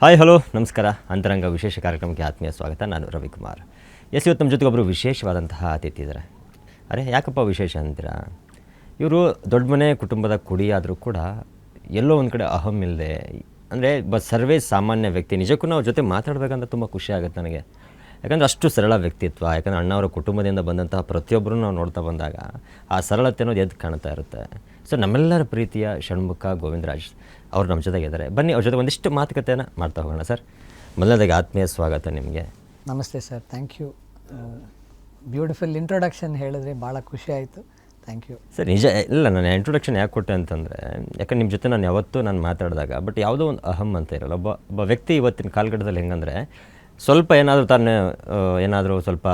Hi hello ನಮಸ್ಕಾರ. ಅಂತರಂಗ ವಿಶೇಷ ಕಾರ್ಯಕ್ರಮಕ್ಕೆ ಆತ್ಮೀಯ ಸ್ವಾಗತ. ನಾನು ರವಿಕುಮಾರ್. ಇವತ್ತು ನಮ್ಮ ಜೊತೆಗೆ ಒಬ್ಬರು ವಿಶೇಷವಾದಂತಹ ಅತಿಥಿ ಇದ್ದಾರೆ. ಅರೆ ಯಾಕಪ್ಪ ವಿಶೇಷ ಅಂತೀರಾ? ಇವರು ದೊಡ್ಡ ಮನೆ ಕುಟುಂಬದ ಕುಡಿಯಾದರೂ ಕೂಡ ಎಲ್ಲೋ ಒಂದು ಕಡೆ ಅಹಂ ಇಲ್ಲದೆ, ಅಂದರೆ ಸರ್ವೇ ಸಾಮಾನ್ಯ ವ್ಯಕ್ತಿ. ನಿಜಕ್ಕೂ ನಾವು ಜೊತೆ ಮಾತಾಡಬೇಕಂತ ತುಂಬ ಖುಷಿ ಆಗುತ್ತೆ ನನಗೆ. ಯಾಕಂದರೆ ಅಷ್ಟು ಸರಳ ವ್ಯಕ್ತಿತ್ವ. ಯಾಕಂದರೆ ಅಣ್ಣವರ ಕುಟುಂಬದಿಂದ ಬಂದಂತಹ ಪ್ರತಿಯೊಬ್ಬರೂ ನಾವು ನೋಡ್ತಾ ಬಂದಾಗ ಆ ಸರಳತೆ ಅನ್ನೋದು ಎದ್ದು ಕಾಣ್ತಾ ಇರುತ್ತೆ. ಸೊ ನಮ್ಮೆಲ್ಲರ ಪ್ರೀತಿಯ ಷಣ್ಮುಖ ಗೋವಿಂದರಾಜ್ ಅವರು ನಮ್ಮ ಜೊತೆಗಿದ್ದಾರೆ. ಬನ್ನಿ ಅವ್ರ ಜೊತೆ ಒಂದಿಷ್ಟು ಮಾತುಕತೆಯನ್ನು ಮಾಡ್ತಾ ಹೋಗೋಣ. ಸರ್, ಮೊದಲನೇದಾಗಿ ಆತ್ಮೀಯ ಸ್ವಾಗತ ನಿಮಗೆ. ನಮಸ್ತೆ sir, thank you. Beautiful introduction ಹೇಳಿದ್ರೆ ಭಾಳ ಖುಷಿ ಆಯಿತು. Thank you sir. ನಿಜ ಇಲ್ಲ, ನಾನು ಇಂಟ್ರೊಡಕ್ಷನ್ ಯಾಕೆ ಕೊಟ್ಟೆ ಅಂತಂದರೆ, ಯಾಕಂದ್ರೆ ನಿಮ್ಮ ಜೊತೆ ನಾನು ಯಾವತ್ತೂ ನಾನು ಮಾತಾಡಿದಾಗ ಬಟ್ ಯಾವುದೋ ಒಂದು ಅಹಂ ಅಂತ ಇರಲ್ಲ. ಒಬ್ಬ ವ್ಯಕ್ತಿ ಇವತ್ತಿನ ಕಾಲಘಟ್ಟದಲ್ಲಿ ಹೆಂಗಂದರೆ, ಸ್ವಲ್ಪ ಏನಾದರೂ ಸ್ವಲ್ಪ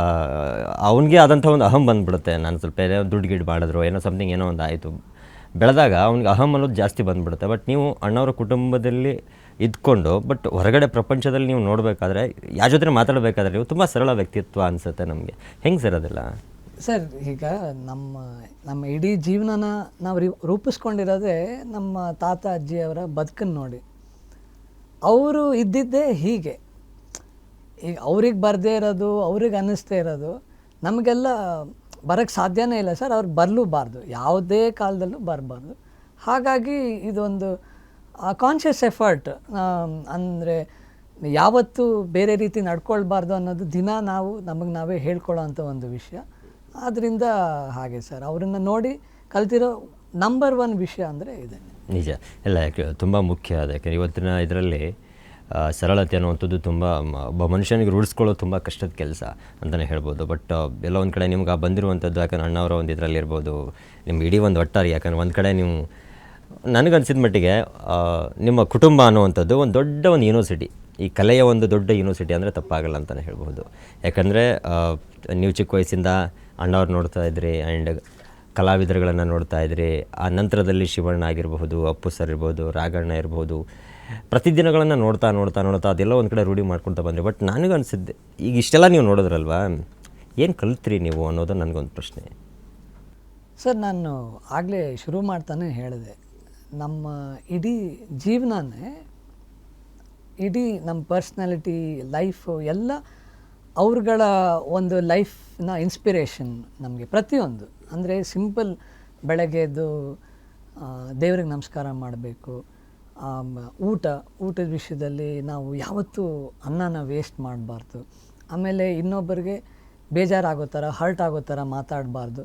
ಅವನಿಗೆ ಆದಂಥ ಒಂದು ಅಹಂ ಬಂದುಬಿಡುತ್ತೆ. ನಾನು ಸ್ವಲ್ಪ ಏನೋ ದುಡ್ಡು ಗಿಡ್ ಮಾಡಿದ್ರು, ಏನೋ ಸಮಥಿಂಗ್ ಏನೋ ಒಂದು ಆಯಿತು ಬೆಳೆದಾಗ ಅವ್ನಿಗೆ ಅಹಂ ಅನ್ನೋದು ಜಾಸ್ತಿ ಬಂದುಬಿಡುತ್ತೆ. ಬಟ್ ನೀವು ಅಣ್ಣವರ ಕುಟುಂಬದಲ್ಲಿ ಇದ್ಕೊಂಡು ಬಟ್ ಹೊರಗಡೆ ಪ್ರಪಂಚದಲ್ಲಿ ನೀವು ನೋಡಬೇಕಾದ್ರೆ, ಯಾರ ಜೊತೆ ಮಾತಾಡಬೇಕಾದ್ರೆ ನೀವು ತುಂಬ ಸರಳ ವ್ಯಕ್ತಿತ್ವ ಅನಿಸುತ್ತೆ ನಮಗೆ. ಹೆಂಗೆ ಸರ್ ಅದೆಲ್ಲ? ಸರ್, ಈಗ ನಮ್ಮ ಇಡೀ ಜೀವನನ ನಾವು ರೂಪಿಸ್ಕೊಂಡಿರೋದೇ ನಮ್ಮ ತಾತ ಅಜ್ಜಿಯವರ ಬದುಕನ್ನು ನೋಡಿ. ಅವರು ಇದ್ದಿದ್ದೇ ಹೀಗೆ. ಈಗ ಅವ್ರಿಗೆ ಬರದೇ ಇರೋದು, ಅವ್ರಿಗೆ ಅನ್ನಿಸ್ದೇ ಇರೋದು ನಮಗೆಲ್ಲ ಬರೋಕ್ಕೆ ಸಾಧ್ಯನೇ ಇಲ್ಲ ಸರ್. ಅವ್ರಿಗೆ ಬರಲೂಬಾರ್ದು, ಯಾವುದೇ ಕಾಲದಲ್ಲೂ ಬರಬಾರ್ದು. ಹಾಗಾಗಿ ಇದೊಂದು ಕಾನ್ಷಿಯಸ್ ಎಫರ್ಟ್. ಅಂದರೆ ಯಾವತ್ತೂ ಬೇರೆ ರೀತಿ ನಡ್ಕೊಳ್ಬಾರ್ದು ಅನ್ನೋದು ದಿನ ನಮಗೆ ನಾವೇ ಹೇಳ್ಕೊಳ್ಳೋ ಅಂಥ ಒಂದು ವಿಷಯ. ಆದ್ದರಿಂದ ಹಾಗೆ ಸರ್, ಅವರನ್ನು ನೋಡಿ ಕಲ್ತಿರೋ ನಂಬರ್ 1 ವಿಷಯ ಅಂದರೆ ಇದೆ. ನಿಜ ಇಲ್ಲ, ಯಾಕೆ ತುಂಬ ಮುಖ್ಯ. ಅದಕ್ಕೆ ಇವತ್ತಿನ ಇದರಲ್ಲಿ ಸರಳತೆ ಅನ್ನುವಂಥದ್ದು ತುಂಬ ಒಬ್ಬ ಮನುಷ್ಯನಿಗೆ ರೂಢಿಸ್ಕೊಳ್ಳೋದು ತುಂಬ ಕಷ್ಟದ ಕೆಲಸ ಅಂತಲೇ ಹೇಳ್ಬೋದು. ಬಟ್ ಎಲ್ಲ ಒಂದು ಕಡೆ ನಿಮ್ಗೆ ಬಂದಿರುವಂಥದ್ದು, ಯಾಕಂದ್ರೆ ಅಣ್ಣವರ ಒಂದು ಇದರಲ್ಲಿರ್ಬೋದು, ನಿಮ್ಗೆ ಇಡೀ ಒಂದು ಒಟ್ಟಾರೆ. ಯಾಕಂದ್ರೆ ಒಂದು ಕಡೆ ನೀವು, ನನಗನ್ಸಿದ ಮಟ್ಟಿಗೆ ನಿಮ್ಮ ಕುಟುಂಬ ಅನ್ನುವಂಥದ್ದು ಒಂದು ದೊಡ್ಡ ಒಂದು ಯೂನಿವರ್ಸಿಟಿ. ಈ ಕಲೆಯ ಒಂದು ದೊಡ್ಡ ಯೂನಿವರ್ಸಿಟಿ ಅಂದರೆ ತಪ್ಪಾಗಲ್ಲ ಅಂತಲೇ ಹೇಳ್ಬೋದು. ಯಾಕಂದರೆ ನೀವು ಚಿಕ್ಕ ವಯಸ್ಸಿಂದ ಅಣ್ಣವ್ರು ನೋಡ್ತಾ ಇದ್ರಿ, ಆ್ಯಂಡ್ ಕಲಾವಿದರುಗಳನ್ನು ನೋಡ್ತಾ ಇದ್ರಿ. ಆ ನಂತರದಲ್ಲಿ ಶಿವಣ್ಣ ಆಗಿರಬಹುದು, ಅಪ್ಪು ಸರ್ ಇರ್ಬೋದು, ರಾಘಣ್ಣ ಇರ್ಬೋದು, ಪ್ರತಿದಿನಗಳನ್ನು ನೋಡ್ತಾ ಅದೆಲ್ಲ ಒಂದು ಕಡೆ ರೂಢಿ ಮಾಡ್ಕೊಳ್ತಾ ಬಂದರೆ. ಬಟ್ ನನಗೆ ಅನಿಸಿದ್ದೆ, ಈಗ ಇಷ್ಟೆಲ್ಲ ನೀವು ನೋಡಿದ್ರಲ್ವಾ, ಏನು ಕಲಿತ್ರಿ ನೀವು ಅನ್ನೋದು ನನಗೊಂದು ಪ್ರಶ್ನೆ. ಸರ್, ನಾನು ಆಗಲೇ ಶುರು ಮಾಡ್ತಾನೆ ಹೇಳಿದೆ, ನಮ್ಮ ಇಡೀ ಜೀವನನೇ, ಇಡೀ ನಮ್ಮ ಪರ್ಸ್ನಾಲಿಟಿ, ಲೈಫು ಎಲ್ಲ ಅವ್ರುಗಳ ಒಂದು ಲೈಫ್ನ ಇನ್ಸ್ಪಿರೇಷನ್ ನಮಗೆ ಪ್ರತಿಯೊಂದು. ಅಂದರೆ ಸಿಂಪಲ್, ಬೆಳಗ್ಗೆದ್ದು ದೇವ್ರಿಗೆ ನಮಸ್ಕಾರ ಮಾಡಬೇಕು, ಊಟದ ವಿಷಯದಲ್ಲಿ ನಾವು ಯಾವತ್ತೂ ಅನ್ನನ ವೇಸ್ಟ್ ಮಾಡಬಾರ್ದು. ಆಮೇಲೆ ಇನ್ನೊಬ್ಬರಿಗೆ ಬೇಜಾರಾಗೋ ಥರ, ಹರ್ಟ್ ಆಗೋ ಥರ ಮಾತಾಡಬಾರ್ದು.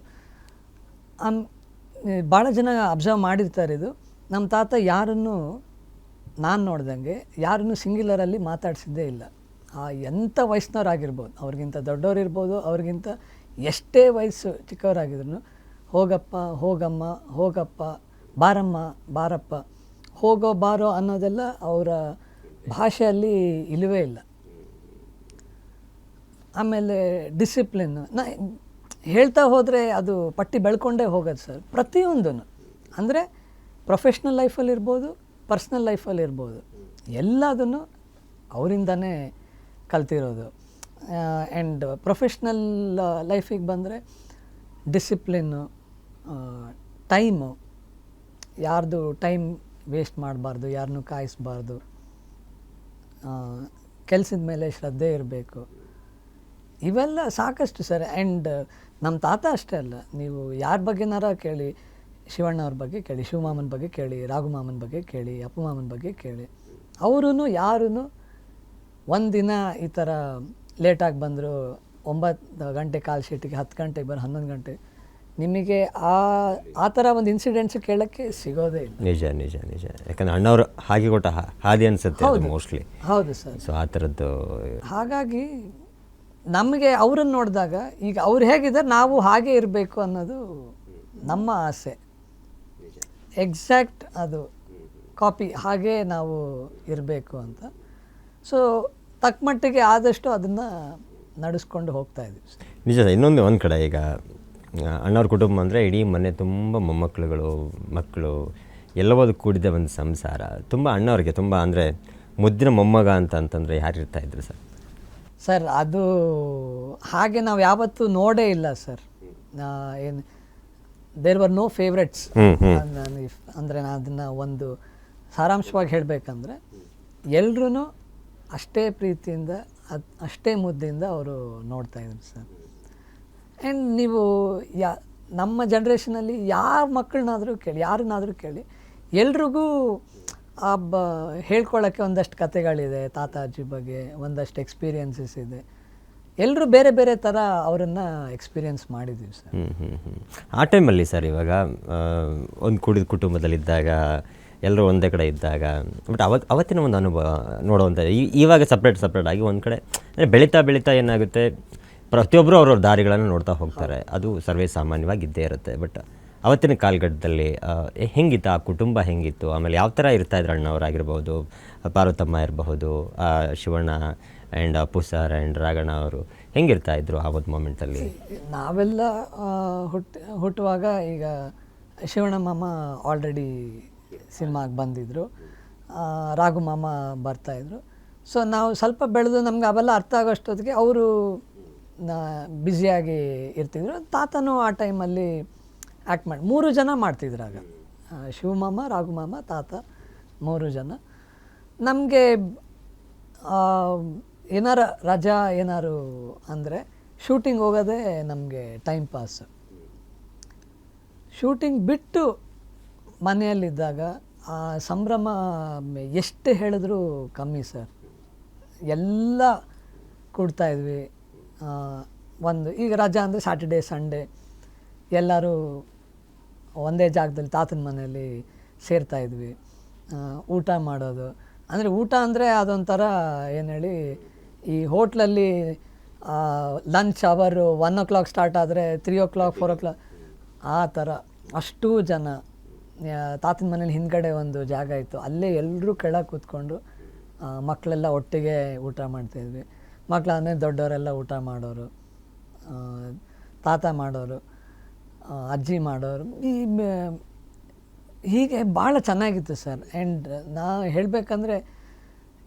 ಭಾಳ ಜನ ಅಬ್ಸರ್ವ್ ಮಾಡಿರ್ತಾರೆ ಇದು. ನಮ್ಮ ತಾತ ಯಾರನ್ನು, ನಾನು ನೋಡ್ದಂಗೆ ಯಾರನ್ನು ಸಿಂಗ್ಯುಲರಲ್ಲಿ ಮಾತಾಡಿಸಿದ್ದೇ ಇಲ್ಲ. ಎಂಥ ವಯಸ್ಸಿನವ್ರಾಗಿರ್ಬೋದು, ಅವ್ರಿಗಿಂತ ದೊಡ್ಡವ್ರು ಇರ್ಬೋದು, ಅವ್ರಿಗಿಂತ ಎಷ್ಟೇ ವಯಸ್ಸು ಚಿಕ್ಕವರಾಗಿದ್ರು, ಹೋಗಪ್ಪ, ಹೋಗಮ್ಮ, ಹೋಗಪ್ಪ, ಬಾರಮ್ಮ, ಬಾರಪ್ಪ, ಹೋಗೋ ಬಾರೋ ಅನ್ನೋದೆಲ್ಲ ಅವರ ಭಾಷೆಯಲ್ಲಿ ಇಲ್ಲವೇ ಇಲ್ಲ. ಆಮೇಲೆ ಡಿಸಿಪ್ಲಿನ್ ಹೇಳ್ತಾ ಹೋದರೆ ಅದು ಪಟ್ಟಿ ಬೆಳ್ಕೊಂಡೇ ಹೋಗೋದು ಸರ್. ಪ್ರತಿಯೊಂದೂ ಅಂದರೆ ಪ್ರೊಫೆಷ್ನಲ್ ಲೈಫಲ್ಲಿರ್ಬೋದು, ಪರ್ಸ್ನಲ್ ಲೈಫಲ್ಲಿರ್ಬೋದು, ಎಲ್ಲದನ್ನು ಅವರಿಂದನೇ ಕಲ್ತಿರೋದು. ಆ್ಯಂಡ್ ಪ್ರೊಫೆಷ್ನಲ್ ಲೈಫಿಗೆ ಬಂದರೆ ಡಿಸಿಪ್ಲಿನ್ನು, ಟೈಮು, ಯಾರ್ದು ಟೈಮ್ ವೇಸ್ಟ್ ಮಾಡಬಾರ್ದು, ಯಾರನ್ನೂ ಕಾಯಿಸ್ಬಾರ್ದು, ಕೆಲಸದ ಮೇಲೆ ಶ್ರದ್ಧೆ ಇರಬೇಕು. ಇವೆಲ್ಲ ಸಾಕಷ್ಟು ಸರ್. ಆ್ಯಂಡ್ ನಮ್ಮ ತಾತ ಅಷ್ಟೇ ಅಲ್ಲ, ನೀವು ಯಾರ ಬಗ್ಗೆನಾರ ಕೇಳಿ, ಶಿವಣ್ಣವ್ರ ಬಗ್ಗೆ ಕೇಳಿ, ಶಿವಮಾಮನ ಬಗ್ಗೆ ಕೇಳಿ, ರಾಘುಮಾಮನ ಬಗ್ಗೆ ಕೇಳಿ, ಅಪ್ಪು ಮಾಮನ ಬಗ್ಗೆ ಕೇಳಿ, ಅವರೂ ಯಾರೂ ಒಂದಿನ ಈ ಥರ ಲೇಟಾಗಿ ಬಂದರು, 9 ಗಂಟೆ ಕಾಲ್ ಶೀಟಿಗೆ 10 ಗಂಟೆಗೆ ಬರೋ 11 ಗಂಟೆ, ನಿಮಗೆ ಆ ಥರ ಒಂದು ಇನ್ಸಿಡೆಂಟ್ಸ್ ಕೇಳೋಕ್ಕೆ ಸಿಗೋದೇ ಇಲ್ಲ. ನಿಜ ನಿಜ ನಿಜ. ಯಾಕಂದರೆ ಅಣ್ಣವ್ರು ಹಾಗೆ ಕೊಟ್ಟ ಹಾದಿ ಅನಿಸುತ್ತೆ ಮೋಸ್ಟ್ಲಿ. ಹೌದು ಸರ್. ಸೊ ಆ ಥರದ್ದು. ಹಾಗಾಗಿ ನಮಗೆ ಅವ್ರನ್ನ ನೋಡಿದಾಗ, ಈಗ ಅವ್ರು ಹೇಗಿದ್ದಾರೆ ನಾವು ಹಾಗೆ ಇರಬೇಕು ಅನ್ನೋದು ನಮ್ಮ ಆಸೆ. ಎಕ್ಸಾಕ್ಟ್ ಅದು ಕಾಪಿ, ಹಾಗೇ ನಾವು ಇರಬೇಕು ಅಂತ. ಸೊ ತಕ್ಕ ಮಟ್ಟಿಗೆ ಆದಷ್ಟು ಅದನ್ನು ನಡೆಸ್ಕೊಂಡು ಹೋಗ್ತಾ ಇದ್ದೀವಿ ಸರ್. ನಿಜ. ಇನ್ನೊಂದು ಒಂದು ಕಡೆ, ಈಗ ಅಣ್ಣವ್ರ ಕುಟುಂಬ ಅಂದರೆ ಇಡೀ ಮನೆ ತುಂಬ ಮೊಮ್ಮಕ್ಕಳುಗಳು, ಮಕ್ಕಳು ಎಲ್ಲವೂ ಕೂಡಿದ ಒಂದು ಸಂಸಾರ. ತುಂಬ ಅಣ್ಣವ್ರಿಗೆ ತುಂಬ ಅಂದರೆ ಮುದ್ದಿನ ಮೊಮ್ಮಗ ಅಂತಂದರೆ ಯಾರು ಇರ್ತಾಯಿದ್ರು ಸರ್? ಸರ್, ಅದು ಹಾಗೆ ನಾವು ಯಾವತ್ತೂ ನೋಡೇ ಇಲ್ಲ ಸರ್. ಏನು ದೇರ್ ವರ್ ನೋ ಫೇವ್ರೆಟ್ಸ್. ಅಂದರೆ ನಾನು ಅದನ್ನು ಒಂದು ಸಾರಾಂಶವಾಗಿ ಹೇಳಬೇಕಂದ್ರೆ, ಎಲ್ಲರೂ ಅಷ್ಟೇ ಪ್ರೀತಿಯಿಂದ ಅಷ್ಟೇ ಮುದ್ದಿಂದ ಅವರು ನೋಡ್ತಾಯಿದ್ರು ಸರ್. ಆ್ಯಂಡ್ ನೀವು ನಮ್ಮ ಜನ್ರೇಷನಲ್ಲಿ ಯಾವ ಮಕ್ಕಳನ್ನಾದರೂ ಕೇಳಿ, ಯಾರನ್ನಾದರೂ ಕೇಳಿ, ಎಲ್ರಿಗೂ ಹೇಳ್ಕೊಳ್ಳೋಕ್ಕೆ ಒಂದಷ್ಟು ಕತೆಗಳಿದೆ ತಾತ ಅಜ್ಜಿ ಬಗ್ಗೆ, ಒಂದಷ್ಟು ಎಕ್ಸ್ಪೀರಿಯನ್ಸಸ್ ಇದೆ. ಎಲ್ಲರೂ ಬೇರೆ ಬೇರೆ ಥರ ಅವರನ್ನು ಎಕ್ಸ್ಪೀರಿಯನ್ಸ್ ಮಾಡಿದ್ದೀವಿ ಸರ್. ಆ ಟೈಮಲ್ಲಿ ಸರ್ ಇವಾಗ ಒಂದು ಕೂಡಿದ ಕುಟುಂಬದಲ್ಲಿದ್ದಾಗ ಎಲ್ಲರೂ ಒಂದೇ ಕಡೆ ಇದ್ದಾಗ, ಬಟ್ ಅವತ್ತಿನ ಒಂದು ಅನುಭವ ನೋಡುವಂಥ ಇವಾಗ ಸಪ್ರೇಟ್ ಆಗಿ ಒಂದು ಕಡೆ ಅಂದರೆ ಬೆಳೀತಾ ಏನಾಗುತ್ತೆ, ಪ್ರತಿಯೊಬ್ಬರು ಅವ್ರವ್ರ ದಾರಿಗಳನ್ನು ನೋಡ್ತಾ ಹೋಗ್ತಾರೆ, ಅದು ಸರ್ವೇ ಸಾಮಾನ್ಯವಾಗಿ ಇದ್ದೇ ಇರುತ್ತೆ. ಬಟ್ ಅವತ್ತಿನ ಕಾಲಘಟ್ಟದಲ್ಲಿ ಹೆಂಗಿತ್ತು ಆ ಕುಟುಂಬ, ಹೆಂಗಿತ್ತು, ಆಮೇಲೆ ಯಾವ ಥರ ಇರ್ತಾಯಿದ್ರು ಅಣ್ಣವರಾಗಿರ್ಬೋದು, ಪಾರ್ವತಮ್ಮ ಇರಬಹುದು, Shivanna and Appu sir and Raghanna ಅವರು ಹೆಂಗಿರ್ತಾಯಿದ್ರು ಆ ಒಂದು ಮೂಮೆಂಟಲ್ಲಿ? ನಾವೆಲ್ಲ ಹುಟ್ಟುವಾಗ ಈಗ ಶಿವಣ್ಣ ಮಾಮ ಆಲ್ರೆಡಿ ಸಿನಿಮಾಗೆ ಬಂದಿದ್ದರು, ರಾಘು ಮಾಮ ಬರ್ತಾಯಿದ್ರು. ಸೊ ನಾವು ಸ್ವಲ್ಪ ಬೆಳೆದು ನಮ್ಗೆ ಅವೆಲ್ಲ ಅರ್ಥ ಆಗೋಷ್ಟೊತ್ತಿಗೆ ಅವರು ಬ್ಯುಸಿಯಾಗಿ ಇರ್ತಿದ್ರು. ತಾತನೂ ಆ ಟೈಮಲ್ಲಿ ಆ್ಯಕ್ಟ್ ಮಾಡಿ 3 ಜನ ಮಾಡ್ತಿದ್ರು ಆಗ, ಶಿವಮಾಮ, ರಾಘು ಮಾಮ, ತಾತ, 3 ಜನ. ನಮಗೆ ಏನಾರ ರಜಾ ಏನಾರು ಅಂದರೆ ಶೂಟಿಂಗ್ ಹೋಗೋದೇ ನಮಗೆ ಟೈಮ್ ಪಾಸ್. ಶೂಟಿಂಗ್ ಬಿಟ್ಟು ಮನೆಯಲ್ಲಿದ್ದಾಗ ಆ ಸಂಭ್ರಮ ಎಷ್ಟು ಹೇಳಿದ್ರೂ ಕಮ್ಮಿ ಸರ್. ಎಲ್ಲ ಕೊಡ್ತಾಯಿದ್ವಿ. ಒಂದು ಈಗ ರಜಾ ಅಂದರೆ ಸ್ಯಾಟರ್ಡೇ ಸಂಡೇ ಎಲ್ಲರೂ ಒಂದೇ ಜಾಗದಲ್ಲಿ ತಾತನ ಮನೆಯಲ್ಲಿ ಸೇರ್ತಾಯಿದ್ವಿ. ಊಟ ಮಾಡೋದು ಅಂದರೆ ಊಟ ಅಂದರೆ ಅದೊಂಥರ ಏನು ಹೇಳಿ, ಈ ಹೋಟ್ಲಲ್ಲಿ ಲಂಚ್ ಅವರು 1 o'clock ಸ್ಟಾರ್ಟ್ ಆದರೆ 3 o'clock 4 o'clock ಆ ಥರ ಅಷ್ಟೂ ಜನ. ತಾತನ ಮನೇಲಿ ಹಿಂದ್ಗಡೆ ಒಂದು ಜಾಗ ಇತ್ತು, ಅಲ್ಲೇ ಎಲ್ಲರೂ ಕೆಳಗೆ ಕೂತ್ಕೊಂಡು ಮಕ್ಕಳೆಲ್ಲ ಒಟ್ಟಿಗೆ ಊಟ ಮಾಡ್ತಾಯಿದ್ವಿ. ಮಕ್ಕಳಂದರೆ ದೊಡ್ಡವರೆಲ್ಲ ಊಟ ಮಾಡೋರು, ತಾತ ಮಾಡೋರು, ಅಜ್ಜಿ ಮಾಡೋರು. ಹೀಗೆ ಭಾಳ ಚೆನ್ನಾಗಿತ್ತು ಸರ್. ಆ್ಯಂಡ್ ನಾ ಹೇಳಬೇಕಂದ್ರೆ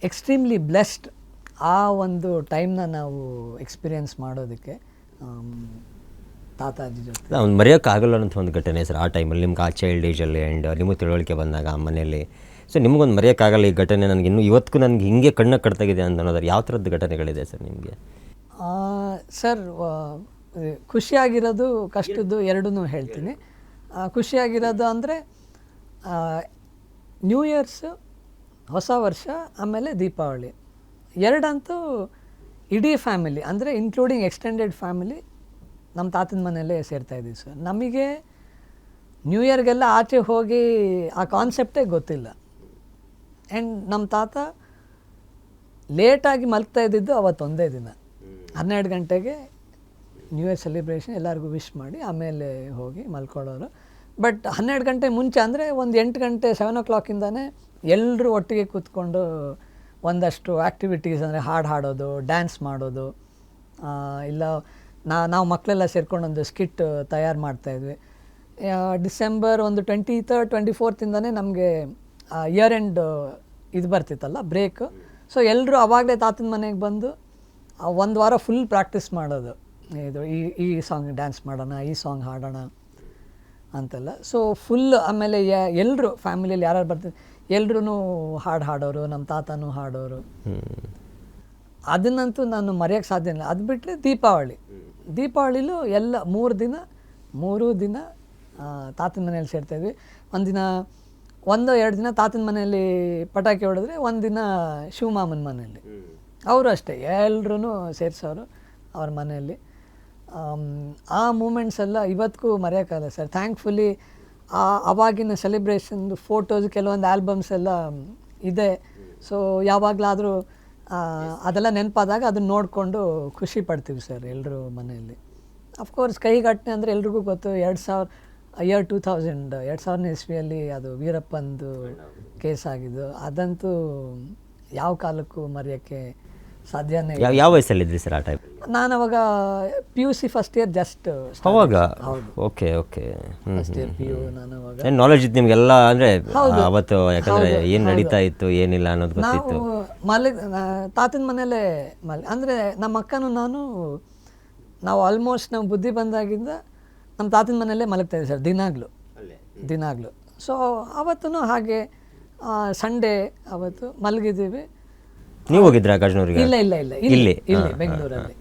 ಎಕ್ಸ್ಟ್ರೀಮ್ಲಿ ಬ್ಲೆಸ್ಡ್ ಆ ಒಂದು ಟೈಮ್ನ ನಾವು ಎಕ್ಸ್ಪೀರಿಯೆನ್ಸ್ ಮಾಡೋದಕ್ಕೆ ತಾತ ಅಜ್ಜಿ ಜೊತೆ. ಒಂದು ಮರೆಯೋಕ್ಕಾಗಲ್ಲ ಅಂತ ಒಂದು ಘಟನೆ ಸರ್ ಆ ಟೈಮಲ್ಲಿ ನಿಮ್ಗೆ, ಆ ಚೈಲ್ಡ್ ಏಜಲ್ಲಿ ಆ್ಯಂಡ್ ನಿಮಗೆ ತಿಳುವಳಿಕೆ ಬಂದಾಗ ಆ ಮನೆಯಲ್ಲಿ. ಸೊ ನಿಮಗೊಂದು ಮರೆಯೋಕ್ಕಾಗಲ್ಲ ಈ ಘಟನೆ, ನನಗೆ ಇನ್ನೂ ಇವತ್ತಿಗೂ ನನಗೆ ಹಿಂಗೆ ಕಣ್ಣು ಕಟ್ತಾಗಿದೆ ಅಂತ ಅನ್ನೋದಾದ್ರೆ ಯಾವ ಥರದ್ದು ಘಟನೆಗಳಿದೆ ಸರ್ ನಿಮಗೆ? ಸರ್ ಖುಷಿಯಾಗಿರೋದು ಕಷ್ಟದ್ದು ಎರಡೂ ಹೇಳ್ತೀನಿ. ಖುಷಿಯಾಗಿರೋದು ಅಂದರೆ ನ್ಯೂ ಇಯರ್ಸು, ಹೊಸ ವರ್ಷ, ಆಮೇಲೆ ದೀಪಾವಳಿ ಎರಡಂತೂ ಇಡೀ ಫ್ಯಾಮಿಲಿ ಅಂದರೆ ಇನ್ಕ್ಲೂಡಿಂಗ್ ಎಕ್ಸ್ಟೆಂಡೆಡ್ ಫ್ಯಾಮಿಲಿ ನಮ್ಮ ತಾತನ ಮನೆಯಲ್ಲೇ ಸೇರ್ತಾಯಿದ್ದೀವಿ ಸರ್. ನಮಗೆ ನ್ಯೂ ಇಯರ್ಗೆಲ್ಲ ಆಚೆ ಹೋಗಿ ಆ ಕಾನ್ಸೆಪ್ಟೇ ಗೊತ್ತಿಲ್ಲ. ಆ್ಯಂಡ್ ನಮ್ಮ ತಾತ ಲೇಟಾಗಿ ಮಲ್ಗ್ತಾ ಇದ್ದಿದ್ದು ಅವತ್ತೊಂದೇ ದಿನ, 12 ಗಂಟೆಗೆ ನ್ಯೂ ಇಯರ್ ಸೆಲಿಬ್ರೇಷನ್ ಎಲ್ಲರಿಗೂ ವಿಶ್ ಮಾಡಿ ಆಮೇಲೆ ಹೋಗಿ ಮಲ್ಕೊಳ್ಳೋರು. ಬಟ್ 12 ಗಂಟೆ ಮುಂಚೆ ಅಂದರೆ ಒಂದು 8 ಗಂಟೆ 7 o'clockಯಿಂದನೇ ಎಲ್ಲರೂ ಒಟ್ಟಿಗೆ ಕೂತ್ಕೊಂಡು ಒಂದಷ್ಟು ಆ್ಯಕ್ಟಿವಿಟೀಸ್ ಅಂದರೆ ಹಾಡು ಹಾಡೋದು, ಡ್ಯಾನ್ಸ್ ಮಾಡೋದು, ಇಲ್ಲ ನಾವು ಮಕ್ಕಳೆಲ್ಲ ಸೇರ್ಕೊಂಡು ಒಂದು ಸ್ಕಿಟ್ ತಯಾರು ಮಾಡ್ತಾಯಿದ್ವಿ. ಡಿಸೆಂಬರ್ ಒಂದು 23rd 24th ನಮಗೆ ಇಯರ್ ಎಂಡ್ ಇದು ಬರ್ತಿತ್ತಲ್ಲ ಬ್ರೇಕ್. ಸೊ ಎಲ್ಲರೂ ಆವಾಗಲೇ ತಾತನ ಮನೆಗೆ ಬಂದು 1 ವಾರ ಫುಲ್ ಪ್ರಾಕ್ಟೀಸ್ ಮಾಡೋದು, ಇದು ಈ ಸಾಂಗ್ ಡ್ಯಾನ್ಸ್ ಮಾಡೋಣ, ಈ ಸಾಂಗ್ ಹಾಡೋಣ ಅಂತೆಲ್ಲ. ಸೊ ಫುಲ್ ಆಮೇಲೆ ಎಲ್ಲರೂ ಫ್ಯಾಮಿಲಿಯಲ್ಲಿ ಯಾರು ಬರ್ತಾರೆ ಎಲ್ಲರೂ ಹಾಡು ಹಾಡೋರು, ನಮ್ಮ ತಾತನೂ ಹಾಡೋರು. ಅದನ್ನಂತೂ ನಾನು ಮರೆಯೋಕ್ಕೆ ಸಾಧ್ಯ ಇಲ್ಲ. ಅದು ಬಿಟ್ಟರೆ ದೀಪಾವಳಿಲೂ ಎಲ್ಲ 3 ದಿನ ತಾತನ ಮನೆಯಲ್ಲಿ ಸೇರ್ತಾಯಿದ್ವಿ. ಒಂದಿನ 1-2 ದಿನ ತಾತನ ಮನೆಯಲ್ಲಿ ಪಟಾಕಿ ಹೊಡೆದ್ರೆ, ಒಂದಿನ ಶಿವಮಾಮನ ಮನೆಯಲ್ಲಿ. ಅವರು ಅಷ್ಟೇ ಎಲ್ಲರೂ ಸೇರಿಸೋರು ಅವ್ರ ಮನೆಯಲ್ಲಿ. ಆ ಮೂಮೆಂಟ್ಸ್ ಎಲ್ಲ ಇವತ್ತಿಗೂ ಮರೆಯೋಕ್ಕಾಗಲ್ಲ ಸರ್. ಥ್ಯಾಂಕ್ಫುಲಿ ಆವಾಗಿನ ಸೆಲೆಬ್ರೇಷನ್ದು ಫೋಟೋಸ್, ಕೆಲವೊಂದು ಆಲ್ಬಮ್ಸ್ ಎಲ್ಲ ಇದೆ. ಸೊ ಯಾವಾಗಲಾದರೂ ಅದೆಲ್ಲ ನೆನಪಾದಾಗ ಅದನ್ನ ನೋಡಿಕೊಂಡು ಖುಷಿ ಪಡ್ತೀವಿ ಸರ್ ಎಲ್ಲರೂ ಮನೆಯಲ್ಲಿ. ಅಫ್ಕೋರ್ಸ್ ಕೈಘಟನೆ ಅಂದರೆ ಎಲ್ರಿಗೂ ಗೊತ್ತು, 2000 ಇಸ್ವಿಯಲ್ಲಿ ಅದು ವೀರಪ್ಪಂದು ಕೇಸ್ ಆಗಿದ್ದು. ಅದಂತೂ ಯಾವ ಕಾಲಕ್ಕೂ ಮರೆಯೋಕ್ಕೆ ಸಾಧ್ಯನೇ. ಯಾವ ವಯಸ್ಸಲ್ಲಿದ್ರಿ ಸರ್ ಆ ಟೈಮ್? ನಾನು ಅವಾಗ PUC ಫಸ್ಟ್ ಇಯರ್ ಜಸ್ಟ್ ಅವಾಗ. ಹೌದು, ಓಕೆ ಫಸ್ಟ್ ಇಯರ್ PU. ನಾನು ಅವಾಗ ಏನು ನಾಲೆಜ್ ಇತ್ತು ನಿಮಗೆಲ್ಲ ಅಂದರೆ ಅವತ್ತು, ಯಾಕಂದರೆ ಏನು ನಡೀತಾ ಇತ್ತು ಏನಿಲ್ಲ ಅನ್ನೋದು ಗೊತ್ತಿತ್ತು. ತಾತನ ಮನೆಯಲ್ಲೇ ಅಂದರೆ ನಮ್ಮ ಅಕ್ಕನೂ ನಾವು ಆಲ್ಮೋಸ್ಟ್ ನಾವು ಬುದ್ಧಿ ಬಂದಾಗಿಂದ ನಮ್ಮ ತಾತನ ಮನೆಯಲ್ಲೇ ಮಲಗ್ತಾಯಿದ್ದೆ ಸರ್, ದಿನಾಗಲೂ. ಸೊ ಅವತ್ತೂ ಹಾಗೆ ಸಂಡೇ ಅವತ್ತು ಮಲಗಿದ್ದೀವಿ. ನೀವು ಹೋಗಿದ್ರಾ ಗಾಜನೂರಿಗೆ? ಇಲ್ಲ ಇಲ್ಲ ಇಲ್ಲ ಇಲ್ಲಿ ಇಲ್ಲಿ ಬೆಂಗಳೂರಲ್ಲಿ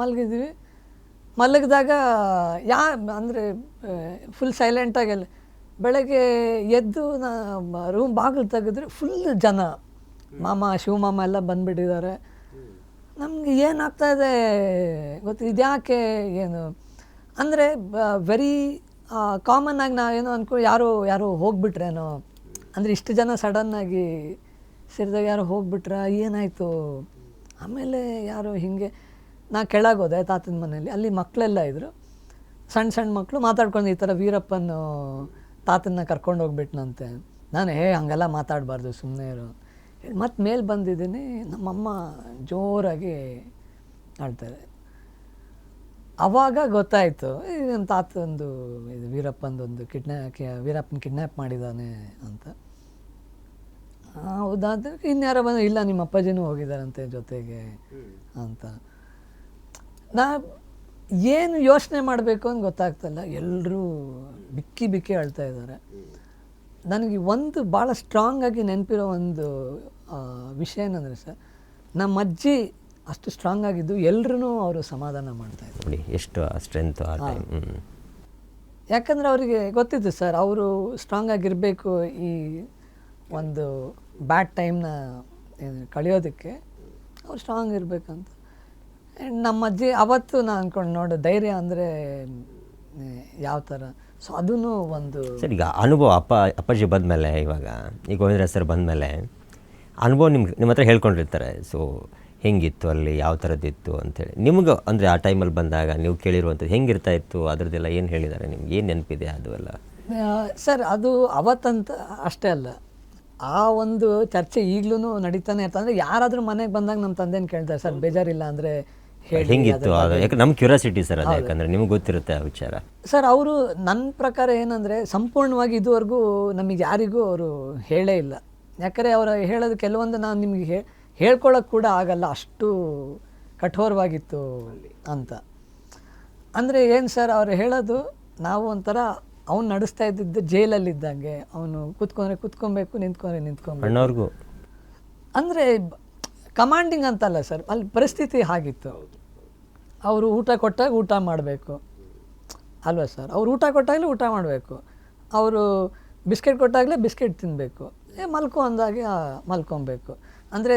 ಮಲಗಿದ್ವಿ. ಮಲಗಿದಾಗ ಅಂದರೆ ಫುಲ್ ಸೈಲೆಂಟಾಗೆಲ್ಲ ಬೆಳಗ್ಗೆ ಎದ್ದು ರೂಮ್ ಬಾಗಿಲು ತೆಗೆದ್ರೆ ಫುಲ್ ಜನ, ಮಾಮ ಶಿವಮಾಮ ಎಲ್ಲ ಬಂದುಬಿಟ್ಟಿದ್ದಾರೆ. ನಮಗೆ ಏನಾಗ್ತಾಯಿದೆ ಗೊತ್ತು, ಇದ್ಯಾಕೆ ಏನು ಅಂದರೆ ವೆರಿ ಕಾಮನ್ನಾಗಿ ನಾವೇನೋ ಅಂದ್ಕೊಂಡು ಯಾರೋ ಹೋಗ್ಬಿಟ್ರೇನೋ, ಅಂದರೆ ಇಷ್ಟು ಜನ ಸಡನ್ನಾಗಿ ಸೇರಿದಾಗ ಯಾರೋ ಹೋಗ್ಬಿಟ್ರ ಏನಾಯಿತು. ಆಮೇಲೆ ಯಾರೋ ಹೀಗೆ ನಾ ಕೆಳಗೋದೆ ತಾತನ ಮನೇಲಿ, ಅಲ್ಲಿ ಮಕ್ಕಳೆಲ್ಲ ಇದ್ದರು, ಸಣ್ಣ ಸಣ್ಣ ಮಕ್ಕಳು ಮಾತಾಡ್ಕೊಂಡು ಈ ಥರ ವೀರಪ್ಪನ ತಾತನ್ನ ಕರ್ಕೊಂಡು ಹೋಗ್ಬಿಟ್ನಂತೆ. ನಾನು ಹಂಗೆಲ್ಲ ಮಾತಾಡಬಾರ್ದು, ಸುಮ್ಮನೆ ಇರು ಮತ್ತು ಮೇಲೆ ಬಂದಿದ್ದೀನಿ. ನಮ್ಮಮ್ಮ ಜೋರಾಗಿ ಆಡ್ತಾರೆ. ಆವಾಗ ಗೊತ್ತಾಯಿತು ನನ್ನ ತಾತಂದು ಇದು ವೀರಪ್ಪಂದೊಂದು ವೀರಪ್ಪನ ಕಿಡ್ನ್ಯಾಪ್ ಮಾಡಿದ್ದಾನೆ ಅಂತ. ಹೌದಾದ್ರೆ ಇನ್ಯಾರೋ ಬಂದು ಇಲ್ಲ ನಿಮ್ಮ ಅಪ್ಪಾಜಿನೂ ಹೋಗಿದ್ದಾರಂತೆ ಜೊತೆಗೆ ಅಂತ. ನಾ ಏನು ಯೋಚನೆ ಮಾಡಬೇಕು ಅಂತ ಗೊತ್ತಾಗ್ತಲ್ಲ. ಎಲ್ಲರೂ ಬಿಕ್ಕಿ ಅಳ್ತಾ ಇದ್ದಾರೆ. ನನಗೆ ಒಂದು ಭಾಳ ಸ್ಟ್ರಾಂಗಾಗಿ ನೆನಪಿರೋ ಒಂದು ವಿಷಯ ಏನಂದರೆ ಸರ್, ನಮ್ಮ ಅಜ್ಜಿ ಅಷ್ಟು ಸ್ಟ್ರಾಂಗ್ ಆಗಿದ್ದು ಎಲ್ಲರೂ ಅವರು ಸಮಾಧಾನ ಮಾಡ್ತಾಯಿದ್ರು. ಎಷ್ಟು ಸ್ಟ್ರೆಂತ್ ಆ ಟೈಮ್. ಯಾಕಂದರೆ ಅವರಿಗೆ ಗೊತ್ತಿತ್ತು ಸರ್, ಅವರು ಸ್ಟ್ರಾಂಗ್ ಆಗಿರಬೇಕು ಈ ಒಂದು ಬ್ಯಾಡ್ ಟೈಮ್ನ ಕಳೆಯೋದಕ್ಕೆ ಅವ್ರು ಸ್ಟ್ರಾಂಗ್ ಇರಬೇಕಂತ. ಆ್ಯಂಡ್ ನಮ್ಮ ಅಜ್ಜಿ ಅವತ್ತು ನಾನು ಅಂದ್ಕೊಂಡು ನೋಡು ಧೈರ್ಯ ಅಂದರೆ ಯಾವ ಥರ. ಸೊ ಅದೂ ಒಂದು ಸರ್. ಈಗ ಅನುಭವ ಅಪ್ಪಾಜಿ ಬಂದಮೇಲೆ, ಈಗ ಗೋವಿಂದರಾಜ್ ಸರ್ ಬಂದಮೇಲೆ ಅನುಭವ ನಿಮ್ಮ ಹತ್ರ ಹೇಳ್ಕೊಂಡಿರ್ತಾರೆ. ಸೊ ಹೆಂಗಿತ್ತು ಅಲ್ಲಿ, ಯಾವ ಥರದ್ದಿತ್ತು ಅಂಥೇಳಿ ನಿಮ್ಗೆ ಅಂದರೆ ಆ ಟೈಮಲ್ಲಿ ಬಂದಾಗ ನೀವು ಕೇಳಿರುವಂಥದ್ದು ಹೆಂಗಿರ್ತಾ ಇತ್ತು, ಅದರದ್ದೆಲ್ಲ ಏನು ಹೇಳಿದ್ದಾರೆ ನಿಮ್ಗೆ, ಏನು ನೆನಪಿದೆ ಅದು ಎಲ್ಲ? ಸರ್ ಅದು ಅವತ್ತಂತ ಅಷ್ಟೇ ಅಲ್ಲ, ಆ ಒಂದು ಚರ್ಚೆ ಈಗಲೂ ನಡೀತಾನೆ ಇರ್ತದೆ. ಅಂದರೆ ಯಾರಾದರೂ ಮನೆಗೆ ಬಂದಾಗ ನಮ್ಮ ತಂದೆನ ಕೇಳ್ತಾರೆ, ಸರ್ ಬೇಜಾರಿಲ್ಲ ಅಂದರೆ ಹೆಂಗಿತ್ತು ಅದು, ಯಾಕೆ ನಮ್ಮ ಕ್ಯೂರಿಯಾಸಿಟಿ ಸರ್ ಅದು, ಯಾಕಂದರೆ ನಿಮ್ಗೆ ಗೊತ್ತಿರುತ್ತೆ ಆ ವಿಚಾರ. ಸರ್ ಅವರು ನನ್ನ ಪ್ರಕಾರ ಏನಂದರೆ ಸಂಪೂರ್ಣವಾಗಿ ಇದುವರೆಗೂ ನಮಗೆ ಯಾರಿಗೂ ಅವರು ಹೇಳೇ ಇಲ್ಲ. ಯಾಕಂದರೆ ಅವರು ಹೇಳೋದು ಕೆಲವೊಂದು ನಾನು ನಿಮಗೆ ಹೇಳ್ಕೊಳ್ಳೋಕೆ ಕೂಡ ಆಗಲ್ಲ, ಅಷ್ಟು ಕಠೋರವಾಗಿತ್ತು ಅಂತ. ಅಂದರೆ ಏನು ಸರ್ ಅವ್ರು ಹೇಳೋದು, ನಾವು ಒಂಥರ ಅವ್ನು ನಡೆಸ್ತಾ ಇದ್ದಿದ್ದು ಜೈಲಲ್ಲಿದ್ದಂಗೆ. ಅವನು ಕೂತ್ಕೊಬೇಕು, ನಿಂತ್ಕೊಬೇಕು. ಅಂದರೆ ಕಮಾಂಡಿಂಗ್ ಅಂತಲ್ಲ ಸರ್, ಅಲ್ಲಿ ಪರಿಸ್ಥಿತಿ ಹಾಗಿತ್ತು. ಅವರು ಊಟ ಕೊಟ್ಟಾಗ ಊಟ ಮಾಡಬೇಕು ಅಲ್ವಾ ಸರ್, ಅವ್ರು ಊಟ ಕೊಟ್ಟಾಗಲೇ ಊಟ ಮಾಡಬೇಕು, ಅವರು ಬಿಸ್ಕೆಟ್ ಕೊಟ್ಟಾಗಲೇ ಬಿಸ್ಕೆಟ್ ತಿನ್ನಬೇಕು, ಮಲ್ಕೊ ಅಂದಾಗೆ ಮಲ್ಕೊಬೇಕು. ಅಂದರೆ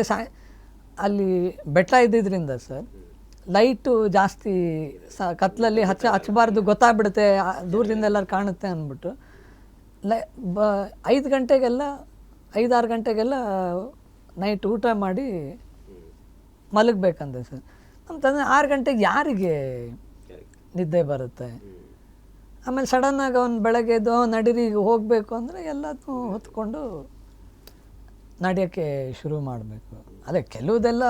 ಅಲ್ಲಿ ಬೆಟ್ಟ ಇದ್ದಿದ್ದರಿಂದ ಸರ್ ಲೈಟು ಜಾಸ್ತಿ ಕತ್ಲಲ್ಲಿ ಹಚ್ಚಬಾರ್ದು, ಗೊತ್ತಾಗ್ಬಿಡುತ್ತೆ ದೂರದಿಂದ ಎಲ್ಲರೂ ಕಾಣುತ್ತೆ ಅಂದ್ಬಿಟ್ಟು 5 ಗಂಟೆಗೆಲ್ಲ 5-6 ಗಂಟೆಗೆಲ್ಲ ನೈಟ್ ಊಟ ಮಾಡಿ ಮಲಗಬೇಕಂತೆ ಸರ್. ನಮ್ಮ ತಂದೆ 6 ಗಂಟೆಗೆ ಯಾರಿಗೆ ನಿದ್ದೆ ಬರುತ್ತೆ? ಆಮೇಲೆ ಸಡನ್ನಾಗಿ ಅವ್ನು ಬೆಳಗ್ಗೆ ಎದ್ದು ನಡೀರಿ ಹೋಗಬೇಕು ಅಂದರೆ ಎಲ್ಲದನ್ನೂ ಹೊತ್ಕೊಂಡು ನಡೆಯೋಕ್ಕೆ ಶುರು ಮಾಡಬೇಕು. ಅದೇ ಕೆಲವುದೆಲ್ಲ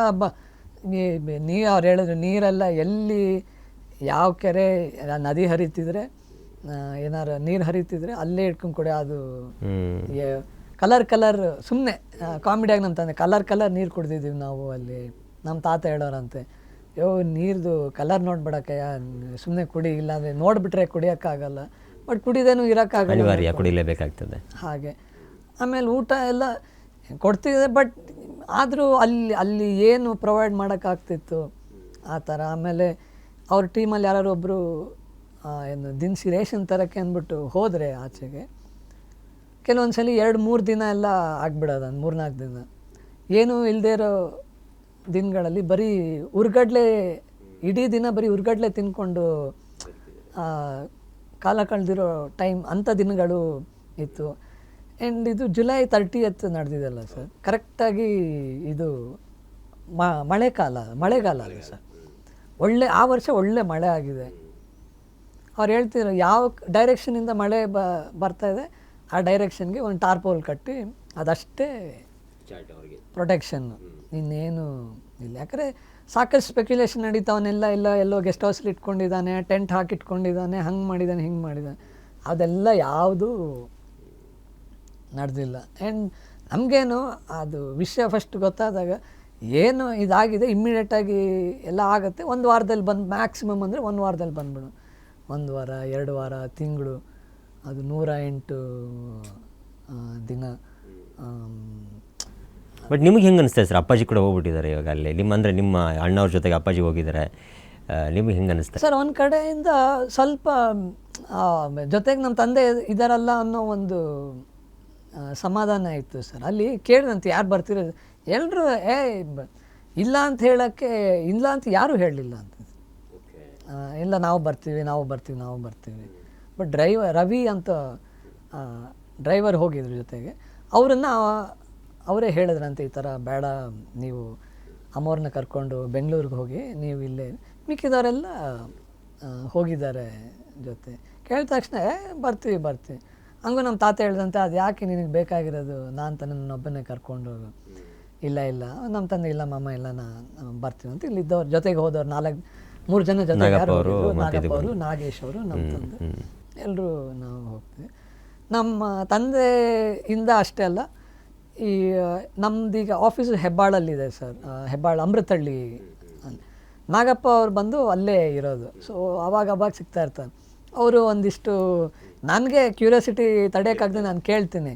ಅವ್ರು ಹೇಳಿದ್ರು ನೀರೆಲ್ಲ ಎಲ್ಲಿ ಯಾವ ಕೆರೆ ನದಿ ಹರಿತಿದ್ರೆ ಏನಾರು ನೀರು ಹರಿತಿದ್ರೆ ಅಲ್ಲೇ ಇಟ್ಕೊಂಡು ಕೊಡಿ. ಅದು ಕಲರ್ ಸುಮ್ಮನೆ ಕಾಮಿಡಿಯಾಗಿ ನಮ್ಮ ತಂದೆ ಕಲರ್ ನೀರು ಕುಡ್ದಿದ್ದೀವಿ ನಾವು ಅಲ್ಲಿ. ನಮ್ಮ ತಾತ ಹೇಳೋರಂತೆ, ನೀರ್ದು ಕಲರ್ ನೋಡ್ಬಿಡಕ್ಕೆ ಸುಮ್ಮನೆ ಕುಡಿ, ಇಲ್ಲಾಂದರೆ ನೋಡಿಬಿಟ್ರೆ ಕುಡಿಯೋಕ್ಕಾಗಲ್ಲ, ಬಟ್ ಕುಡಿದೇನು ಇರೋಕ್ಕಾಗಲ್ಲ, ಕುಡಿಲೇಬೇಕಾಗ್ತದೆ ಹಾಗೆ. ಆಮೇಲೆ ಊಟ ಎಲ್ಲ ಕೊಡ್ತಿದೆ, ಬಟ್ ಆದರೂ ಅಲ್ಲಿ ಏನು ಪ್ರೊವೈಡ್ ಮಾಡೋಕ್ಕಾಗ್ತಿತ್ತು ಆ ಥರ. ಆಮೇಲೆ ಅವ್ರ ಟೀಮಲ್ಲಿ ಯಾರು ಒಬ್ಬರು ಏನು ದಿನಸಿ ರೇಷನ್ ತರೋಕ್ಕೆ ಅಂದ್ಬಿಟ್ಟು ಹೋದರೆ ಆಚೆಗೆ, ಕೆಲವೊಂದು ಸಲ 2-3 ದಿನ ಎಲ್ಲ ಆಗ್ಬಿಡೋದು, 3-4 ದಿನ ಏನೂ ಇಲ್ಲದೇ ಇರೋ ದಿನಗಳಲ್ಲಿ ಬರೀ ಇಡೀ ದಿನ ಬರೀ ಉರ್ಗಡ್ಲೆ ತಿನ್ಕೊಂಡು ಕಾಲ ಕಳೆದಿರೋ ಟೈಮ್ ಅಂಥ ದಿನಗಳು ಇತ್ತು. ಆ್ಯಂಡ್ ಇದು ಜುಲೈ 30th ನಡೆದಿದೆಲ್ಲ ಸರ್, ಕರೆಕ್ಟಾಗಿ ಇದು ಮಳೆಗಾಲ ಅಲ್ಲ ಸರ್, ಆ ವರ್ಷ ಒಳ್ಳೆ ಮಳೆ ಆಗಿದೆ. ಅವ್ರು ಹೇಳ್ತಿದ್ರು ಯಾವ ಡೈರೆಕ್ಷನಿಂದ ಮಳೆ ಬರ್ತಾಯಿದೆ ಆ ಡೈರೆಕ್ಷನ್ಗೆ ಒಂದು ಟಾರ್ಪೋಲ್ ಕಟ್ಟಿ ಅದಷ್ಟೇ ಪ್ರೊಟೆಕ್ಷನ್ನು, ಇನ್ನೇನು ಇಲ್ಲ. ಯಾಕಂದರೆ ಸಾಕಷ್ಟು ಸ್ಪೆಕ್ಯುಲೇಷನ್ ನಡೀತಾವನ್ನೆಲ್ಲ ಎಲ್ಲೋ ಗೆಸ್ಟ್ ಹೌಸಲ್ಲಿ ಇಟ್ಕೊಂಡಿದ್ದಾನೆ, ಟೆಂಟ್ ಹಾಕಿ ಇಟ್ಕೊಂಡಿದ್ದಾನೆ, ಹಂಗೆ ಮಾಡಿದ್ದಾನೆ ಹಿಂಗೆ ಮಾಡಿದ್ದಾನೆ, ಅದೆಲ್ಲ ಯಾವುದೂ ನಡೆದಿಲ್ಲ. ಆ್ಯಂಡ್ ನಮಗೇನು ಅದು ವಿಷಯ ಫಸ್ಟ್ ಗೊತ್ತಾದಾಗ ಏನು ಇದಾಗಿದೆ ಇಮ್ಮಿಡಿಯೇಟಾಗಿ ಎಲ್ಲ ಆಗುತ್ತೆ, 1 ವಾರದಲ್ಲಿ ಬಂದು ಮ್ಯಾಕ್ಸಿಮಮ್ ಅಂದರೆ 1 ವಾರದಲ್ಲಿ ಬಂದ್ಬಿಡು. 1 ವಾರ 2 ವಾರ ತಿಂಗಳು, ಅದು 108 ದಿನ ಬಟ್ ನಿಮಗೆ ಹೆಂಗೆ ಅನಿಸ್ತದೆ ಸರ್, ಅಪ್ಪಾಜಿ ಕೂಡ ಹೋಗ್ಬಿಟ್ಟಿದ್ದಾರೆ ಇವಾಗ ಅಲ್ಲಿ, ಅಂದರೆ ನಿಮ್ಮ ಅಣ್ಣವ್ರ ಜೊತೆಗೆ ಅಪ್ಪಾಜಿ ಹೋಗಿದ್ದಾರೆ, ನಿಮಗೆ ಹೆಂಗೆ ಅನಿಸ್ತದೆ ಸರ್? ಒಂದು ಕಡೆಯಿಂದ ಸ್ವಲ್ಪ ಜೊತೆಗೆ ನಮ್ಮ ತಂದೆ ಇದ್ದಾರಲ್ಲ ಅನ್ನೋ ಒಂದು ಸಮಾಧಾನ ಇತ್ತು ಸರ್. ಅಲ್ಲಿ ಕೇಳಿದಂತೆ ಯಾರು ಬರ್ತಿರೋದು ಎಲ್ಲರೂ ಇಲ್ಲ ಅಂತ ಹೇಳೋಕ್ಕೆ ಇಲ್ಲ ಅಂತ ಯಾರೂ ಹೇಳಲಿಲ್ಲ ಅಂತ. ಇಲ್ಲ ನಾವು ಬರ್ತೀವಿ. ಬಟ್ ರವಿ ಅಂತ ಡ್ರೈವರ್ ಹೋಗಿದ್ರು ಜೊತೆಗೆ, ಅವರನ್ನು ಅವರೇ ಹೇಳಿದ್ರಂತೆ ಈ ಥರ ಬೇಡ, ನೀವು ಅಮ್ಮವ್ರನ್ನ ಕರ್ಕೊಂಡು ಬೆಂಗಳೂರಿಗೆ ಹೋಗಿ, ನೀವು ಇಲ್ಲೇ. ಮಿಕ್ಕಿದವರೆಲ್ಲ ಹೋಗಿದ್ದಾರೆ ಜೊತೆ. ಕೇಳಿದ ತಕ್ಷಣ ಬರ್ತೀವಿ. ಹಂಗೂ ನಮ್ಮ ತಾತ ಹೇಳ್ದಂತೆ, ಅದು ಯಾಕೆ ನಿನಗೆ ಬೇಕಾಗಿರೋದು, ನಾನು ನನ್ನೊಬ್ಬನೇ ಕರ್ಕೊಂಡು ಹೋಗು. ಇಲ್ಲ ನಮ್ಮ ತಂದೆ ಇಲ್ಲ ಮಾಮ ಇಲ್ಲ ನಾನು ಬರ್ತೀವಿ ಅಂತ. ಇಲ್ಲಿದ್ದವ್ರು ಜೊತೆಗೆ ಹೋದವ್ರು 3 ಜನ ಜೊತೆಗೆ ಯಾರು ಹೋಗಿದ್ರು, ನಾಗಪ್ಪ ಅವರು, ನಾಗೇಶ್ ಅವರು, ನಮ್ಮ ತಂದೆ, ಎಲ್ಲರೂ ನಾವು ಹೋಗ್ತೀವಿ. ನಮ್ಮ ತಂದೆಯಿಂದ ಅಷ್ಟೇ ಅಲ್ಲ, ಈ ನಮ್ಮದೀಗ ಆಫೀಸು ಹೆಬ್ಬಾಳಲ್ಲಿದೆ ಸರ್, ಹೆಬ್ಬಾಳ ಅಮೃತಹಳ್ಳಿ. ನಾಗಪ್ಪ ಅವ್ರು ಬಂದು ಅಲ್ಲೇ ಇರೋದು. ಸೊ ಅವಾಗ ಸಿಗ್ತಾ ಇರ್ತಾರೆ ಅವರು. ಒಂದಿಷ್ಟು ನನಗೆ ಕ್ಯೂರಿಯಾಸಿಟಿ ತಡೆಯೋಕ್ಕಾಗದೆ ನಾನು ಕೇಳ್ತೀನಿ.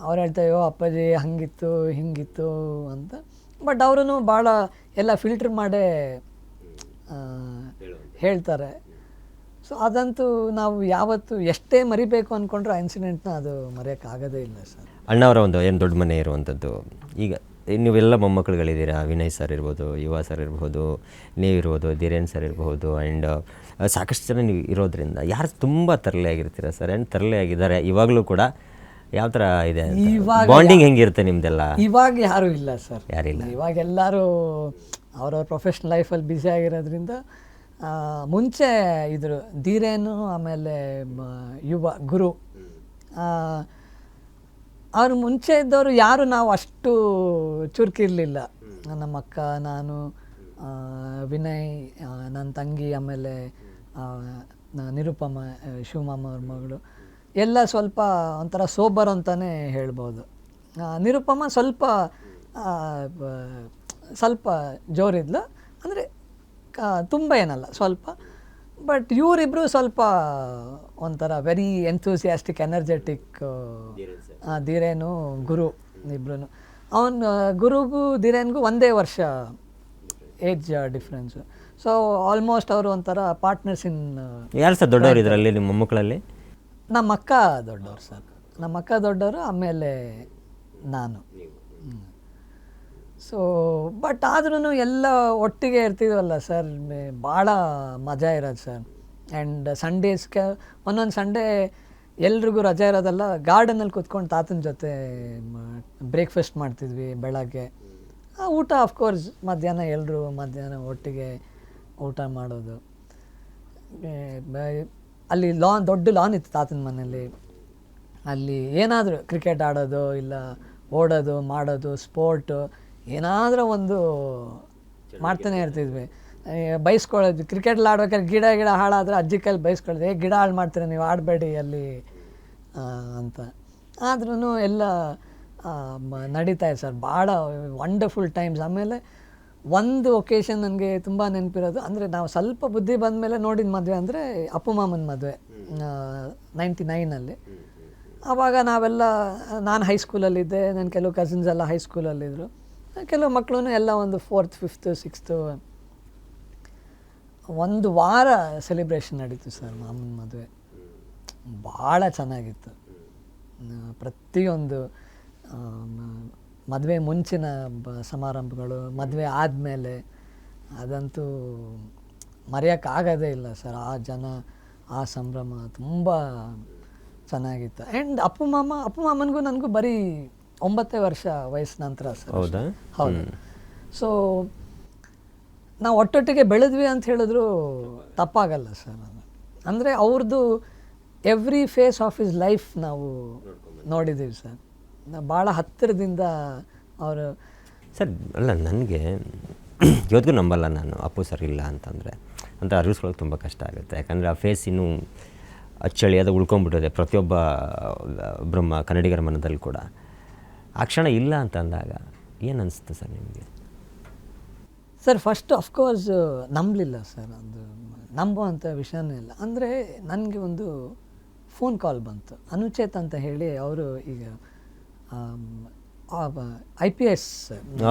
ಅವ್ರು ಹೇಳ್ತಾಯೋ ಅಪ್ಪಾಜಿ ಹಂಗಿತ್ತು ಹಿಂಗಿತ್ತು ಅಂತ. ಬಟ್ ಅವರು ಭಾಳ ಎಲ್ಲ ಫಿಲ್ಟ್ರ್ ಮಾಡೇ ಹೇಳ್ತಾರೆ. ಸೊ ಅದಂತೂ ನಾವು ಯಾವತ್ತು ಎಷ್ಟೇ ಮರಿಬೇಕು ಅಂದ್ಕೊಂಡ್ರೆ ಆ ಇನ್ಸಿಡೆಂಟ್ನ ಅದು ಮರೆಯೋಕ್ಕಾಗೋದೇ ಇಲ್ಲ ಸರ್. ಅಣ್ಣವರ ಒಂದು ಏನು ದೊಡ್ಡ ಮನೆ ಇರುವಂಥದ್ದು. ಈಗ ನೀವೆಲ್ಲ ಮೊಮ್ಮಕ್ಕಳುಗಳಿದ್ದೀರಾ, ವಿನಯ್ ಸರ್ ಇರ್ಬೋದು, ಯುವ ಸರ್ ಇರ್ಬೋದು, ನೀವಿರ್ಬೋದು, ಧೀರೇನ್ ಸರ್ ಇರ್ಬೋದು, ಆ್ಯಂಡ್ ಸಾಕಷ್ಟು ಜನ ನೀವು ಇರೋದ್ರಿಂದ ಯಾರು ತುಂಬ ತರಲೆ ಆಗಿರ್ತೀರ ಸರ್? ಆ್ಯಂಡ್ ತರಲೆ ಆಗಿದ್ದಾರೆ ಇವಾಗಲೂ ಕೂಡ. ಯಾವ ಥರ ಇದೆ ಬಾಂಡಿಂಗ್ ಹೆಂಗಿರುತ್ತೆ ನಿಮ್ಮದೆಲ್ಲ? ಇವಾಗ ಯಾರೂ ಇಲ್ಲ ಸರ್, ಯಾರಿಲ್ಲ. ಇವಾಗ ಎಲ್ಲರೂ ಅವ್ರವ್ರ ಪ್ರೊಫೆಷ್ನಲ್ ಲೈಫಲ್ಲಿ ಬ್ಯುಸಿ ಆಗಿರೋದ್ರಿಂದ. ಮುಂಚೆ ಇದ್ರು ಧೀರೇನು, ಆಮೇಲೆ ಯುವ ಗುರು, ಅವ್ರು ಮುಂಚೆ ಇದ್ದವರು ಯಾರು ನಾವು ಅಷ್ಟು ಚುರುಕಿರಲಿಲ್ಲ. ನಮ್ಮ ಅಕ್ಕ, ನಾನು, ವಿನಯ್, ನನ್ನ ತಂಗಿ, ಆಮೇಲೆ ನಿರುಪಮ, ಶಿವಮಾಮ ಅವ್ರ ಮಗಳು, ಎಲ್ಲ ಸ್ವಲ್ಪ ಒಂಥರ ಸೋಬರ್ ಅಂತಲೇ ಹೇಳ್ಬೋದು. ನಿರುಪಮ ಸ್ವಲ್ಪ ಜೋರಿದ್ಲು, ಅಂದರೆ ತುಂಬ ಏನಲ್ಲ, ಸ್ವಲ್ಪ. ಬಟ್ ಇವರಿಬ್ಬರು ಸ್ವಲ್ಪ ಒಂಥರ ವೆರಿ ಎಂಥೂಸಿಯಾಸ್ಟಿಕ್, ಎನರ್ಜೆಟಿಕ್. ಧೀರೇನು ಗುರು ಇಬ್ಬರು. ಗುರುಗೂ ಧೀರೇನ್ಗೂ 1 ವರ್ಷ ಏಜ್ ಡಿಫ್ರೆನ್ಸು. ಸೊ ಆಲ್ಮೋಸ್ಟ್ ಅವರು ಒಂಥರ ಪಾರ್ಟ್ನರ್ಸ್ ಇನ್. ಯಾರು ಸರ್ ದೊಡ್ಡವರು ಇದರಲ್ಲಿ ನಿಮ್ಮ ಮಕ್ಕಳಲ್ಲಿ? ನಮ್ಮ ಅಕ್ಕ ದೊಡ್ಡವರು ಸರ್, ನಮ್ಮ ಅಕ್ಕ ದೊಡ್ಡವರು, ಆಮೇಲೆ ನಾನು. ಸೊ ಬಟ್ ಆದ್ರೂ ಎಲ್ಲ ಒಟ್ಟಿಗೆ ಇರ್ತಿದ್ವಲ್ಲ ಸರ್, ಭಾಳ ಮಜಾ ಇರೋದು ಸರ್. ಆ್ಯಂಡ್ ಸಂಡೇಸ್ಗೆ ಒಂದೊಂದು ಸಂಡೇ ಎಲ್ರಿಗೂ ರಜೆ ಇರೋದಲ್ಲ, ಗಾರ್ಡನಲ್ಲಿ ಕೂತ್ಕೊಂಡು ತಾತನ ಜೊತೆ ಬ್ರೇಕ್ಫಾಸ್ಟ್ ಮಾಡ್ತಿದ್ವಿ ಬೆಳಗ್ಗೆ. ಊಟ ಆಫ್ಕೋರ್ಸ್ ಮಧ್ಯಾಹ್ನ ಎಲ್ಲರೂ ಒಟ್ಟಿಗೆ ಊಟ ಮಾಡೋದು. ಅಲ್ಲಿ ದೊಡ್ಡ ಲಾನ್ ಇತ್ತು ತಾತನ ಮನೇಲಿ. ಅಲ್ಲಿ ಏನಾದರೂ ಕ್ರಿಕೆಟ್ ಆಡೋದು, ಇಲ್ಲ ಓಡೋದು ಮಾಡೋದು, ಸ್ಪೋರ್ಟು ಏನಾದರೂ ಒಂದು ಮಾಡ್ತಾನೆ ಇರ್ತಿದ್ವಿ. ಬೈಸ್ಕೊಳ್ಳೋದು, ಕ್ರಿಕೆಟ್ ಆಡ್ಬೇಕಾದ್ರೆ ಗಿಡ ಹಾಳಾದರೆ ಅಜ್ಜಿ ಕೈಲಿ ಬೈಸ್ಕೊಳ್ಳೋದು, ಗಿಡ ಹಾಳು ಮಾಡ್ತೀರ ನೀವು, ಆಡಬೇಡಿ ಅಲ್ಲಿ ಅಂತ. ಆದ್ರೂ ಎಲ್ಲ ನಡೀತಾ ಇದೆ ಸರ್, ಭಾಳ ವಂಡರ್ಫುಲ್ ಟೈಮ್ಸ್. ಆಮೇಲೆ ಒಂದು ಒಕೇಶನ್ ನನಗೆ ತುಂಬ ನೆನಪಿರೋದು, ಅಂದರೆ ನಾವು ಸ್ವಲ್ಪ ಬುದ್ಧಿ ಬಂದ ಮೇಲೆ ನೋಡಿದ ಮದುವೆ ಅಂದರೆ ಅಪ್ಪು ಮಾಮನ ಮದುವೆ 99 ಆವಾಗ ನಾವೆಲ್ಲ, ನಾನು ಹೈಸ್ಕೂಲಲ್ಲಿದ್ದೆ, ನನ್ನ ಕೆಲವು ಕಸಿನ್ಸ್ ಎಲ್ಲ ಹೈಸ್ಕೂಲಲ್ಲಿದ್ದರು, ಕೆಲವು ಮಕ್ಕಳು ಎಲ್ಲ ಒಂದು 4th 5th 6th. 1 ವಾರ ಸೆಲೆಬ್ರೇಷನ್ ನಡೀತು ಸರ್ ಮಾಮನ ಮದುವೆ. ಭಾಳ ಚೆನ್ನಾಗಿತ್ತು. ಪ್ರತಿಯೊಂದು ಮದುವೆ ಮುಂಚಿನ ಸಮಾರಂಭಗಳು, ಮದುವೆ ಆದಮೇಲೆ ಅದಂತೂ ಮರೆಯೋಕ್ಕಾಗೋದೇ ಇಲ್ಲ ಸರ್. ಆ ಜನ, ಆ ಸಂಭ್ರಮ ತುಂಬ ಚೆನ್ನಾಗಿತ್ತು. ಆ್ಯಂಡ್ ಅಪ್ಪು ಮಾಮನಿಗೂ ನನಗೂ ಬರೀ 9 ವರ್ಷ ವಯಸ್ಸು ನಂತರ ಸರ್. ಹೌದು. ಸೊ ನಾವು ಒಟ್ಟೊಟ್ಟಿಗೆ ಬೆಳೆದ್ವಿ ಅಂತ ಹೇಳಿದ್ರು ತಪ್ಪಾಗಲ್ಲ ಸರ್. ಅಂದರೆ ಅವ್ರದ್ದು every phase of his life ನಾವು ನೋಡಿದ್ದೀವಿ ಸರ್. ಭಾಳ ಹತ್ತಿರದಿಂದ ಅವರು ಸರ್. ಅಲ್ಲ, ನನಗೆ ಇವತ್ತಿಗೂ ನಂಬಲ್ಲ ನಾನು ಅಪ್ಪು ಸರ್ ಇಲ್ಲ ಅಂತಂದರೆ ಅಂತ ಅರಿಸ್ಕೊಳ್ಳೋಕೆ ತುಂಬ ಕಷ್ಟ ಆಗುತ್ತೆ. ಯಾಕಂದರೆ ಆ ಫೇಸ್ ಇನ್ನೂ ಅಚ್ಚಳಿಯಾದ ಉಳ್ಕೊಂಡ್ಬಿಟ್ಟಿದೆ ಪ್ರತಿಯೊಬ್ಬ ಕನ್ನಡಿಗರ ಮನದಲ್ಲಿ ಕೂಡ. ಆ ಕ್ಷಣ ಇಲ್ಲ ಅಂತ ಅಂದಾಗ ಏನು ಅನಿಸುತ್ತೆ ಸರ್ ನಿಮಗೆ? ಸರ್ ಫಸ್ಟ್ ಅಫ್ಕೋರ್ಸ್ ನಂಬಲಿಲ್ಲ ಸರ್, ಅದು ನಂಬುವಂಥ ವಿಷಯನೇ ಇಲ್ಲ. ಅಂದರೆ ನನಗೆ ಒಂದು ಫೋನ್ ಕಾಲ್ ಬಂತು, ಅನುಚೇತ್ ಅಂತ ಹೇಳಿ ಅವರು ಈಗ IPS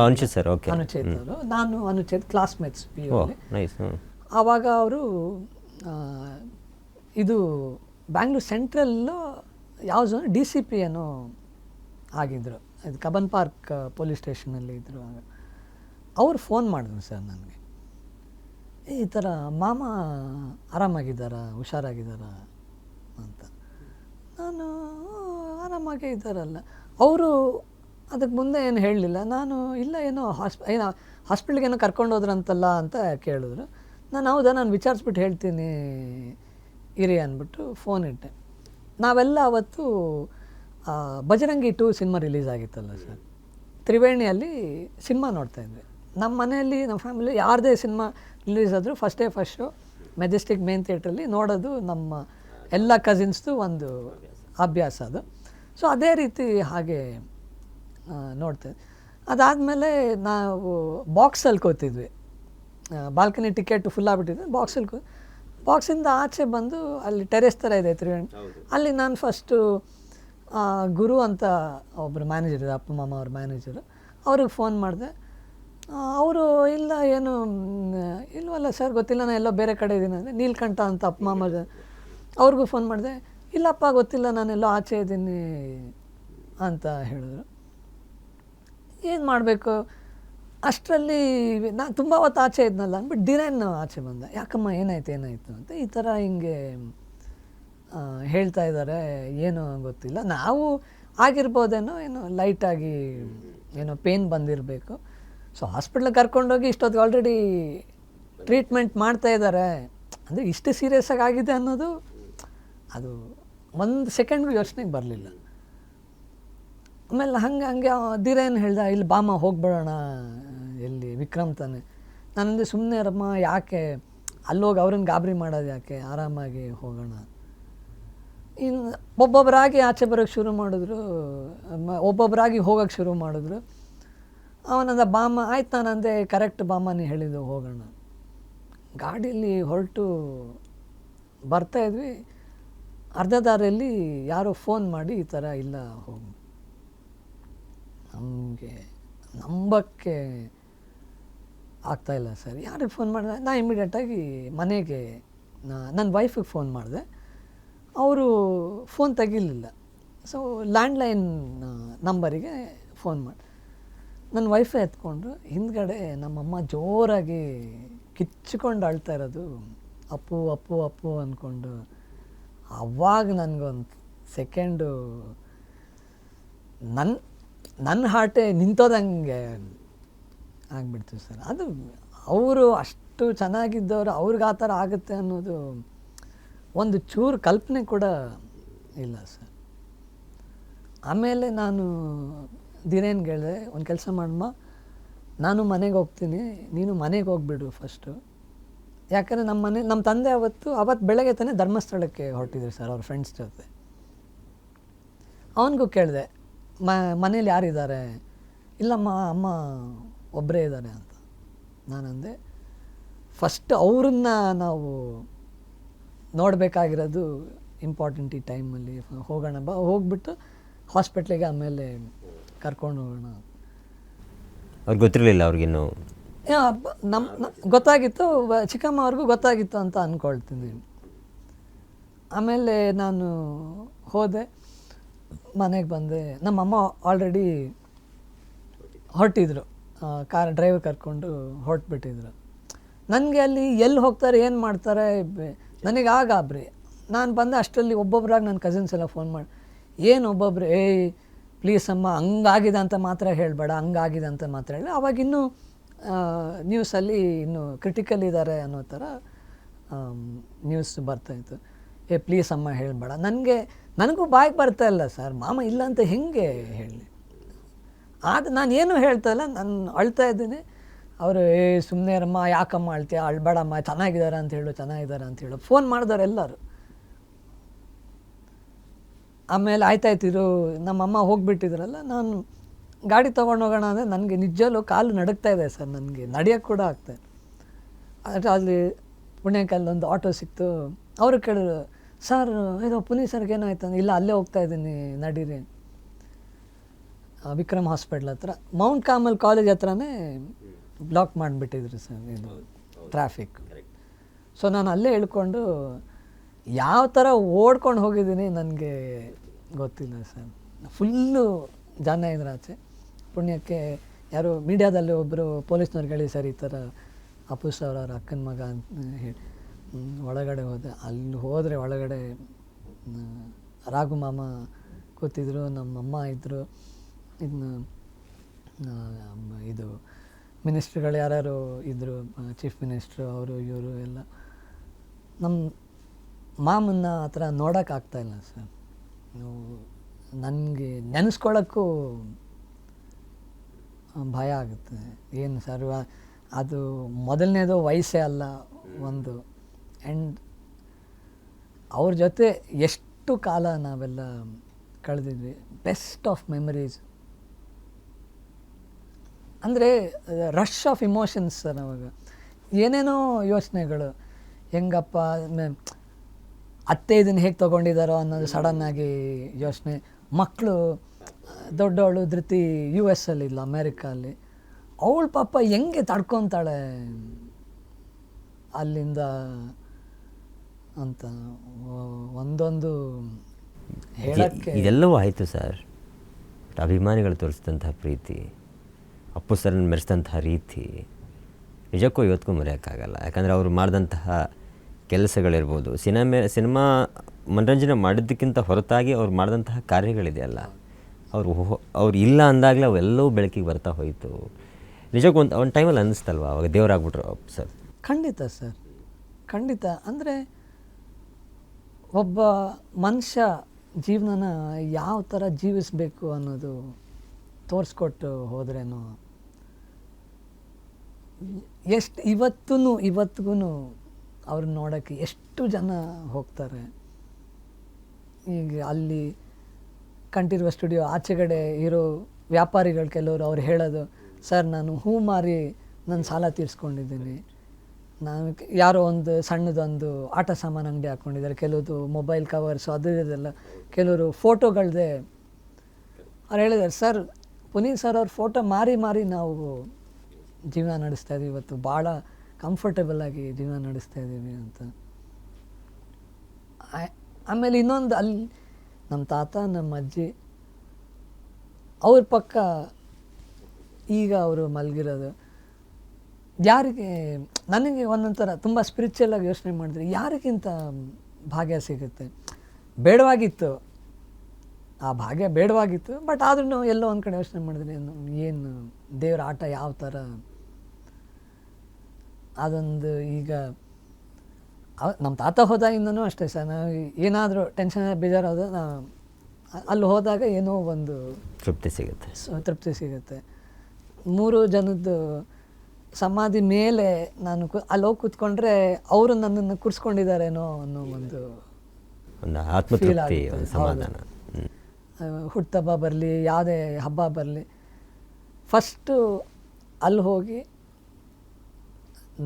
ಅನುಚಿತ್ ಸರ್, ಓಕೆ. ಅನುಚೇತ್ ಅವರು, ನಾನು ಅನುಚೇತ್ ಕ್ಲಾಸ್ಮೇಟ್ಸ್ PU ಓ ಅಲ್ಲಿ. ನೈಸ್. ಆವಾಗ ಅವರು ಇದು ಬ್ಯಾಂಗ್ಳೂರ್ ಸೆಂಟ್ರಲ್ಲು ಯಾವ ಝೋನ್ DCP ಏನೋ ಆಗಿದ್ದರು, ಇದು ಕಬ್ಬನ್ ಪಾರ್ಕ್ ಪೊಲೀಸ್ ಸ್ಟೇಷನಲ್ಲಿ ಇದ್ದರು. ಆಗ ಅವ್ರು ಫೋನ್ ಮಾಡಿದ್ರು ಸರ್ ನನಗೆ, ಈ ಥರ ಮಾಮ ಆರಾಮಾಗಿದ್ದಾರಾ, ಹುಷಾರಾಗಿದ್ದಾರಾ ಅಂತ. ನಾನು ಆರಾಮಾಗೇ ಇದ್ದಾರಲ್ಲ. ಅವರು ಅದಕ್ಕೆ ಮುಂದೆ ಏನು ಹೇಳಲಿಲ್ಲ. ನಾನು ಇಲ್ಲ ಏನೋ ಹಾಸ್ಪಿಟ್ಲಿಗೆ ಏನೋ ಕರ್ಕೊಂಡು ಹೋದ್ರಂತಲ್ಲ ಅಂತ ಕೇಳಿದ್ರು. ನಾನು ಹೌದಾ, ನಾನು ವಿಚಾರಿಸ್ಬಿಟ್ಟು ಹೇಳ್ತೀನಿ ಇರಿ ಅಂದ್ಬಿಟ್ಟು ಫೋನ್ ಇಟ್ಟೆ. ನಾವೆಲ್ಲ ಅವತ್ತು ಬಜರಂಗಿ 2 ಸಿನಿಮಾ ರಿಲೀಸ್ ಆಗಿತ್ತಲ್ಲ ಸರ್, ತ್ರಿವೇಣಿಯಲ್ಲಿ ಸಿನಿಮಾ ನೋಡ್ತಾಯಿದ್ವಿ. ನಮ್ಮ ಮನೆಯಲ್ಲಿ ನಮ್ಮ ಫ್ಯಾಮಿಲಿ ಯಾರದೇ ಸಿನಿಮಾ ರಿಲೀಸ್ ಆದರೂ ಫಸ್ಟ್ ಶೋ ಮೆಜೆಸ್ಟಿಕ್ ಮೇನ್ ಥಿಯೇಟ್ರಲ್ಲಿ ನೋಡೋದು ನಮ್ಮ ಎಲ್ಲ ಕಸಿನ್ಸ್ದು ಒಂದು ಅಭ್ಯಾಸ ಅದು. ಸೊ ಅದೇ ರೀತಿ ಹಾಗೆ ನೋಡ್ತೇವೆ. ಅದಾದಮೇಲೆ ನಾವು ಬಾಕ್ಸಲ್ಲಿ ಕೂತಿದ್ವಿ, ಬಾಲ್ಕನಿ ಟಿಕೆಟ್ ಫುಲ್ ಆಗಿಬಿಟ್ಟಿದ್ವಿ. ಬಾಕ್ಸಿಂದ ಆಚೆ ಬಂದು ಅಲ್ಲಿ ಟೆರೆಸ್ ಥರ ಇದೆ ತ್ರಿವೇಣಿ, ಅಲ್ಲಿ ನಾನು ಫಸ್ಟು ಗುರು ಅಂತ ಒಬ್ಬರು ಮ್ಯಾನೇಜರ್ ಇದೆ, ಅಪ್ಪ ಮಾಮ ಅವ್ರ ಮ್ಯಾನೇಜರು, ಅವ್ರಿಗೆ ಫೋನ್ ಮಾಡಿದೆ. ಅವರು ಇಲ್ಲ ಏನು ಇಲ್ವಲ್ಲ ಸರ್, ಗೊತ್ತಿಲ್ಲ, ನಾನು ಎಲ್ಲೋ ಬೇರೆ ಕಡೆ ಇದ್ದೀನಿ ಅಂದರೆ. ನೀಲ್ಕಂಠ ಅಂತ ಅಪ್ಪ ಮಾಮ ಅವ್ರಿಗೂ ಫೋನ್ ಮಾಡಿದೆ. ಇಲ್ಲಪ್ಪ ಗೊತ್ತಿಲ್ಲ, ನಾನೆಲ್ಲೋ ಆಚೆ ಇದ್ದೀನಿ ಅಂತ ಹೇಳಿದ್ರು. ಏನು ಮಾಡಬೇಕು ಅಷ್ಟರಲ್ಲಿ, ನಾನು ತುಂಬ ಹೊತ್ತು ಆಚೆ ಇದ್ನಲ್ಲ ಅಂದ್ಬಿಟ್ಟು ಡಿರೈನ್ ಆಚೆ ಬಂದೆ. ಯಾಕಮ್ಮ ಏನಾಯ್ತು ಅಂತ ಈ ಥರ ಹಿಂಗೆ ಹೇಳ್ತಾ ಇದ್ದಾರೆ, ಏನೋ ಗೊತ್ತಿಲ್ಲ, ನಾವು ಆಗಿರ್ಬೋದೇನೋ, ಏನೋ ಲೈಟಾಗಿ ಏನೋ ಪೇನ್ ಬಂದಿರಬೇಕು. ಸೊ ಹಾಸ್ಪಿಟ್ಲಿಗೆ ಕರ್ಕೊಂಡೋಗಿ ಇಷ್ಟೊತ್ತಿಗೆ ಆಲ್ರೆಡಿ ಟ್ರೀಟ್ಮೆಂಟ್ ಮಾಡ್ತಾ ಇದ್ದಾರೆ. ಅಂದರೆ ಇಷ್ಟು ಸೀರಿಯಸ್ ಆಗಿದೆ ಅನ್ನೋದು ಅದು ಒಂದು ಸೆಕೆಂಡ್ಗೂ ಯೋಚನೆಗೆ ಬರಲಿಲ್ಲ. ಆಮೇಲೆ ಹಂಗೆ ಧೀರೇನು ಹೇಳ್ದ, ಇಲ್ಲಿ ಬಾಮ ಹೋಗ್ಬಿಡೋಣ, ಎಲ್ಲಿ ವಿಕ್ರಮ್ ತಾನೆ. ನಾನಂದರೆ ಸುಮ್ಮನೆ ರಮ್ಮ, ಯಾಕೆ ಅಲ್ಲೋಗಿ ಅವ್ರನ್ನ ಗಾಬರಿ ಮಾಡೋದು, ಯಾಕೆ ಆರಾಮಾಗಿ ಹೋಗೋಣ. ಇನ್ನು ಒಬ್ಬೊಬ್ಬರಾಗಿ ಆಚೆ ಬರೋಕ್ಕೆ ಶುರು ಮಾಡಿದ್ರು, ಒಬ್ಬೊಬ್ಬರಾಗಿ ಹೋಗೋಕ್ಕೆ ಶುರು ಮಾಡಿದ್ರು. ಅವನಂದ ಬಾಮ ಆಯ್ತು, ನಾನಂದೆ ಕರೆಕ್ಟ್ ಬಾಮನೇ ಹೇಳಿದ್ದು ಹೋಗೋಣ. ಗಾಡೀಲಿ ಹೊರಟು ಬರ್ತಾಯಿದ್ವಿ, ಅರ್ಧ ದಾರಿಯಲ್ಲಿ ಯಾರೋ ಫೋನ್ ಮಾಡಿ ಈ ಥರ ಇಲ್ಲ ಹೋಗಿ. ನಮಗೆ ನಂಬಕ್ಕೆ ಆಗ್ತಾಯಿಲ್ಲ ಸರ್. ಯಾರಿಗೆ ಫೋನ್ ಮಾಡಿದೆ, ನಾನು ಇಮಿಡಿಯೇಟಾಗಿ ಮನೆಗೆ ನನ್ನ ವೈಫಿಗೆ ಫೋನ್ ಮಾಡಿದೆ. ಅವರು ಫೋನ್ ತೆಗಿಲಿಲ್ಲ. ಸೊ ಲ್ಯಾಂಡ್ಲೈನ್ ನಂಬರಿಗೆ ಫೋನ್ ಮಾಡಿ ನನ್ನ ವೈಫೈ ಎತ್ಕೊಂಡ್ರು. ಹಿಂದ್ಗಡೆ ನಮ್ಮಮ್ಮ ಜೋರಾಗಿ ಕಿಚ್ಚಿಕೊಂಡು ಅಳ್ತಾ ಇರೋದು, ಅಪ್ಪು ಅಪ್ಪು ಅಪ್ಪು ಅಂದ್ಕೊಂಡು. ಆವಾಗ ನನಗೊಂದು ಸೆಕೆಂಡು ನನ್ನ ಹಾರ್ಟೇ ನಿಂತೋದಂಗೆ ಆಗಿಬಿಡ್ತು ಸರ್. ಅದು ಅವರು ಅಷ್ಟು ಚೆನ್ನಾಗಿದ್ದವರು, ಅವ್ರಿಗೆ ಆ ಥರ ಆಗುತ್ತೆ ಅನ್ನೋದು ಒಂದು ಚೂರು ಕಲ್ಪನೆ ಕೂಡ ಇಲ್ಲ ಸರ್. ಆಮೇಲೆ ನಾನು ದಿನೇನ್ಗೆ ಹೇಳಿದೆ, ಒಂದು ಕೆಲಸ ಮಾಡಮ್ಮ, ನಾನು ಮನೆಗೆ ಹೋಗ್ತೀನಿ, ನೀನು ಮನೆಗೆ ಹೋಗ್ಬಿಡು ಫಸ್ಟು. ಯಾಕಂದರೆ ನಮ್ಮ ತಂದೆ ಅವತ್ತು ಬೆಳಗ್ಗೆ ತಾನೇ ಧರ್ಮಸ್ಥಳಕ್ಕೆ ಹೊರಟಿದ್ರು ಸರ್ ಅವ್ರ ಫ್ರೆಂಡ್ಸ್ ಜೊತೆ. ಅವನಿಗೂ ಕೇಳಿದೆ, ಮನೇಲಿ ಯಾರಿದ್ದಾರೆ? ಇಲ್ಲಮ್ಮ, ಅಮ್ಮ ಒಬ್ಬರೇ ಇದ್ದಾರೆ ಅಂತ. ನಾನಂದೆ, ಫಸ್ಟ್ ಅವ್ರನ್ನ ನಾವು ನೋಡಬೇಕಾಗಿರೋದು ಇಂಪಾರ್ಟೆಂಟ್ ಈ ಟೈಮಲ್ಲಿ. ಹೋಗೋಣ ಬಾ, ಹೋಗ್ಬಿಟ್ಟು ಹಾಸ್ಪಿಟ್ಲಿಗೆ ಆಮೇಲೆ ಕರ್ಕೊಂಡು ಹೋಗೋಣ. ಅವ್ರಿಗೆ ಗೊತ್ತಿರಲಿಲ್ಲ ಅವ್ರಿಗಿನ್ನು? ಗೊತ್ತಾಗಿತ್ತು, ಚಿಕ್ಕಮ್ಮ ಅವ್ರಿಗೂ ಗೊತ್ತಾಗಿತ್ತು ಅಂತ ಅಂದ್ಕೊಳ್ತೀನಿ. ಆಮೇಲೆ ನಾನು ಹೋದೆ, ಮನೆಗೆ ಬಂದೆ. ನಮ್ಮಮ್ಮ ಆಲ್ರೆಡಿ ಹೊರಟಿದ್ರು, ಕಾರ್ ಡ್ರೈವರ್ ಕರ್ಕೊಂಡು ಹೊರಟ್ಬಿಟ್ಟಿದ್ರು. ನನಗೆ ಅಲ್ಲಿ ಎಲ್ಲಿ ಹೋಗ್ತಾರೆ, ಏನು ಮಾಡ್ತಾರೆ, ನನಗೆ ಗಾಬರಿ. ನಾನು ಬಂದೆ ಅಷ್ಟರಲ್ಲಿ ಒಬ್ಬೊಬ್ಬರಾಗಿ ನನ್ನ ಕಸಿನ್ಸ್ ಎಲ್ಲ ಫೋನ್ ಮಾಡಿ, ಏನು ಒಬ್ಬೊಬ್ರು, ಪ್ಲೀಸ್ ಅಮ್ಮ ಹಂಗಾಗಿದೆ ಅಂತ ಮಾತ್ರ ಹೇಳಬೇಡ, ಹಂಗಾಗಿದೆ ಅಂತ ಮಾತ್ರ ಹೇಳಿ. ಅವಾಗಿನ್ನೂ ನ್ಯೂಸಲ್ಲಿ ಇನ್ನೂ ಕ್ರಿಟಿಕಲ್ ಇದ್ದಾರೆ ಅನ್ನೋ ಥರ ನ್ಯೂಸ್ ಬರ್ತಾಯಿತ್ತು. ಪ್ಲೀಸ್ ಅಮ್ಮ ಹೇಳಬೇಡ. ನನಗೂ ಬಾಯಿಗೆ ಬರ್ತಾಯಿಲ್ಲ ಸರ್, ಮಾಮ ಇಲ್ಲ ಅಂತ ಹೆಂಗೆ ಹೇಳಿ. ಅದು ನಾನೇನು ಹೇಳ್ತಾ ಇಲ್ಲ, ನಾನು ಅಳ್ತಾ ಇದ್ದೀನಿ. ಅವರು ಸುಮ್ಮನೆ ರಮ್ಮ, ಯಾಕಮ್ಮ ಅಳ್ತೀಯ, ಅಳ್ಬೇಡಮ್ಮ, ಚೆನ್ನಾಗಿದ್ದಾರೆ ಅಂತ ಹೇಳು ಫೋನ್ ಮಾಡಿದವ್ರು ಎಲ್ಲರೂ. ಆಮೇಲೆ ಆಯ್ತಾಯ್ತಿರು, ನಮ್ಮಮ್ಮ ಹೋಗಿಬಿಟ್ಟಿದ್ರಲ್ಲ, ನಾನು ಗಾಡಿ ತೊಗೊಂಡು ಹೋಗೋಣ ಅಂದರೆ ನನಗೆ ನಿಜವೂ ಕಾಲು ನಡುಗ್ತಾ ಇದೆ ಸರ್, ನನಗೆ ನಡೆಯೋಕ್ಕೆ ಕೂಡ ಆಗ್ತಾಯಿಲ್ಲ. ಆದರೆ ಅಲ್ಲಿ ಪುಣ್ಯಕಲ್ಲಿ ಒಂದು ಆಟೋ ಸಿಕ್ತು. ಅವರು ಕೇಳಿದ್ರು, ಸರ್ ಇದು ಪುನೀತ್ ಸರ್ಗೆ ಏನಾಯ್ತು? ಇಲ್ಲ, ಅಲ್ಲೇ ಹೋಗ್ತಾಯಿದ್ದೀನಿ, ನಡೀರಿ. ವಿಕ್ರಮ್ ಹಾಸ್ಪಿಟ್ಲ್ ಹತ್ರ ಮೌಂಟ್ ಕಾಮಲ್ ಕಾಲೇಜ್ ಹತ್ರನೇ ಬ್ಲಾಕ್ ಮಾಡಿಬಿಟ್ಟಿದ್ರು ಸರ್ ಇದು ಟ್ರಾಫಿಕ್. ಸೊ ನಾನು ಅಲ್ಲೇ ಇಳ್ಕೊಂಡು ಯಾವ ಥರ ಓಡ್ಕೊಂಡು ಹೋಗಿದ್ದೀನಿ ನನಗೆ ಗೊತ್ತಿಲ್ಲ ಸರ್. ಫುಲ್ಲು ಜನ ಇದ್ರ ಆಚೆ. ಪುಣ್ಯಕ್ಕೆ ಯಾರೋ ಮೀಡಿಯಾದಲ್ಲಿ ಒಬ್ಬರು ಪೊಲೀಸ್ನವ್ರಿಗೆ ಹೇಳಿ ಸರ್ ಈ ಥರ ಅಪ್ಪುಸ್ ಅವ್ರ ಅಕ್ಕನ ಮಗ ಅಂತ ಹೇಳಿ ಒಳಗಡೆ ಹೋದೆ. ಅಲ್ಲಿ ಹೋದರೆ ಒಳಗಡೆ ರಾಘು ಮಾಮ ಕೂತಿದ್ರು, ನಮ್ಮಮ್ಮ ಇದ್ದರು, ಇನ್ನು ಇದು ಮಿನಿಸ್ಟ್ರುಗಳು ಯಾರ್ಯಾರು ಇದ್ದರು, ಚೀಫ್ ಮಿನಿಸ್ಟ್ರು ಅವರು ಇವರು ಎಲ್ಲ. ನಮ್ಮ ಮಾಮನ್ನ ಆ ಥರ ನೋಡೋಕ್ಕಾಗ್ತಾಯಿಲ್ಲ ಸರ್. ನನಗೆ ನೆನೆಸ್ಕೊಳ್ಳೋಕ್ಕೂ ಭಯ ಆಗುತ್ತೆ. ಏನು ಸರ್ ಅದು ಮೊದಲನೇದು ವಯಸ್ಸೇ ಅಲ್ಲ ಒಂದು. ಆ್ಯಂಡ್ ಅವ್ರ ಜೊತೆ ಎಷ್ಟು ಕಾಲ ನಾವೆಲ್ಲ ಕಳೆದಿದ್ವಿ, ಬೆಸ್ಟ್ ಆಫ್ ಮೆಮರೀಸ್. ಅಂದರೆ ರಶ್ ಆಫ್ ಇಮೋಷನ್ಸ್ ಸರ್. ಅವಾಗ ಏನೇನೋ ಯೋಚನೆಗಳು, ಹೆಂಗಪ್ಪ ಅತ್ತೆ ಇದನ್ನು ಹೇಗೆ ತೊಗೊಂಡಿದ್ದಾರೋ ಅನ್ನೋದು ಸಡನ್ನಾಗಿ ಯೋಚನೆ. ಮಕ್ಕಳು ದೊಡ್ಡವಳು ಧೃತಿ US ಅಲ್ಲಿಲ್ಲ, ಅಮೇರಿಕಲ್ಲಿ. ಅವಳು ಪಾಪ ಹೆಂಗೆ ತಡ್ಕೊತಾಳೆ ಅಲ್ಲಿಂದ ಅಂತ ಒಂದೊಂದು ಹೇಳಕ್ಕೆ. ಇದೆಲ್ಲವೂ ಆಯಿತು ಸರ್. ಅಭಿಮಾನಿಗಳು ತೋರಿಸಿದಂತಹ ಪ್ರೀತಿ, ಅಪ್ಪು ಸರ್ನ ಮೆರೆಸಿದಂತಹ ರೀತಿ ನಿಜಕ್ಕೂ ಇವತ್ತಿಗೂ ಮರೆಯೋಕ್ಕಾಗಲ್ಲ. ಯಾಕಂದರೆ ಅವರು ಮಾಡಿದಂತಹ ಕೆಲಸಗಳಿರ್ಬೋದು, ಸಿನಿಮಾ ಮನರಂಜನೆ ಮಾಡಿದ್ದಕ್ಕಿಂತ ಹೊರತಾಗಿ ಅವ್ರು ಮಾಡಿದಂತಹ ಕಾರ್ಯಗಳಿದೆಯಲ್ಲ, ಅವ್ರು ಇಲ್ಲ ಅಂದಾಗಲೇ ಅವೆಲ್ಲವೂ ಬೆಳಕಿಗೆ ಬರ್ತಾ ಹೋಯಿತು. ನಿಜಕ್ಕೂ ಒಂದು ಟೈಮಲ್ಲಿ ಅನ್ನಿಸ್ತಲ್ವ ಅವಾಗ ದೇವರಾಗ್ಬಿಟ್ರು ಸರ್? ಖಂಡಿತ ಸರ್, ಖಂಡಿತ. ಅಂದರೆ ಒಬ್ಬ ಮನುಷ್ಯ ಜೀವನನ ಯಾವ ಥರ ಜೀವಿಸಬೇಕು ಅನ್ನೋದು ತೋರಿಸ್ಕೊಟ್ಟು ಹೋದ್ರೇನೋ. ಎಷ್ಟು ಇವತ್ತಿಗೂ ಅವ್ರನ್ನ ನೋಡೋಕ್ಕೆ ಎಷ್ಟು ಜನ ಹೋಗ್ತಾರೆ. ಈಗ ಅಲ್ಲಿ ಕಂಠೀರವ ಸ್ಟುಡಿಯೋ ಆಚೆಗಡೆ ಇರೋ ವ್ಯಾಪಾರಿಗಳು ಕೆಲವರು ಅವ್ರು ಹೇಳೋದು, ಸರ್ ನಾನು ಹೂ ಮಾರಿ ನನ್ನ ಸಾಲ ತೀರಿಸ್ಕೊಂಡಿದ್ದೀನಿ. ನಾನು ಯಾರೋ ಒಂದು ಸಣ್ಣದೊಂದು ಆಟ ಸಾಮಾನು ಅಂಗಡಿ ಹಾಕ್ಕೊಂಡಿದ್ದಾರೆ, ಕೆಲವುದು ಮೊಬೈಲ್ ಕವರ್ಸು ಅದು ಇದೆಲ್ಲ, ಕೆಲವರು ಫೋಟೋಗಳದ್ದೇ. ಅವ್ರು ಹೇಳಿದ್ದಾರೆ, ಸರ್ ಪುನೀತ್ ಸರ್ ಅವ್ರ ಫೋಟೋ ಮಾರಿ ನಾವು ಜೀವನ ನಡೆಸ್ತಾ ಇದ್ದೀವಿ, ಇವತ್ತು ಭಾಳ ಕಂಫರ್ಟೇಬಲ್ ಆಗಿ ಜೀವನ ನಡೆಸ್ತಾ ಇದ್ದೀವಿ ಅಂತ. ಆಮೇಲೆ ಇನ್ನೊಂದು, ಅಲ್ಲಿ ನಮ್ಮ ತಾತ ನಮ್ಮ ಅಜ್ಜಿ ಅವ್ರ ಪಕ್ಕ ಈಗ ಅವರು ಮಲಗಿರೋದು. ಯಾರಿಗೆ, ನನಗೆ ಒಂದೊಂಥರ ತುಂಬ ಸ್ಪಿರಿಚುವಲಾಗಿ ಯೋಚನೆ ಮಾಡಿದ್ರೆ ಯಾರಿಗಿಂತ ಭಾಗ್ಯ ಸಿಗುತ್ತೆ? ಬೇಡವಾಗಿತ್ತು, ಆ ಭಾಗ್ಯ ಬೇಡವಾಗಿತ್ತು. ಬಟ್ ಆದ್ರೂ ಎಲ್ಲೋ ಒಂದು ಕಡೆ ಯೋಚನೆ ಮಾಡಿದ್ರೆ ಏನು ದೇವರ ಆಟ ಯಾವ ಥರ ಅದೊಂದು. ಈಗ ನಮ್ಮ ತಾತ ಹೋದಾಗಿಂದನೂ ಅಷ್ಟೇ ಸರ್, ನಾವು ಏನಾದರೂ ಟೆನ್ಷನ್ ಬೇಜಾರಾದ ಅಲ್ಲಿ ಹೋದಾಗ ಏನೋ ಒಂದು ತೃಪ್ತಿ ಸಿಗುತ್ತೆ. 3 ಜನದ್ದು ಸಮಾಧಿ ಮೇಲೆ ನಾನು ಅಲ್ಲಿ ಹೋಗಿ ಕೂತ್ಕೊಂಡ್ರೆ ಅವರು ನನ್ನನ್ನು ಕೂರಿಸ್ಕೊಂಡಿದ್ದಾರೇನೋ ಅನ್ನೋ ಒಂದು ಆತ್ಮತೃಪ್ತಿ, ಸಮಾಧಾನ. ಹುಟ್ಟುಹಬ್ಬ ಬರಲಿ, ಯಾವುದೇ ಹಬ್ಬ ಬರಲಿ, ಫಸ್ಟು ಅಲ್ಲಿ ಹೋಗಿ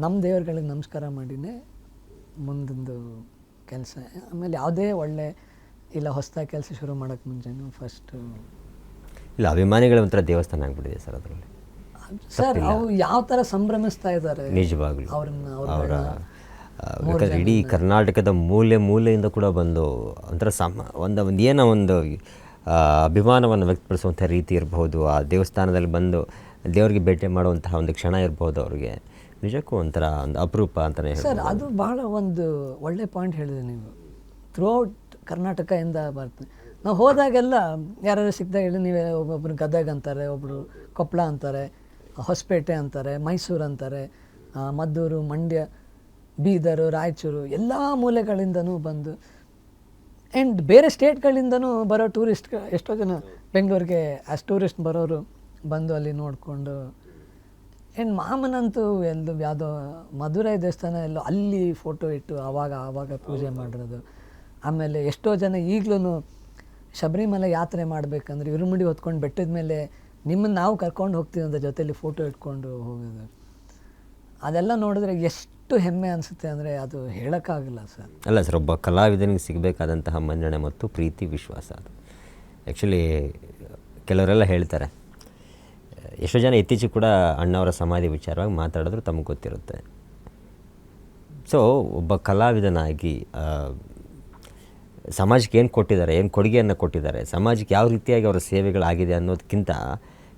ನಮ್ಮ ದೇವ್ರುಗಳಿಗೆ ನಮಸ್ಕಾರ ಮಾಡಿನೇ ಮುಂದೊಂದು ಕೆಲಸ. ಆಮೇಲೆ ಯಾವುದೇ ಒಳ್ಳೆ ಇಲ್ಲ ಹೊಸದಾಗಿ ಕೆಲಸ ಶುರು ಮಾಡೋಕ್ಕೆ ಮುಂಚೆನೂ ಫಸ್ಟು ಇಲ್ಲ ಅಭಿಮಾನಿಗಳ ಒಂಥರ ದೇವಸ್ಥಾನ ಆಗ್ಬಿಟ್ಟಿದೆ ಸರ್ ಅದರಲ್ಲಿ. ಸರ್ ಅವು ಯಾವ ಥರ ಸಂಭ್ರಮಿಸ್ತಾ ಇದ್ದಾರೆ ನಿಜವಾಗ್ಲೂ. ಅವರ ಬೇಕಾದ್ರೆ ಇಡೀ ಕರ್ನಾಟಕದ ಮೂಲೆಯಿಂದ ಕೂಡ ಬಂದು ಒಂಥರ ಏನೋ ಒಂದು ಅಭಿಮಾನವನ್ನು ವ್ಯಕ್ತಪಡಿಸುವಂಥ ರೀತಿ ಇರ್ಬೋದು. ಆ ದೇವಸ್ಥಾನದಲ್ಲಿ ಬಂದು ದೇವರಿಗೆ ಭೇಟಿ ಮಾಡುವಂತಹ ಒಂದು ಕ್ಷಣ ಇರ್ಬೋದು ಅವ್ರಿಗೆ. ನಿಜಕ್ಕೂ ಒಂಥರ ಒಂದು ಅಪರೂಪ ಅಂತಲೇ ಹೇಳಿ ಸರ್. ಅದು ಭಾಳ ಒಂದು ಒಳ್ಳೆ ಪಾಯಿಂಟ್ ಹೇಳಿದೆ ನೀವು. ಥ್ರೂಔಟ್ ಕರ್ನಾಟಕದಿಂದ ಬರ್ತದೆ. ನಾವು ಹೋದಾಗೆಲ್ಲ ಯಾರು ಸಿಕ್ಕಿದಾಗ ಹೇಳಿ, ನೀವೇ ಒಬ್ಬೊಬ್ಬರು ಗದಗ ಅಂತಾರೆ, ಒಬ್ಬರು ಕೊಪ್ಪಳ ಅಂತಾರೆ, ಹೊಸಪೇಟೆ ಅಂತಾರೆ, ಮೈಸೂರು ಅಂತಾರೆ, ಮದ್ದೂರು, ಮಂಡ್ಯ, ಬೀದರು, ರಾಯಚೂರು, ಎಲ್ಲ ಮೂಲೆಗಳಿಂದನೂ ಬಂದು, ಆ್ಯಂಡ್ ಬೇರೆ ಸ್ಟೇಟ್ಗಳಿಂದನೂ ಬರೋ ಟೂರಿಸ್ಟ್ ಎಷ್ಟೋ ಜನ ಬೆಂಗಳೂರಿಗೆ ಆ್ಯಸ್ ಟೂರಿಸ್ಟ್ ಬರೋರು ಬಂದು ಅಲ್ಲಿ ನೋಡಿಕೊಂಡು. ಆ್ಯಂಡ್ ಮಾಮನಂತೂ ಯಾವುದೋ ಮಧುರೈ ದೇವಸ್ಥಾನ ಎಲ್ಲೋ ಅಲ್ಲಿ ಫೋಟೋ ಇಟ್ಟು ಆವಾಗ ಪೂಜೆ ಮಾಡಿರೋದು. ಆಮೇಲೆ ಎಷ್ಟೋ ಜನ ಈಗಲೂ ಶಬರಿಮಲೆ ಯಾತ್ರೆ ಮಾಡಬೇಕಂದ್ರೆ ಇರುಮುಡಿ ಹೊತ್ಕೊಂಡು ಬೆಟ್ಟದ ಮೇಲೆ ನಿಮ್ಮನ್ನು ನಾವು ಕರ್ಕೊಂಡು ಹೋಗ್ತೀವಿ ಅಂತ ಜೊತೆಲಿ ಫೋಟೋ ಇಟ್ಕೊಂಡು ಹೋಗೋದು. ಅದೆಲ್ಲ ನೋಡಿದ್ರೆ ಎಷ್ಟು ಹೆಮ್ಮೆ ಅನಿಸುತ್ತೆ ಅಂದರೆ ಅದು ಹೇಳೋಕ್ಕಾಗಲ್ಲ ಸರ್. ಅಲ್ಲ ಸರ್, ಒಬ್ಬ ಕಲಾವಿದನಿಗೆ ಸಿಗಬೇಕಾದಂತಹ ಮನ್ನಣೆ ಮತ್ತು ಪ್ರೀತಿ, ವಿಶ್ವಾಸ ಅದು ಆ್ಯಕ್ಚುಲಿ ಕೆಲವರೆಲ್ಲ ಹೇಳ್ತಾರೆ, ಎಷ್ಟೋ ಜನ ಇತ್ತೀಚೆಗೆ ಕೂಡ ಅಣ್ಣವರ ಸಮಾಧಿ ವಿಚಾರವಾಗಿ ಮಾತಾಡಿದ್ರು ತಮಗೆ ಗೊತ್ತಿರುತ್ತೆ. ಸೊ ಒಬ್ಬ ಕಲಾವಿದನಾಗಿ ಸಮಾಜಕ್ಕೆ ಏನು ಕೊಟ್ಟಿದ್ದಾರೆ, ಏನು ಕೊಡುಗೆಯನ್ನು ಕೊಟ್ಟಿದ್ದಾರೆ, ಸಮಾಜಕ್ಕೆ ಯಾವ ರೀತಿಯಾಗಿ ಅವರ ಸೇವೆಗಳಾಗಿದೆ ಅನ್ನೋದಕ್ಕಿಂತ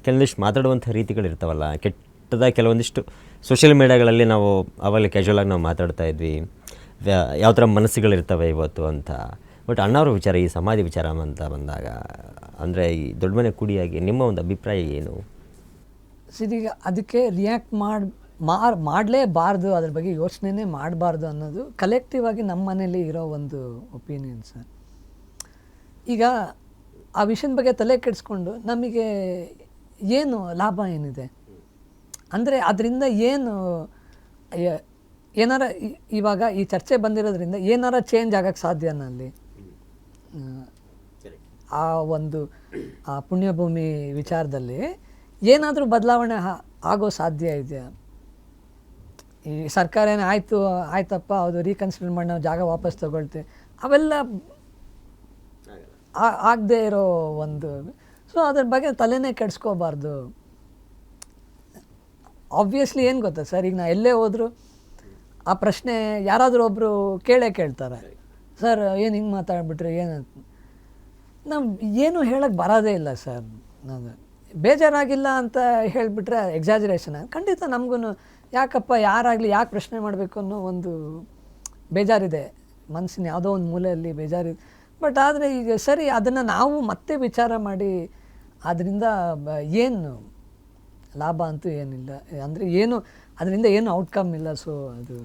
ಕೆಲವೊಂದಿಷ್ಟು ಮಾತಾಡುವಂಥ ರೀತಿಗಳಿರ್ತಾವಲ್ಲ, ಕೆಟ್ಟದಾಗಿ ಕೆಲವೊಂದಿಷ್ಟು ಸೋಷಿಯಲ್ ಮೀಡಿಯಾಗಳಲ್ಲಿ ನಾವು ಅವಾಗ ಕ್ಯಾಶುವಲಾಗಿ ನಾವು ಮಾತಾಡ್ತಾ ಇದ್ವಿ, ಯಾವ ಥರ ಮನಸ್ಸುಗಳಿರ್ತವೆ ಇವತ್ತು ಅಂತ. ಬಟ್ ಅಣ್ಣವ್ರ ವಿಚಾರ, ಈ ಸಮಾಧಿ ವಿಚಾರ ಅಂತ ಬಂದಾಗ, ಅಂದರೆ ಈ ದೊಡ್ಡ ಮನೆ ಕುಡಿಯಾಗಿ ನಿಮ್ಮ ಒಂದು ಅಭಿಪ್ರಾಯ ಏನು? ಸಿದೀಗ ಅದಕ್ಕೆ ರಿಯಾಕ್ಟ್ ಮಾಡಲೇಬಾರ್ದು, ಅದ್ರ ಬಗ್ಗೆ ಯೋಚನೆ ಮಾಡಬಾರ್ದು ಅನ್ನೋದು ಕಲೆಕ್ಟಿವ್ ಆಗಿ ನಮ್ಮ ಮನೇಲಿ ಇರೋ ಒಂದು ಒಪಿನಿಯನ್ ಸರ್. ಈಗ ಆ ವಿಷಯದ ಬಗ್ಗೆ ತಲೆ ಕೆಡಿಸ್ಕೊಂಡು ನಮಗೆ ಏನು ಲಾಭ ಏನಿದೆ ಅಂದರೆ ಅದರಿಂದ ಏನು ಏನಾರ ಇವಾಗ ಈ ಚರ್ಚೆ ಬಂದಿರೋದ್ರಿಂದ ಏನಾರ ಚೇಂಜ್ ಆಗೋಕ್ಕೆ ಸಾಧ್ಯನಾ ಅಲ್ಲಿ? ಆ ಒಂದು ಆ ಪುಣ್ಯಭೂಮಿ ವಿಚಾರದಲ್ಲಿ ಏನಾದರೂ ಬದಲಾವಣೆ ಆಗೋ ಸಾಧ್ಯ ಇದೆಯಾ? ಈ ಸರ್ಕಾರ ಏನು ಆಯ್ತಪ್ಪ ಅದು ರೀಕನ್ಸಿಡರ್ ಮಾಡಿ ನಾವು ಜಾಗ ವಾಪಸ್ ತಗೊಳ್ತೀವಿ, ಅವೆಲ್ಲ ಆಗದೆ ಇರೋ ಒಂದು. ಸೊ ಅದ್ರ ಬಗ್ಗೆ ತಲೆನೇ ಕೆಡಿಸ್ಕೋಬಾರ್ದು. ಆಬ್ವಿಯಸ್ಲಿ ಏನು ಗೊತ್ತಾ ಸರ್, ಈಗ ನಾ ಎಲ್ಲೇ ಹೋದರೂ ಆ ಪ್ರಶ್ನೆ ಯಾರಾದರೂ ಒಬ್ಬರು ಕೇಳ್ತಾರೆ, ಸರ್ ಏನು ಹಿಂಗೆ ಮಾತಾಡ್ಬಿಟ್ರಿ ಏನು. ನಾವು ಏನು ಹೇಳೋಕ್ಕೆ ಬರೋದೇ ಇಲ್ಲ ಸರ್. ನಾನು ಬೇಜಾರಾಗಿಲ್ಲ ಅಂತ ಹೇಳಿಬಿಟ್ರೆ ಎಕ್ಸಾಜರೇಷನ್. ಖಂಡಿತ ನಮಗೂ ಯಾಕಪ್ಪ ಯಾರಾಗಲಿ ಯಾಕೆ ಪ್ರಶ್ನೆ ಮಾಡಬೇಕು ಅನ್ನೋ ಒಂದು ಬೇಜಾರಿದೆ, ಮನಸ್ಸಿನ ಯಾವುದೋ ಒಂದು ಮೂಲೆಯಲ್ಲಿ ಬೇಜಾರಿದೆ. ಬಟ್ ಆದರೆ ಈಗ ಸರಿ, ಅದನ್ನು ನಾವು ಮತ್ತೆ ವಿಚಾರ ಮಾಡಿ ಅದರಿಂದ ಏನು ಲಾಭ ಅಂತೂ ಏನಿಲ್ಲ, ಅಂದರೆ ಏನು ಅದರಿಂದ ಏನು ಔಟ್ಕಮ್ ಇಲ್ಲ. ಸೊ ಅದು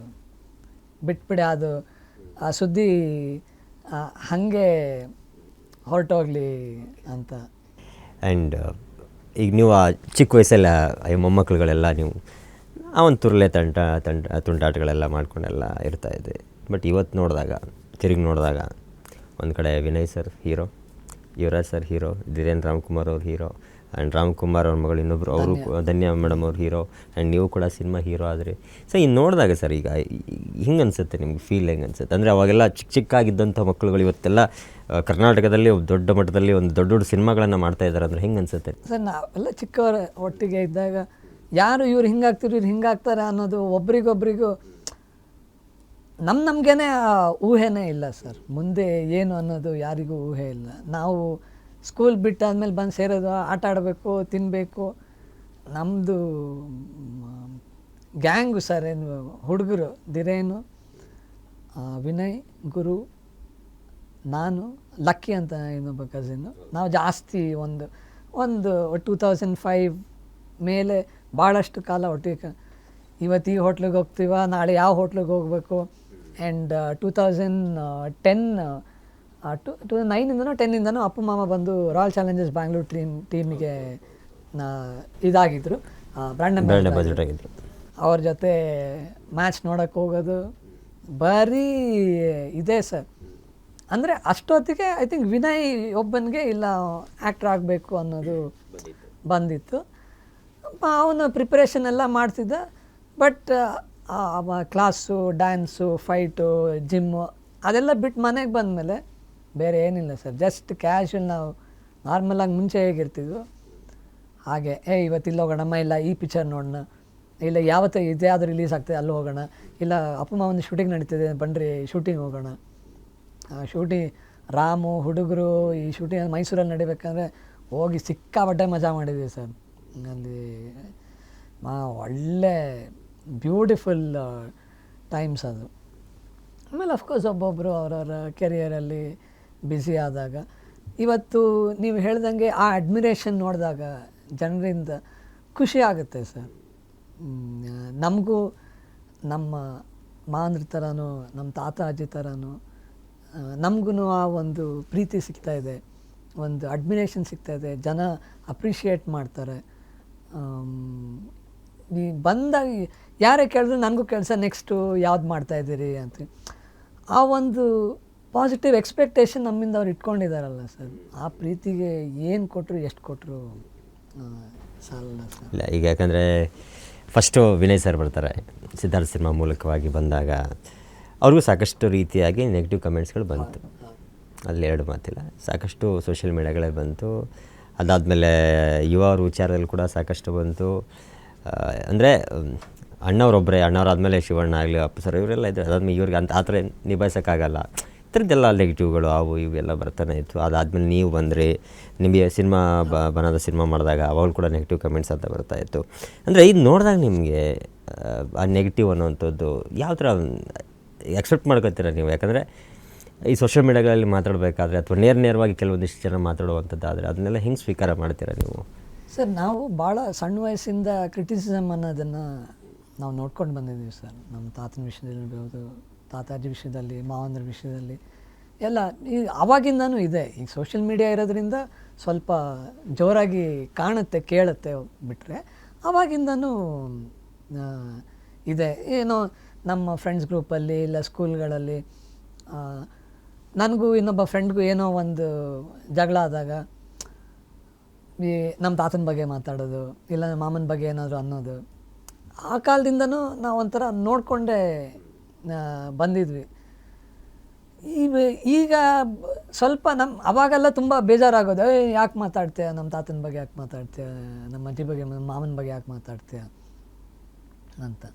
ಬಿಟ್ಬಿಡಿ, ಅದು ಆ ಸುದ್ದಿ ಹಾಗೆ ಹೊರಟೋಗ್ಲಿ ಅಂತ. ಆ್ಯಂಡ್ ಈಗ ನೀವು ಆ ಚಿಕ್ಕ ವಯಸ್ಸೆಲ್ಲ ಈ ಮೊಮ್ಮಕ್ಕಳುಗಳೆಲ್ಲ ನೀವು ಆ ಒಂದು ತುರ್ಲೆ ತುಂಟಾಟಗಳೆಲ್ಲ ಮಾಡ್ಕೊಂಡೆಲ್ಲ ಇರ್ತಾಯಿದೆ. ಬಟ್ ಇವತ್ತು ನೋಡಿದಾಗ, ತಿರುಗಿ ನೋಡಿದಾಗ, ಒಂದು ಕಡೆ Vinay sir hero, Yuvraj sir hero, Dhiren Ramkumar ಅವ್ರ ಹೀರೋ, ಆ್ಯಂಡ್ ರಾಮ್ಕುಮಾರ್ ಅವ್ರ ಮಗಳು ಇನ್ನೊಬ್ಬರು ಅವರು ಧನ್ಯ ಮೇಡಮ್ ಅವ್ರ ಹೀರೋ, ಆ್ಯಂಡ್ ನೀವು ಕೂಡ ಸಿನಿಮಾ ಹೀರೋ ಆದರೆ. ಸೊ ಇನ್ನು ನೋಡಿದಾಗ ಸರ್ ಈಗ ಹಿಂಗೆ ಅನಿಸುತ್ತೆ ನಿಮ್ಗೆ, ಫೀಲ್ ಹೆಂಗೆ ಅನಿಸುತ್ತೆ? ಅಂದರೆ ಅವಾಗೆಲ್ಲ ಚಿಕ್ಕಾಗಿದ್ದಂಥ ಮಕ್ಕಳುಗಳು ಇವತ್ತೆಲ್ಲ ಕರ್ನಾಟಕದಲ್ಲಿ ದೊಡ್ಡ ಮಟ್ಟದಲ್ಲಿ ಒಂದು ದೊಡ್ಡ ದೊಡ್ಡ ಸಿನಿಮಾಗಳನ್ನು ಮಾಡ್ತಾ ಇದ್ದಾರೆ ಅಂದರೆ ಹೆಂಗೆ ಅನಿಸುತ್ತೆ ಸರ್? ನಾವೆಲ್ಲ ಚಿಕ್ಕವರ ಒಟ್ಟಿಗೆ ಇದ್ದಾಗ ಯಾರು ಇವ್ರು ಹಿಂಗಾಗ್ತಿರು ಇವ್ರು ಹಿಂಗಾಗ್ತಾರೆ ಅನ್ನೋದು ಒಬ್ರಿಗೊಬ್ರಿಗೂ ನಮಗೇನೆ ಊಹೆನೇ ಇಲ್ಲ ಸರ್. ಮುಂದೆ ಏನು ಅನ್ನೋದು ಯಾರಿಗೂ ಊಹೆ ಇಲ್ಲ. ನಾವು ಸ್ಕೂಲ್ ಬಿಟ್ಟಾದ್ಮೇಲೆ ಬಂದು ಸೇರೋದು, ಆಟ ಆಡಬೇಕು, ತಿನ್ನಬೇಕು. ನಮ್ಮದು ಗ್ಯಾಂಗು ಸರ್, ಏನು ಹುಡುಗರು, ಧೀರೇನು, ವಿನಯ್, ಗುರು, ನಾನು, ಲಕ್ಕಿ ಅಂತ ಇನ್ನೊಬ್ಬ ಕಸಿನ್ನು. ನಾವು ಜಾಸ್ತಿ ಒಂದು 2005 ಮೇಲೆ ಭಾಳಷ್ಟು ಕಾಲ ಒಟ್ಟಿಗೆ, ಇವತ್ತು ಈ ಹೋಟ್ಲಿಗೆ ಹೋಗ್ತೀವ, ನಾಳೆ ಯಾವ ಹೋಟ್ಲಿಗೆ ಹೋಗಬೇಕು. ಆ್ಯಂಡ್ 2009ಇಂದನೋ 10ಇಂದನೋ ಅಪ್ಪ ಮಾಮ ಬಂದು ರಾಯಲ್ ಚಾಲೆಂಜರ್ಸ್ ಬ್ಯಾಂಗ್ಳೂರ್ ಟೀಮಿಗೆ ಇದಾಗಿದ್ದರು, ಬ್ರ್ಯಾಂಡ್ ಅಂಬಾಸಿಡರ್ ಆಗಿದ್ದರು. ಅವ್ರ ಜೊತೆ ಮ್ಯಾಚ್ ನೋಡೋಕ್ಕೆ ಹೋಗೋದು ಬರೀ ಇದೆ ಸರ್. ಅಂದರೆ ಅಷ್ಟೊತ್ತಿಗೆ ಐ ಥಿಂಕ್ ವಿನಯ್ ಒಬ್ಬನಿಗೆ ಇಲ್ಲ ಆ್ಯಕ್ಟ್ರ್ ಆಗಬೇಕು ಅನ್ನೋದು ಬಂದಿತ್ತು. ಅವನು ಪ್ರಿಪ್ರೇಷನ್ ಎಲ್ಲ ಮಾಡ್ತಿದ್ದ. But class, dance, fight, gym ಅದೆಲ್ಲ ಬಿಟ್ಟು ಮನೆಗೆ ಬಂದಮೇಲೆ ಬೇರೆ ಏನಿಲ್ಲ ಸರ್. ಜಸ್ಟ್ ಕ್ಯಾಶುವಲ್ ನಾವು ನಾರ್ಮಲಾಗಿ ಮುಂಚೆ ಹೇಗಿರ್ತಿದ್ವು ಹಾಗೆ, ಇವತ್ತು ಇಲ್ಲಿ ಹೋಗೋಣ, ಇಲ್ಲ ಈ ಪಿಕ್ಚರ್ ನೋಡೋಣ, ಇಲ್ಲ ಯಾವತ್ತೂ ಇದ್ಯಾವುದು ರಿಲೀಸ್ ಆಗ್ತದೆ ಅಲ್ಲಿ ಹೋಗೋಣ, ಇಲ್ಲ ಅಪ್ಪ ಮಾವನ ಶೂಟಿಂಗ್ ನಡೀತಿದೆ ಬನ್ನಿರಿ ಶೂಟಿಂಗ್ ಹೋಗೋಣ. ಶೂಟಿಂಗ್ ರಾಮು ಹುಡುಗರು ಈ ಶೂಟಿಂಗ್ ಮೈಸೂರಲ್ಲಿ ನಡಿಬೇಕಂದ್ರೆ ಹೋಗಿ ಸಿಕ್ಕಾಪಟ್ಟೆ ಮಜಾ ಮಾಡಿದ್ವಿ ಸರ್. ಅಲ್ಲಿ ಒಳ್ಳೆ ಬ್ಯೂಟಿಫುಲ್ ಟೈಮ್ಸ್ ಅದು. ಆಮೇಲೆ ಅಫ್ಕೋರ್ಸ್ ಒಬ್ಬೊಬ್ಬರು ಅವರವರ ಕೆರಿಯರಲ್ಲಿ ಬ್ಯುಸಿ ಆದಾಗ, ಇವತ್ತು ನೀವು ಹೇಳ್ದಂಗೆ ಆ ಅಡ್ಮಿರೇಷನ್ ನೋಡಿದಾಗ ಜನರಿಂದ ಖುಷಿ ಆಗುತ್ತೆ ಸರ್. ನಮಗೂ ನಮ್ಮ ಮಾಂದ್ರ ಥರನೂ ನಮ್ಮ ತಾತ ಅಜ್ಜಿ ಥರನೂ ನಮಗೂ ಆ ಒಂದು ಪ್ರೀತಿ ಸಿಗ್ತಾಯಿದೆ, ಒಂದು ಅಡ್ಮಿರೇಷನ್ ಸಿಗ್ತಾಯಿದೆ, ಜನ ಅಪ್ರಿಷಿಯೇಟ್ ಮಾಡ್ತಾರೆ. ಈ ಬಂದಾಗ ಯಾರೇ ಕೇಳಿದ್ರು ನನಗೂ ಕೆಲಸ ನೆಕ್ಸ್ಟು ಯಾವ್ದು ಮಾಡ್ತಾಯಿದ್ದೀರಿ ಅಂತ ಆ ಒಂದು ಪಾಸಿಟಿವ್ ಎಕ್ಸ್ಪೆಕ್ಟೇಷನ್ ನಮ್ಮಿಂದ ಅವ್ರು ಇಟ್ಕೊಂಡಿದ್ದಾರಲ್ಲ ಸರ್. ಆ ಪ್ರೀತಿಗೆ ಏನು ಕೊಟ್ಟರು ಎಷ್ಟು ಕೊಟ್ಟರು ಸಾಲಲ್ಲ ಸರ್. ಇಲ್ಲ ಈಗ ಯಾಕಂದರೆ ಫಸ್ಟು ವಿನಯ್ ಸರ್ ಬರ್ತಾರೆ, ಸಿದ್ಧಾರ್ಥ ಸಿನಿಮಾ ಮೂಲಕವಾಗಿ ಬಂದಾಗ ಅವ್ರಿಗೂ ಸಾಕಷ್ಟು ರೀತಿಯಾಗಿ ನೆಗೆಟಿವ್ ಕಮೆಂಟ್ಸ್ಗಳು ಬಂತು, ಅಲ್ಲಿ ಎರಡು ಮಾತಿಲ್ಲ. ಸಾಕಷ್ಟು ಸೋಷಿಯಲ್ ಮೀಡಿಯಾಗಳೇ ಬಂತು. ಅದಾದಮೇಲೆ ಯುವ ಅವ್ರ ವಿಚಾರದಲ್ಲಿ ಕೂಡ ಸಾಕಷ್ಟು ಬಂತು. ಅಂದರೆ ಅಣ್ಣವರೊಬ್ಬರೇ, ಅಣ್ಣವರಾದಮೇಲೆ ಶಿವಣ್ಣ ಆಗಲಿ, ಅಪ್ಪು ಸರ್ ಇವರೆಲ್ಲ ಇದ್ದರು. ಅದಾದ್ಮೇಲೆ ಇವ್ರಿಗೆ ಆ ಥರ ನಿಭಾಯಿಸೋಕ್ಕಾಗಲ್ಲ, ಈ ಥರದ್ದೆಲ್ಲ ನೆಗೆಟಿವ್ಗಳು ಅವು ಇವೆಲ್ಲ ಬರ್ತಾನೆ ಇತ್ತು. ಅದಾದಮೇಲೆ ನೀವು ಬಂದ್ರಿ, ನಿಮಗೆ ಸಿನಿಮಾ ಬನದ ಸಿನಿಮಾ ಮಾಡಿದಾಗ ಅವಾಗಲೂ ಕೂಡ ನೆಗೆಟಿವ್ ಕಮೆಂಟ್ಸ್ ಅಂತ ಬರ್ತಾಯಿತ್ತು. ಅಂದರೆ ಇದು ನೋಡಿದಾಗ ನಿಮಗೆ ಆ ನೆಗೆಟಿವ್ ಅನ್ನೋವಂಥದ್ದು ಯಾವ ಥರ ಎಕ್ಸೆಪ್ಟ್ ಮಾಡ್ಕೊತೀರ ನೀವು? ಯಾಕಂದರೆ ಈ ಸೋಷಿಯಲ್ ಮೀಡಿಯಾಗಳಲ್ಲಿ ಮಾತಾಡಬೇಕಾದ್ರೆ ಅಥವಾ ನೇರವಾಗಿ ಕೆಲವೊಂದಿಷ್ಟು ಜನ ಮಾತಾಡುವಂಥದ್ದಾದರೆ ಅದನ್ನೆಲ್ಲ ಹೆಂಗೆ ಸ್ವೀಕಾರ ಮಾಡ್ತೀರಾ ನೀವು? ಸರ್, ನಾವು ಭಾಳ ಸಣ್ಣ ವಯಸ್ಸಿಂದ ಕ್ರಿಟಿಸಿಸಮ್ ಅನ್ನೋದನ್ನು ನಾವು ನೋಡ್ಕೊಂಡು ಬಂದಿದ್ದೀವಿ ಸರ್. ನಮ್ಮ ತಾತನ ವಿಷಯದಲ್ಲಿ ಇರ್ಬೋದು, ತಾತಾಜಿ ವಿಷಯದಲ್ಲಿ, ಮಾವಂದ್ರ ವಿಷಯದಲ್ಲಿ ಎಲ್ಲ ಈ ಆವಾಗಿಂದನೂ ಇದೆ. ಈಗ ಸೋಷಿಯಲ್ ಮೀಡಿಯಾ ಇರೋದ್ರಿಂದ ಸ್ವಲ್ಪ ಜೋರಾಗಿ ಕಾಣುತ್ತೆ, ಕೇಳುತ್ತೆ ಬಿಟ್ಟರೆ ಆವಾಗಿಂದನೂ ಇದೆ. ಏನೋ ನಮ್ಮ ಫ್ರೆಂಡ್ಸ್ ಗ್ರೂಪಲ್ಲಿ ಇಲ್ಲ ಸ್ಕೂಲ್ಗಳಲ್ಲಿ ನನಗೂ ಇನ್ನೊಬ್ಬ ಫ್ರೆಂಡ್ಗೂ ಏನೋ ಒಂದು ಜಗಳ ಆದಾಗ ಈ ನಮ್ಮ ತಾತನ ಬಗ್ಗೆ ಮಾತಾಡೋದು, ಇಲ್ಲ ನಮ್ಮ ಮಾಮನ ಬಗ್ಗೆ ಏನಾದರೂ ಅನ್ನೋದು, ಆ ಕಾಲದಿಂದನೂ ನಾವು ಒಂಥರ ನೋಡಿಕೊಂಡೇ ಬಂದಿದ್ವಿ. ಈಗ ಸ್ವಲ್ಪ ಅವಾಗೆಲ್ಲ ತುಂಬ ಬೇಜಾರಾಗೋದು, ಯಾಕೆ ಮಾತಾಡ್ತೀಯ ನಮ್ಮ ತಾತನ ಬಗ್ಗೆ, ಯಾಕೆ ಮಾತಾಡ್ತೀಯ ನಮ್ಮ ಅಜ್ಜಿ ಬಗ್ಗೆ, ಮಾಮನ ಬಗ್ಗೆ ಯಾಕೆ ಮಾತಾಡ್ತೀಯ ಅಂತ.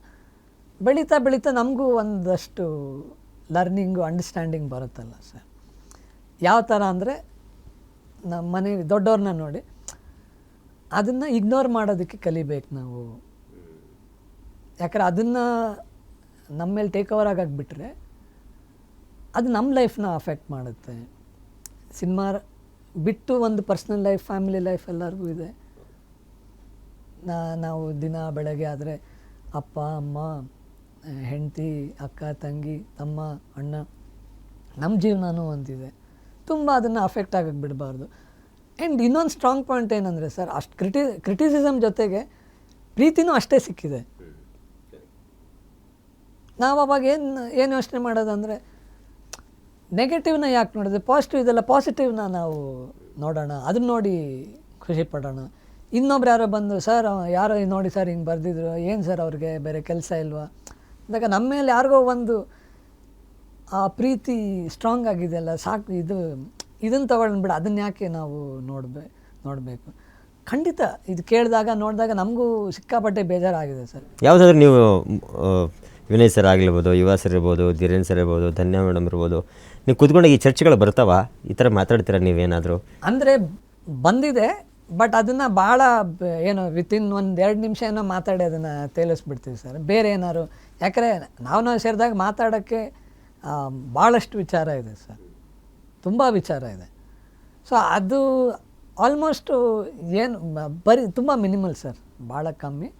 ಬೆಳೀತಾ ಬೆಳೀತಾ ನಮಗೂ ಒಂದಷ್ಟು ಲರ್ನಿಂಗು, ಅಂಡರ್ಸ್ಟ್ಯಾಂಡಿಂಗ್ ಬರುತ್ತಲ್ಲ ಸರ್. ಯಾವ ಥರ ಅಂದರೆ ನಮ್ಮ ಮನೆ ದೊಡ್ಡವ್ರನ್ನ ನೋಡಿ ಅದನ್ನು ಇಗ್ನೋರ್ ಮಾಡೋದಕ್ಕೆ ಕಲಿಬೇಕು ನಾವು. ಯಾಕಂದ್ರೆ ಅದನ್ನು ನಮ್ಮ ಮೇಲೆ ಟೇಕ್ ಓವರ್ ಆಗಾಗ್ಬಿಟ್ರೆ ಅದು ನಮ್ಮ ಲೈಫ್ನ ಅಫೆಕ್ಟ್ ಮಾಡುತ್ತೆ. ಸಿನಿಮಾ ಬಿಟ್ಟು ಒಂದು ಪರ್ಸ್ನಲ್ ಲೈಫ್, ಫ್ಯಾಮಿಲಿ ಲೈಫ್ ಎಲ್ಲರಿಗೂ ಇದೆ. ನಾವು ದಿನ ಬೆಳಗ್ಗೆ ಆದರೆ ಅಪ್ಪ ಅಮ್ಮ, ಹೆಂಡತಿ, ಅಕ್ಕ ತಂಗಿ, ತಮ್ಮ, ಅಣ್ಣ, ನಮ್ಮ ಜೀವನನೂ ಒಂದಿದೆ. ತುಂಬ ಅದನ್ನು ಅಫೆಕ್ಟ್ ಆಗಕ್ಕೆ ಬಿಡಬಾರ್ದು. ಆ್ಯಂಡ್ ಇನ್ನೊಂದು ಸ್ಟ್ರಾಂಗ್ ಪಾಯಿಂಟ್ ಏನಂದರೆ ಸರ್, ಅಷ್ಟು ಕ್ರಿಟಿಸಿಸಮ್ ಜೊತೆಗೆ ಪ್ರೀತಿನೂ ಅಷ್ಟೇ ಸಿಕ್ಕಿದೆ. ನಾವು ಅವಾಗ ಏನು ಯೋಚನೆ ಮಾಡೋದಂದರೆ ನೆಗೆಟಿವ್ನ ಯಾಕೆ ನೋಡಿದ್ರೆ ಪಾಸಿಟಿವ್ ಇದೆಲ್ಲ, ಪಾಸಿಟಿವ್ನ ನಾವು ನೋಡೋಣ, ಅದನ್ನ ನೋಡಿ ಖುಷಿ ಪಡೋಣ. ಇನ್ನೊಬ್ರು ಯಾರೋ ಬಂದು ಸರ್ ಯಾರೋ ನೋಡಿ ಸರ್ ಹಿಂಗೆ ಬರೆದಿದ್ರು, ಏನು ಸರ್ ಅವ್ರಿಗೆ ಬೇರೆ ಕೆಲಸ ಇಲ್ವಾ ಅಂದಾಗ ನಮ್ಮ ಮೇಲೆ ಯಾರಿಗೋ ಒಂದು ಆ ಪ್ರೀತಿ ಸ್ಟ್ರಾಂಗ್ ಆಗಿದೆಯಲ್ಲ, ಸಾಕು, ಇದನ್ನು ತೊಗೊಂಡ್ಬಿಡ, ಅದನ್ನು ಯಾಕೆ ನಾವು ನೋಡಬೇಕು. ಖಂಡಿತ ಇದು ಕೇಳಿದಾಗ ನೋಡಿದಾಗ ನಮಗೂ ಸಿಕ್ಕಾಪಟ್ಟೆ ಬೇಜಾರಾಗಿದೆ ಸರ್. ಯಾವುದಾದ್ರೂ ನೀವು ವಿನಯ್ ಸರ್ ಆಗಿರ್ಬೋದು, ಯುವ ಸರ್ ಇರ್ಬೋದು, ಧೀರೇನ್ ಸರ್ ಇರ್ಬೋದು, ಧನ್ಯ ಮೇಡಮ್ ಇರ್ಬೋದು, ನೀವು ಕೂತ್ಕೊಂಡಾಗ ಈ ಚರ್ಚೆಗಳು ಬರ್ತಾವ? ಈ ಥರ ಮಾತಾಡ್ತೀರಾ ನೀವೇನಾದರೂ? ಅಂದರೆ ಬಂದಿದೆ, ಬಟ್ ಅದನ್ನು ಭಾಳ ಏನು ವಿತಿನ್ 1-2 ನಿಮಿಷ ಏನೋ ಮಾತಾಡಿ ಅದನ್ನು ತೇಲಿಸ್ಬಿಡ್ತೀವಿ ಸರ್. ಬೇರೆ ಏನಾದ್ರು, ಯಾಕಂದರೆ ನಾವು ಸೇರಿದಾಗ ಮಾತಾಡೋಕ್ಕೆ ಭಾಳಷ್ಟು ವಿಚಾರ ಇದೆ ಸರ್, ತುಂಬ ವಿಚಾರ ಇದೆ. ಸೊ ಅದು ಆಲ್ಮೋಸ್ಟು ಏನು ಬರೀ ತುಂಬ ಮಿನಿಮಲ್ ಸರ್, ಭಾಳ ಕಮ್ಮಿ.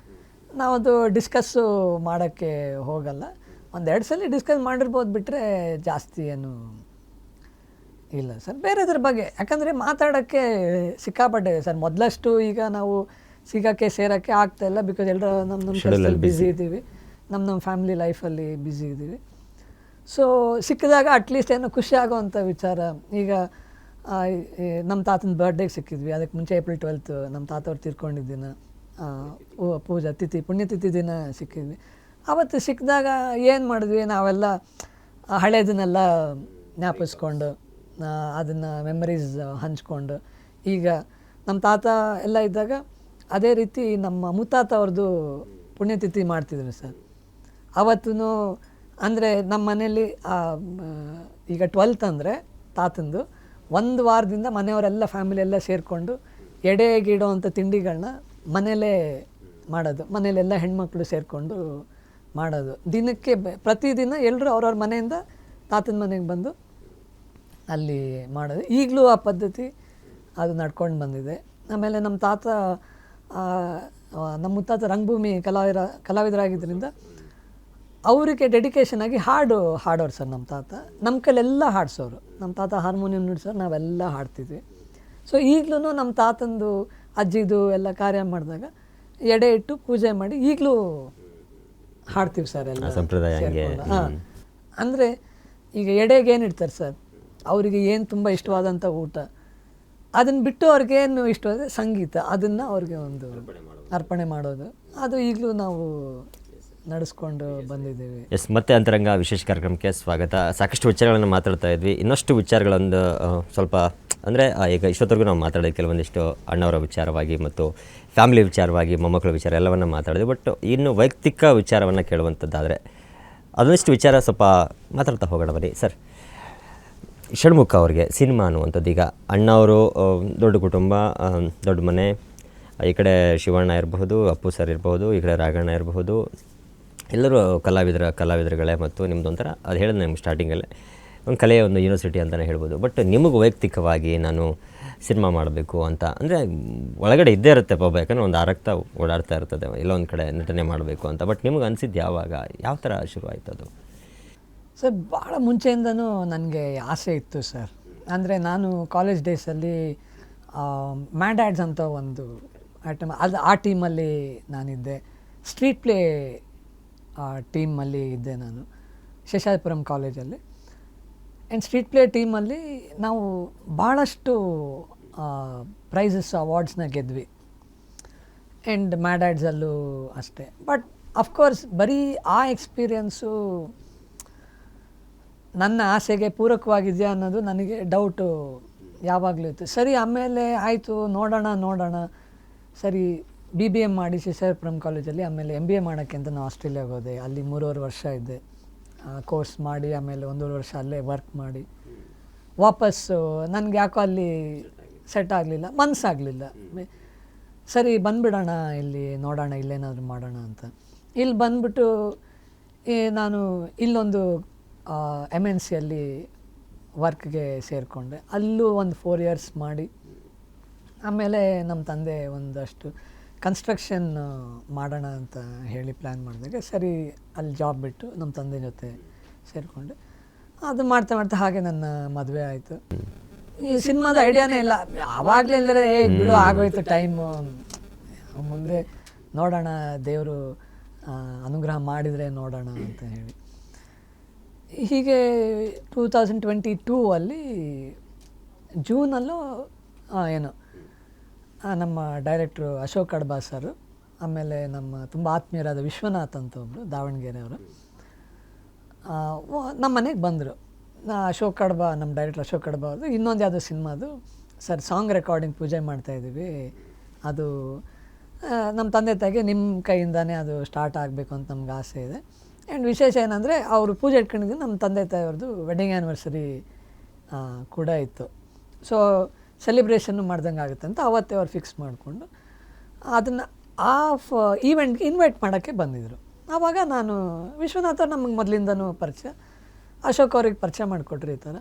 ನಾವದು ಡಿಸ್ಕಸ್ಸು ಮಾಡೋಕ್ಕೆ ಹೋಗಲ್ಲ. 1-2 ಸಲ ಡಿಸ್ಕಸ್ ಮಾಡಿರ್ಬೋದು ಬಿಟ್ಟರೆ ಜಾಸ್ತಿ ಏನು ಇಲ್ಲ ಸರ್ ಬೇರೆದ್ರ ಬಗ್ಗೆ. ಯಾಕಂದರೆ ಮಾತಾಡೋಕ್ಕೆ ಸಿಕ್ಕಾಪಟ್ಟೆ ಸರ್. ಮೊದಲಷ್ಟು ಈಗ ನಾವು ಸಿಗೋಕ್ಕೆ ಸೇರೋಕ್ಕೆ ಆಗ್ತಾಯಿಲ್ಲ, ಬಿಕಾಸ್ ಎಲ್ಲರೂ ನಮ್ಮ ಕೆಲಸದಲ್ಲಿ ಬ್ಯುಸಿ ಇದ್ದೀವಿ, ನಮ್ಮ ಫ್ಯಾಮಿಲಿ ಲೈಫಲ್ಲಿ ಬ್ಯುಸಿ ಇದ್ದೀವಿ. ಸೊ ಸಿಕ್ಕಿದಾಗ ಅಟ್ಲೀಸ್ಟ್ ಏನೋ ಖುಷಿ ಆಗೋವಂಥ ವಿಚಾರ. ಈಗ ನಮ್ಮ ತಾತನ ಬರ್ಡೇಗೆ ಸಿಕ್ಕಿದ್ವಿ, ಅದಕ್ಕೆ ಮುಂಚೆ ಏಪ್ರಿಲ್ 12 ನಮ್ಮ ತಾತವ್ರು ತೀರ್ಕೊಂಡಿದ್ದ ದಿನ, ಪೂಜಾ ತಿಥಿ, ಪುಣ್ಯತಿಥಿ ದಿನ ಸಿಕ್ಕಿದ್ವಿ. ಆವತ್ತು ಸಿಕ್ಕಿದಾಗ ಏನು ಮಾಡಿದ್ವಿ, ನಾವೆಲ್ಲ ಹಳೇದನ್ನೆಲ್ಲ ಜ್ಞಾಪಿಸ್ಕೊಂಡು ಅದನ್ನು ಮೆಮರೀಸ್ ಹಂಚ್ಕೊಂಡು, ಈಗ ನಮ್ಮ ತಾತ ಎಲ್ಲ ಇದ್ದಾಗ ಅದೇ ರೀತಿ ನಮ್ಮ ಮುತ್ತಾತ ಅವ್ರದ್ದು ಪುಣ್ಯತಿಥಿ ಮಾಡ್ತಿದ್ರು ಸರ್. ಅವತ್ತೂ ಅಂದರೆ ನಮ್ಮ ಮನೇಲಿ ಈಗ 12th ಅಂದರೆ ತಾತಂದು 1 ವಾರದಿಂದ ಮನೆಯವರೆಲ್ಲ ಫ್ಯಾಮಿಲಿ ಎಲ್ಲ ಸೇರಿಕೊಂಡು ಎಡೆಗಿಡೋ ಅಂಥ ತಿಂಡಿಗಳನ್ನ ಮನೇಲೇ ಮಾಡೋದು. ಮನೇಲೆಲ್ಲ ಹೆಣ್ಮಕ್ಳು ಸೇರಿಕೊಂಡು ಮಾಡೋದು. ದಿನಕ್ಕೆ ಪ್ರತಿದಿನ ಎಲ್ಲರೂ ಅವ್ರವ್ರ ಮನೆಯಿಂದ ತಾತನ ಮನೆಗೆ ಬಂದು ಅಲ್ಲಿ ಮಾಡೋದು. ಈಗಲೂ ಆ ಪದ್ಧತಿ ಅದು ನಡ್ಕೊಂಡು ಬಂದಿದೆ. ಆಮೇಲೆ ನಮ್ಮ ತಾತ, ನಮ್ಮ ಮುತ್ತಾತ ರಂಗಭೂಮಿ ಕಲಾವಿದರಾಗಿದ್ದರಿಂದ ಅವರಿಗೆ ಡೆಡಿಕೇಶನ್ ಆಗಿ ಹಾಡೋರು ಸರ್ ನಮ್ಮ ತಾತ. ನಮ್ಮ ಕೈಲೆಲ್ಲ ಹಾಡಿಸೋರು. ನಮ್ಮ ತಾತ ಹಾರ್ಮೋನಿಯಂ ನುಡಿಸೋರು, ನಾವೆಲ್ಲ ಹಾಡ್ತಿದ್ವಿ. ಸೊ ಈಗಲೂ ನಮ್ಮ ತಾತಂದು ಅಜ್ಜಿದು ಎಲ್ಲ ಕಾರ್ಯ ಮಾಡಿದಾಗ ಎಡೆ ಇಟ್ಟು ಪೂಜೆ ಮಾಡಿ ಈಗಲೂ ಹಾಡ್ತೀವಿ ಸರ್ ಎಲ್ಲ ಸಂಪ್ರದಾಯ. ಹಾಂ, ಅಂದರೆ ಈಗ ಎಡೆಗೆ ಏನು ಇಡ್ತಾರೆ ಸರ್, ಅವರಿಗೆ ಏನು ತುಂಬ ಇಷ್ಟವಾದಂಥ ಊಟ, ಅದನ್ನು ಬಿಟ್ಟು ಅವ್ರಿಗೇನು ಇಷ್ಟವಾದರೆ ಸಂಗೀತ, ಅದನ್ನು ಅವ್ರಿಗೆ ಒಂದು ಅರ್ಪಣೆ ಮಾಡೋದು, ಅದು ಈಗಲೂ ನಾವು ನಡೆಸ್ಕೊಂಡು ಬಂದಿದ್ದೀವಿ. ಎಸ್, ಮತ್ತೆ ಅಂತರಂಗ ವಿಶೇಷ ಕಾರ್ಯಕ್ರಮಕ್ಕೆ ಸ್ವಾಗತ. ಸಾಕಷ್ಟು ವಿಚಾರಗಳನ್ನು ಮಾತಾಡ್ತಾ ಇದ್ವಿ. ಇನ್ನಷ್ಟು ವಿಚಾರಗಳೊಂದು ಸ್ವಲ್ಪ ಅಂದರೆ ಈಗ ಇಷ್ಟೊತ್ತರೆಗೂ ನಾವು ಮಾತಾಡಿದ ಕೆಲವೊಂದಿಷ್ಟು ಅಣ್ಣವರ ವಿಚಾರವಾಗಿ ಮತ್ತು ಫ್ಯಾಮಿಲಿ ವಿಚಾರವಾಗಿ, ಮೊಮ್ಮಕ್ಕಳ ವಿಚಾರ ಎಲ್ಲವನ್ನು ಮಾತಾಡಿದ್ವಿ. ಬಟ್ ಇನ್ನು ವೈಯಕ್ತಿಕ ವಿಚಾರವನ್ನು ಕೇಳುವಂಥದ್ದಾದರೆ ಅದೊಂದಿಷ್ಟು ವಿಚಾರ ಸ್ವಲ್ಪ ಮಾತಾಡ್ತಾ ಹೋಗೋಣ ಬನ್ನಿ ಸರ್. ಷಣ್ಮುಖ ಅವ್ರಿಗೆ ಸಿನಿಮಾ ಅನ್ನುವಂಥದ್ದು, ಈಗ ಅಣ್ಣವರು ದೊಡ್ಡ ಕುಟುಂಬ, ದೊಡ್ಡ ಮನೆ, ಈ ಕಡೆ ಶಿವಣ್ಣ ಇರಬಹುದು, ಅಪ್ಪು ಸರ್ ಇರಬಹುದು, ಈ ಕಡೆ ರಾಘಣ್ಣ ಇರಬಹುದು, ಎಲ್ಲರೂ ಕಲಾವಿದರುಗಳೇ. ಮತ್ತು ನಿಮ್ಮದು ಒಂಥರ ಅದು ಹೇಳಿದೆ ನಿಮ್ಗೆ ಸ್ಟಾರ್ಟಿಂಗಲ್ಲೇ ಒಂದು ಕಲೆಯ ಒಂದು ಯೂನಿವರ್ಸಿಟಿ ಅಂತಲೇ ಹೇಳ್ಬೋದು. ಬಟ್ ನಿಮಗೆ ವೈಯಕ್ತಿಕವಾಗಿ ನಾನು ಸಿನಿಮಾ ಮಾಡಬೇಕು ಅಂತ ಅಂದರೆ ಒಳಗಡೆ ಇದ್ದೇ ಇರುತ್ತೆ ಪಾಪ, ಯಾಕಂದರೆ ಒಂದು ರಕ್ತ ಓಡಾಡ್ತಾ ಇರ್ತದೆ ಎಲ್ಲೋ ಒಂದು ಕಡೆ ನಟನೆ ಮಾಡಬೇಕು ಅಂತ. ಬಟ್ ನಿಮಗೆ ಅನಿಸಿದ್ದು ಯಾವಾಗ, ಯಾವ ಥರ ಶುರು ಆಯ್ತು ಅದು? ಸರ್, ಭಾಳ ಮುಂಚೆಯಿಂದನೂ ನನಗೆ ಆಸೆ ಇತ್ತು ಸರ್. ಅಂದರೆ ನಾನು ಕಾಲೇಜ್ ಡೇಸಲ್ಲಿ ಮ್ಯಾಡ್ ಆ್ಯಡ್ಸ್ ಅಂತ ಒಂದು ಐಟಮ್, ಆ ಟೀಮಲ್ಲಿ ನಾನಿದ್ದೆ. ಸ್ಟ್ರೀಟ್ ಪ್ಲೇ ಟೀಮಲ್ಲಿ ಇದ್ದೆ ನಾನು ಶೇಷಾದ್ರಿಪುರಂ ಕಾಲೇಜಲ್ಲಿ. ಆ್ಯಂಡ್ ಸ್ಟ್ರೀಟ್ ಪ್ಲೇ ಟೀಮಲ್ಲಿ ನಾವು ಭಾಳಷ್ಟು ಪ್ರೈಸಸ್, ಅವಾರ್ಡ್ಸ್ನ ಗೆದ್ವಿ. ಆ್ಯಂಡ್ ಮ್ಯಾಡ್ ಆ್ಯಡ್ಸಲ್ಲೂ ಅಷ್ಟೇ. ಬಟ್ ಅಫ್ಕೋರ್ಸ್ ಬರೀ ಆ ಎಕ್ಸ್ಪೀರಿಯನ್ಸು ನನ್ನ ಆಸೆಗೆ ಪೂರಕವಾಗಿದೆಯಾ ಅನ್ನೋದು ನನಗೆ ಡೌಟು ಯಾವಾಗಲೂ ಇತ್ತು. ಸರಿ, ಆಮೇಲೆ ಆಯಿತು ನೋಡೋಣ ಸರಿ BBA ಮಾಡಿ ಶೇಷಾದ್ರಿಪುರಂ ಕಾಲೇಜಲ್ಲಿ. ಆಮೇಲೆ MBA ಮಾಡೋಕ್ಕೆ ಅಂತ ನಾನು ಆಸ್ಟ್ರೇಲಿಯಾಗೆ ಹೋದೆ. ಅಲ್ಲಿ 3.5 ವರ್ಷ ಇದ್ದೆ, ಕೋರ್ಸ್ ಮಾಡಿ. ಆಮೇಲೆ 1.5 ವರ್ಷ ಅಲ್ಲೇ ವರ್ಕ್ ಮಾಡಿ ವಾಪಸ್ಸು ನನಗೆ ಯಾಕೋ ಅಲ್ಲಿ ಸೆಟ್ ಆಗಲಿಲ್ಲ, ಮನಸ್ಸಾಗಲಿಲ್ಲ. ಸರಿ ಬಂದುಬಿಡೋಣ, ಇಲ್ಲಿ ನೋಡೋಣ, ಇಲ್ಲೇನಾದರೂ ಮಾಡೋಣ ಅಂತ. ಇಲ್ಲಿ ಬಂದುಬಿಟ್ಟು ನಾನು ಇಲ್ಲೊಂದು MNCಯಲ್ಲಿ ವರ್ಕ್ಗೆ ಸೇರಿಕೊಂಡೆ. ಅಲ್ಲೂ ಒಂದು 4 ಇಯರ್ಸ್ ಮಾಡಿ ಆಮೇಲೆ ನಮ್ಮ ತಂದೆ ಒಂದಷ್ಟು ಕನ್ಸ್ಟ್ರಕ್ಷನ್ ಮಾಡೋಣ ಅಂತ ಹೇಳಿ ಪ್ಲ್ಯಾನ್ ಮಾಡಿದಾಗ ಸರಿ ಅಲ್ಲಿ ಜಾಬ್ ಬಿಟ್ಟು ನಮ್ಮ ತಂದೆ ಜೊತೆ ಸೇರಿಕೊಂಡೆ. ಅದು ಮಾಡ್ತಾ ಹಾಗೆ ನನ್ನ ಮದುವೆ ಆಯಿತು. ಈ ಸಿನಿಮಾದ ಐಡಿಯಾನೇ ಇಲ್ಲ ಆವಾಗಲೇ. ಇಲ್ಲದೆ ಬಿಡು ಆಗೋಯ್ತು ಟೈಮು, ಮುಂದೆ ನೋಡೋಣ, ದೇವರು ಅನುಗ್ರಹ ಮಾಡಿದರೆ ನೋಡೋಣ ಅಂತ ಹೇಳಿ. ಹೀಗೆ 2022 ಅಲ್ಲಿ ಜೂನಲ್ಲೂ ಏನೋ ನಮ್ಮ ಡೈರೆಕ್ಟ್ರು ಅಶೋಕ್ ಕಡ್ಬಾ ಸರು, ಆಮೇಲೆ ನಮ್ಮ ತುಂಬ ಆತ್ಮೀಯರಾದ ವಿಶ್ವನಾಥ್ ಅಂತ ಒಬ್ಬರು ದಾವಣಗೆರೆಯವರು ನಮ್ಮ ಮನೆಗೆ ಬಂದರು. ಅಶೋಕ್ ಕಡ್ಬಾ, ನಮ್ಮ ಡೈರೆಕ್ಟ್ರ್ ಅಶೋಕ್ ಕಡ್ಬಾ ಅವ್ರದ್ದು ಇನ್ನೊಂದು ಯಾವುದೋ ಸಿನಿಮಾದು ಸರ್ ಸಾಂಗ್ ರೆಕಾರ್ಡಿಂಗ್ ಪೂಜೆ ಮಾಡ್ತಾಯಿದ್ದೀವಿ, ಅದು ನಮ್ಮ ತಂದೆ ತಾಯಿಗೆ ನಿಮ್ಮ ಕೈಯಿಂದನೇ ಅದು ಸ್ಟಾರ್ಟ್ ಆಗಬೇಕು ಅಂತ ನಮ್ಗೆ ಆಸೆ ಇದೆ. ಆ್ಯಂಡ್ ವಿಶೇಷ ಏನಂದರೆ ಅವರು ಪೂಜೆ ಇಟ್ಕೊಂಡಿದ್ದು ನಮ್ಮ ತಂದೆ ತಾಯಿಯವ್ರದ್ದು ವೆಡ್ಡಿಂಗ್ ಆ್ಯನಿವರ್ಸರಿ ಕೂಡ ಇತ್ತು. ಸೊ ಸೆಲಿಬ್ರೇಷನ್ನು ಮಾಡ್ದಂಗೆ ಆಗುತ್ತೆ ಅಂತ ಅವತ್ತೇ ಅವ್ರು ಫಿಕ್ಸ್ ಮಾಡಿಕೊಂಡು ಅದನ್ನು ಈವೆಂಟ್ಗೆ ಇನ್ವೈಟ್ ಮಾಡೋಕ್ಕೆ ಬಂದಿದ್ದರು. ಆವಾಗ ನಾನು ವಿಶ್ವನಾಥ್ ಅವ್ರು ನಮಗೆ ಮೊದಲಿಂದನೂ ಪರಿಚಯ, ಅಶೋಕ್ ಅವ್ರಿಗೆ ಪರಿಚಯ ಮಾಡಿಕೊಟ್ರಿ. ಈ ಥರ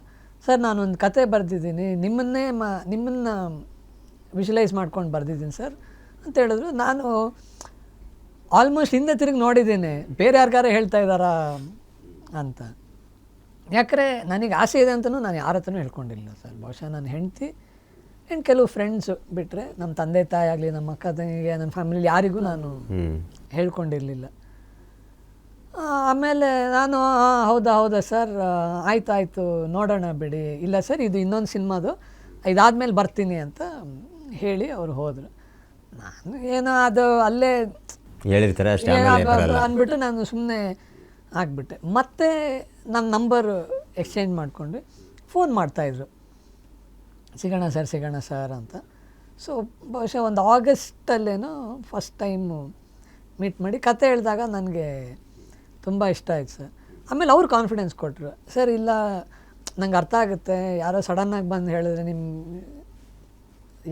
ಸರ್ ನಾನೊಂದು ಕತೆ ಬರೆದಿದ್ದೀನಿ, ನಿಮ್ಮನ್ನು ವಿಜುವಲೈಸ್ ಮಾಡ್ಕೊಂಡು ಬರೆದಿದ್ದೀನಿ ಸರ್ ಅಂತ ಹೇಳಿದ್ರು. ನಾನು ಆಲ್ಮೋಸ್ಟ್ ಹಿಂದೆ ತಿರುಗಿ ನೋಡಿದ್ದೀನಿ, ಬೇರೆ ಯಾರಿಗಾರ ಹೇಳ್ತಾ ಇದ್ದಾರಾ ಅಂತ. ಯಾಕಂದರೆ ನನಗೆ ಆಸೆ ಇದೆ ಅಂತಲೂ ನಾನು ಯಾರ ಹತ್ರನೂ ಹೇಳ್ಕೊಂಡಿಲ್ಲ ಸರ್. ಬಹುಶಃ ನನ್ನ ಹೆಂಡತಿ ಆ್ಯಂಡ್ ಕೆಲವು ಫ್ರೆಂಡ್ಸು ಬಿಟ್ಟರೆ ನಮ್ಮ ತಂದೆ ತಾಯಿ ಆಗಲಿ, ನಮ್ಮ ಅಕ್ಕ ತಂಗಿಗೆ, ನನ್ನ ಫ್ಯಾಮಿಲಿ ಯಾರಿಗೂ ನಾನು ಹೇಳ್ಕೊಂಡಿರಲಿಲ್ಲ. ಆಮೇಲೆ ನಾನು ಹೌದಾ ಸರ್, ಆಯಿತು ನೋಡೋಣ ಬಿಡಿ, ಇಲ್ಲ ಸರ್ ಇದು ಇನ್ನೊಂದು ಸಿನಿಮಾದು, ಇದಾದಮೇಲೆ ಬರ್ತೀನಿ ಅಂತ ಹೇಳಿ ಅವರು ಹೋದರು. ನಾನು ಏನೋ ಅದು ಅಲ್ಲೇ ಹೇಳಿರ್ತಾರೆ ಅಷ್ಟೇ ಅಂದ್ಬಿಟ್ಟು ನಾನು ಸುಮ್ಮನೆ ಆಗಿಬಿಟ್ಟೆ. ಮತ್ತೆ ನನ್ನ ನಂಬರ್ ಎಕ್ಸ್ಚೇಂಜ್ ಮಾಡಿಕೊಂಡು ಫೋನ್ ಮಾಡ್ತಾಯಿದ್ರು, ಸಿಗೋಣ ಸರ್ ಅಂತ. ಸೊ ಬಹುಶಃ ಒಂದು ಆಗಸ್ಟಲ್ಲೇನೋ ಫಸ್ಟ್ ಟೈಮು ಮೀಟ್ ಮಾಡಿ ಕತೆ ಹೇಳಿದಾಗ ನನಗೆ ತುಂಬ ಇಷ್ಟ ಆಯ್ತು ಸರ್. ಆಮೇಲೆ ಅವ್ರು ಕಾನ್ಫಿಡೆನ್ಸ್ ಕೊಟ್ಟರು, ಸರ್ ಇಲ್ಲ ನಂಗೆ ಅರ್ಥ ಆಗುತ್ತೆ, ಯಾರೋ ಸಡನ್ನಾಗಿ ಬಂದು ಹೇಳಿದ್ರೆ ನಿಮ್ಮ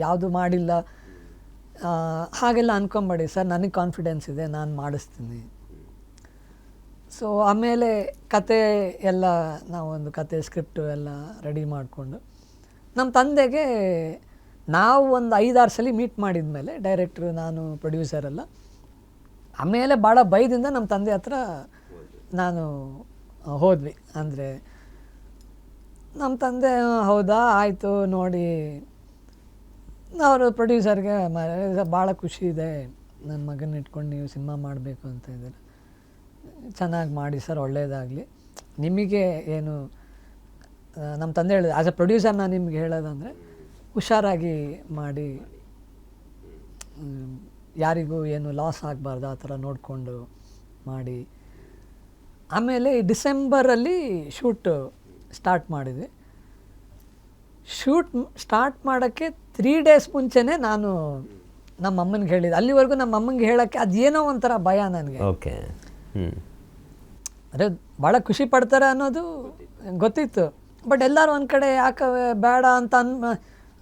ಯಾವುದು ಮಾಡಿಲ್ಲ ಹಾಗೆಲ್ಲ ಅಂದ್ಕೊಂಬೇಡಿ ಸರ್, ನನಗೆ ಕಾನ್ಫಿಡೆನ್ಸ್ ಇದೆ, ನಾನು ಮಾಡಿಸ್ತೀನಿ. ಸೊ ಆಮೇಲೆ ಕತೆ ಎಲ್ಲ ನಾವೊಂದು ಕತೆ ಸ್ಕ್ರಿಪ್ಟು ಎಲ್ಲ ರೆಡಿ ಮಾಡಿಕೊಂಡು ನಮ್ಮ ತಂದೆಗೆ ನಾವು ಒಂದು 5-6 ಸಲ ಮೀಟ್ ಮಾಡಿದ ಮೇಲೆ ಡೈರೆಕ್ಟ್ರು, ನಾನು, ಪ್ರೊಡ್ಯೂಸರೆಲ್ಲ, ಆಮೇಲೆ ಭಾಳ ಭಯದಿಂದ ನಮ್ಮ ತಂದೆ ಹತ್ರ ನಾನು ಹೋದ್ವಿ. ಅಂದರೆ ನಮ್ಮ ತಂದೆ ಹೌದಾ ಆಯಿತು ನೋಡಿ, ಅವರು ಪ್ರೊಡ್ಯೂಸರ್ಗೆ ಭಾಳ ಖುಷಿ ಇದೆ, ನನ್ನ ಮಗನ ಇಟ್ಕೊಂಡು ನೀವು ಸಿನಿಮಾ ಮಾಡಬೇಕು ಅಂತ ಇದ್ದಾರೆ, ಚೆನ್ನಾಗಿ ಮಾಡಿ ಸರ್, ಒಳ್ಳೆಯದಾಗಲಿ. ನಿಮಗೆ ಏನು ನಮ್ಮ ತಂದೆ ಹೇಳಿದೆ, ಆ್ಯಸ್ ಅ ಪ್ರೊಡ್ಯೂಸರ್ ನಾನು ನಿಮ್ಗೆ ಹೇಳೋದಂದರೆ ಹುಷಾರಾಗಿ ಮಾಡಿ, ಯಾರಿಗೂ ಏನು ಲಾಸ್ ಆಗಬಾರ್ದು ಆ ಥರ ನೋಡಿಕೊಂಡು ಮಾಡಿ ಆಮೇಲೆ ಡಿಸೆಂಬರಲ್ಲಿ ಶೂಟ್ ಸ್ಟಾರ್ಟ್ ಮಾಡಿದ್ವಿ. ಶೂಟ್ ಸ್ಟಾರ್ಟ್ ಮಾಡೋಕ್ಕೆ 3 days ಮುಂಚೆನೇ ನಾನು ನಮ್ಮ ಅಮ್ಮನಿಗೆ ಹೇಳಿದ್ದೆ. ಅಲ್ಲಿವರೆಗೂ ನಮ್ಮ ಅಮ್ಮಂಗೆ ಹೇಳೋಕ್ಕೆ ಅದೇನೋ ಒಂಥರ ಭಯ ನನಗೆ. ಓಕೆ. ಅದೇ ಭಾಳ ಖುಷಿ ಪಡ್ತಾರೆ ಅನ್ನೋದು ಗೊತ್ತಿತ್ತು. ಬಟ್ ಎಲ್ಲರೂ ಒಂದು ಕಡೆ ಯಾಕೆ ಬೇಡ ಅಂತ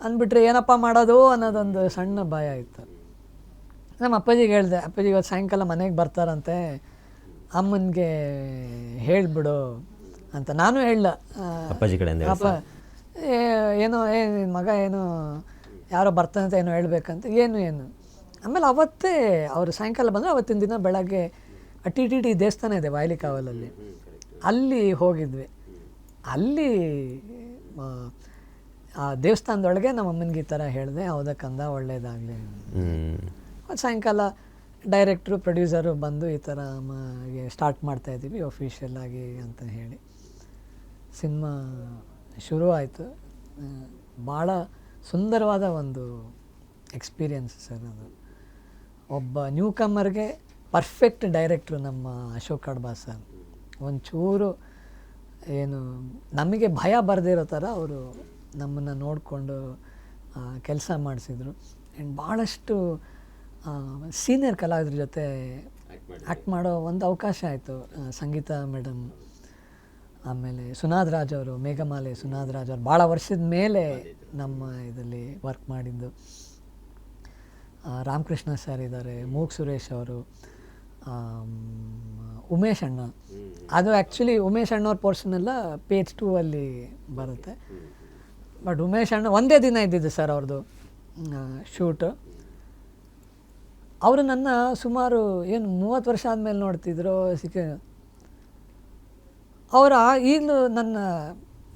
ಅಂದ್ಬಿಟ್ರೆ ಏನಪ್ಪ ಮಾಡೋದು ಅನ್ನೋದೊಂದು ಸಣ್ಣ ಭಯ ಇತ್ತು. ನಮ್ಮ ಅಪ್ಪಾಜಿಗೆ ಹೇಳಿದೆ, ಅಪ್ಪಾಜಿ ಇವತ್ತು ಸಾಯಂಕಾಲ ಮನೆಗೆ ಬರ್ತಾರಂತೆ, ಅಮ್ಮನಿಗೆ ಹೇಳಿಬಿಡು ಅಂತ. ನಾನು ಹೇಳಲ್ಲ, ಅಪ್ಪಾಜಿ ಕಡೆಯಿಂದ ಅಪ್ಪ ಏನೋ ನಿನ್ನ ಮಗ ಏನು ಯಾರೋ ಬರ್ತಾನೆ ಅಂತ ಏನೋ ಹೇಳ್ಬೇಕಂತ. ಏನು ಆಮೇಲೆ ಅವತ್ತೇ ಅವರು ಸಾಯಂಕಾಲ ಬಂದರೆ ಅವತ್ತಿನ ದಿನ ಬೆಳಗ್ಗೆ ಟಿ ಟಿ ಟಿ ದೇವಸ್ಥಾನ ಇದೆ ವಾಯ್ಲಿ ಕಾವಲಲ್ಲಿ, ಅಲ್ಲಿ ಹೋಗಿದ್ವಿ. ಅಲ್ಲಿ ಆ ದೇವಸ್ಥಾನದೊಳಗೆ ನಮ್ಮ ಅಮ್ಮನಿಗೆ ಈ ಥರ ಹೇಳಿದೆ, ಹೌದಕ್ಕಂದ ಒಳ್ಳೇದಾಗಲಿ. ಸಾಯಂಕಾಲ ಡೈರೆಕ್ಟ್ರು ಪ್ರೊಡ್ಯೂಸರು ಬಂದು ಈ ಥರ ಸ್ಟಾರ್ಟ್ ಮಾಡ್ತಾಯಿದ್ದೀವಿ ಒಫಿಷಿಯಲ್ ಆಗಿ ಅಂತ ಹೇಳಿ ಸಿನಿಮಾ ಶುರು ಆಯಿತು. ಭಾಳ ಸುಂದರವಾದ ಒಂದು ಎಕ್ಸ್ಪೀರಿಯನ್ಸ್ ಸರ್ ಅದು. ಒಬ್ಬ ನ್ಯೂ ಕಮ್ಮರ್ಗೆ ಪರ್ಫೆಕ್ಟ್ ಡೈರೆಕ್ಟ್ರು ನಮ್ಮ ಅಶೋಕ್ ಕಡ್ಬಾ ಸರ್. ಒಂಚೂರು ಏನು ನಮಗೆ ಭಯ ಬರದಿರೋ ಥರ ಅವರು ನಮ್ಮನ್ನು ನೋಡಿಕೊಂಡು ಕೆಲಸ ಮಾಡಿಸಿದ್ರು. ಆ್ಯಂಡ್ ಭಾಳಷ್ಟು ಸೀನಿಯರ್ ಕಲಾವಿದ್ರ ಜೊತೆ ಆ್ಯಕ್ಟ್ ಮಾಡೋ ಒಂದು ಅವಕಾಶ ಆಯಿತು. ಸಂಗೀತ ಮೇಡಮ್, ಆಮೇಲೆ ಸುನಾದ್ ರಾಜ್ ಅವರು, ಮೇಘಮಾಲೆ ಸುನಾದ್ ರಾಜ್ ಅವರು ಭಾಳ ವರ್ಷದ ಮೇಲೆ ನಮ್ಮ ಇದರಲ್ಲಿ ವರ್ಕ್ ಮಾಡಿದ್ದು. ರಾಮಕೃಷ್ಣ ಸರ್ ಇದ್ದಾರೆ, ಮೂಕ್ ಸುರೇಶ್ ಅವರು, ಉಮೇಶ್ ಅಣ್ಣ. ಅದು ಆ್ಯಕ್ಚುಲಿ ಉಮೇಶ್ ಅಣ್ಣವ್ರ ಪೋರ್ಷನೆಲ್ಲ ಪೇಜ್ 2 ಅಲ್ಲಿ ಬರುತ್ತೆ. ಬಟ್ ಉಮೇಶ್ ಅಣ್ಣ ಒಂದೇ ದಿನ ಇದ್ದಿದ್ದು ಸರ್ ಅವ್ರದ್ದು ಶೂಟು. ಅವರು ನನ್ನ ಸುಮಾರು 30 ವರ್ಷ ಆದಮೇಲೆ ನೋಡ್ತಿದ್ರು. ಅವರ ಈಗಲೂ ನನ್ನ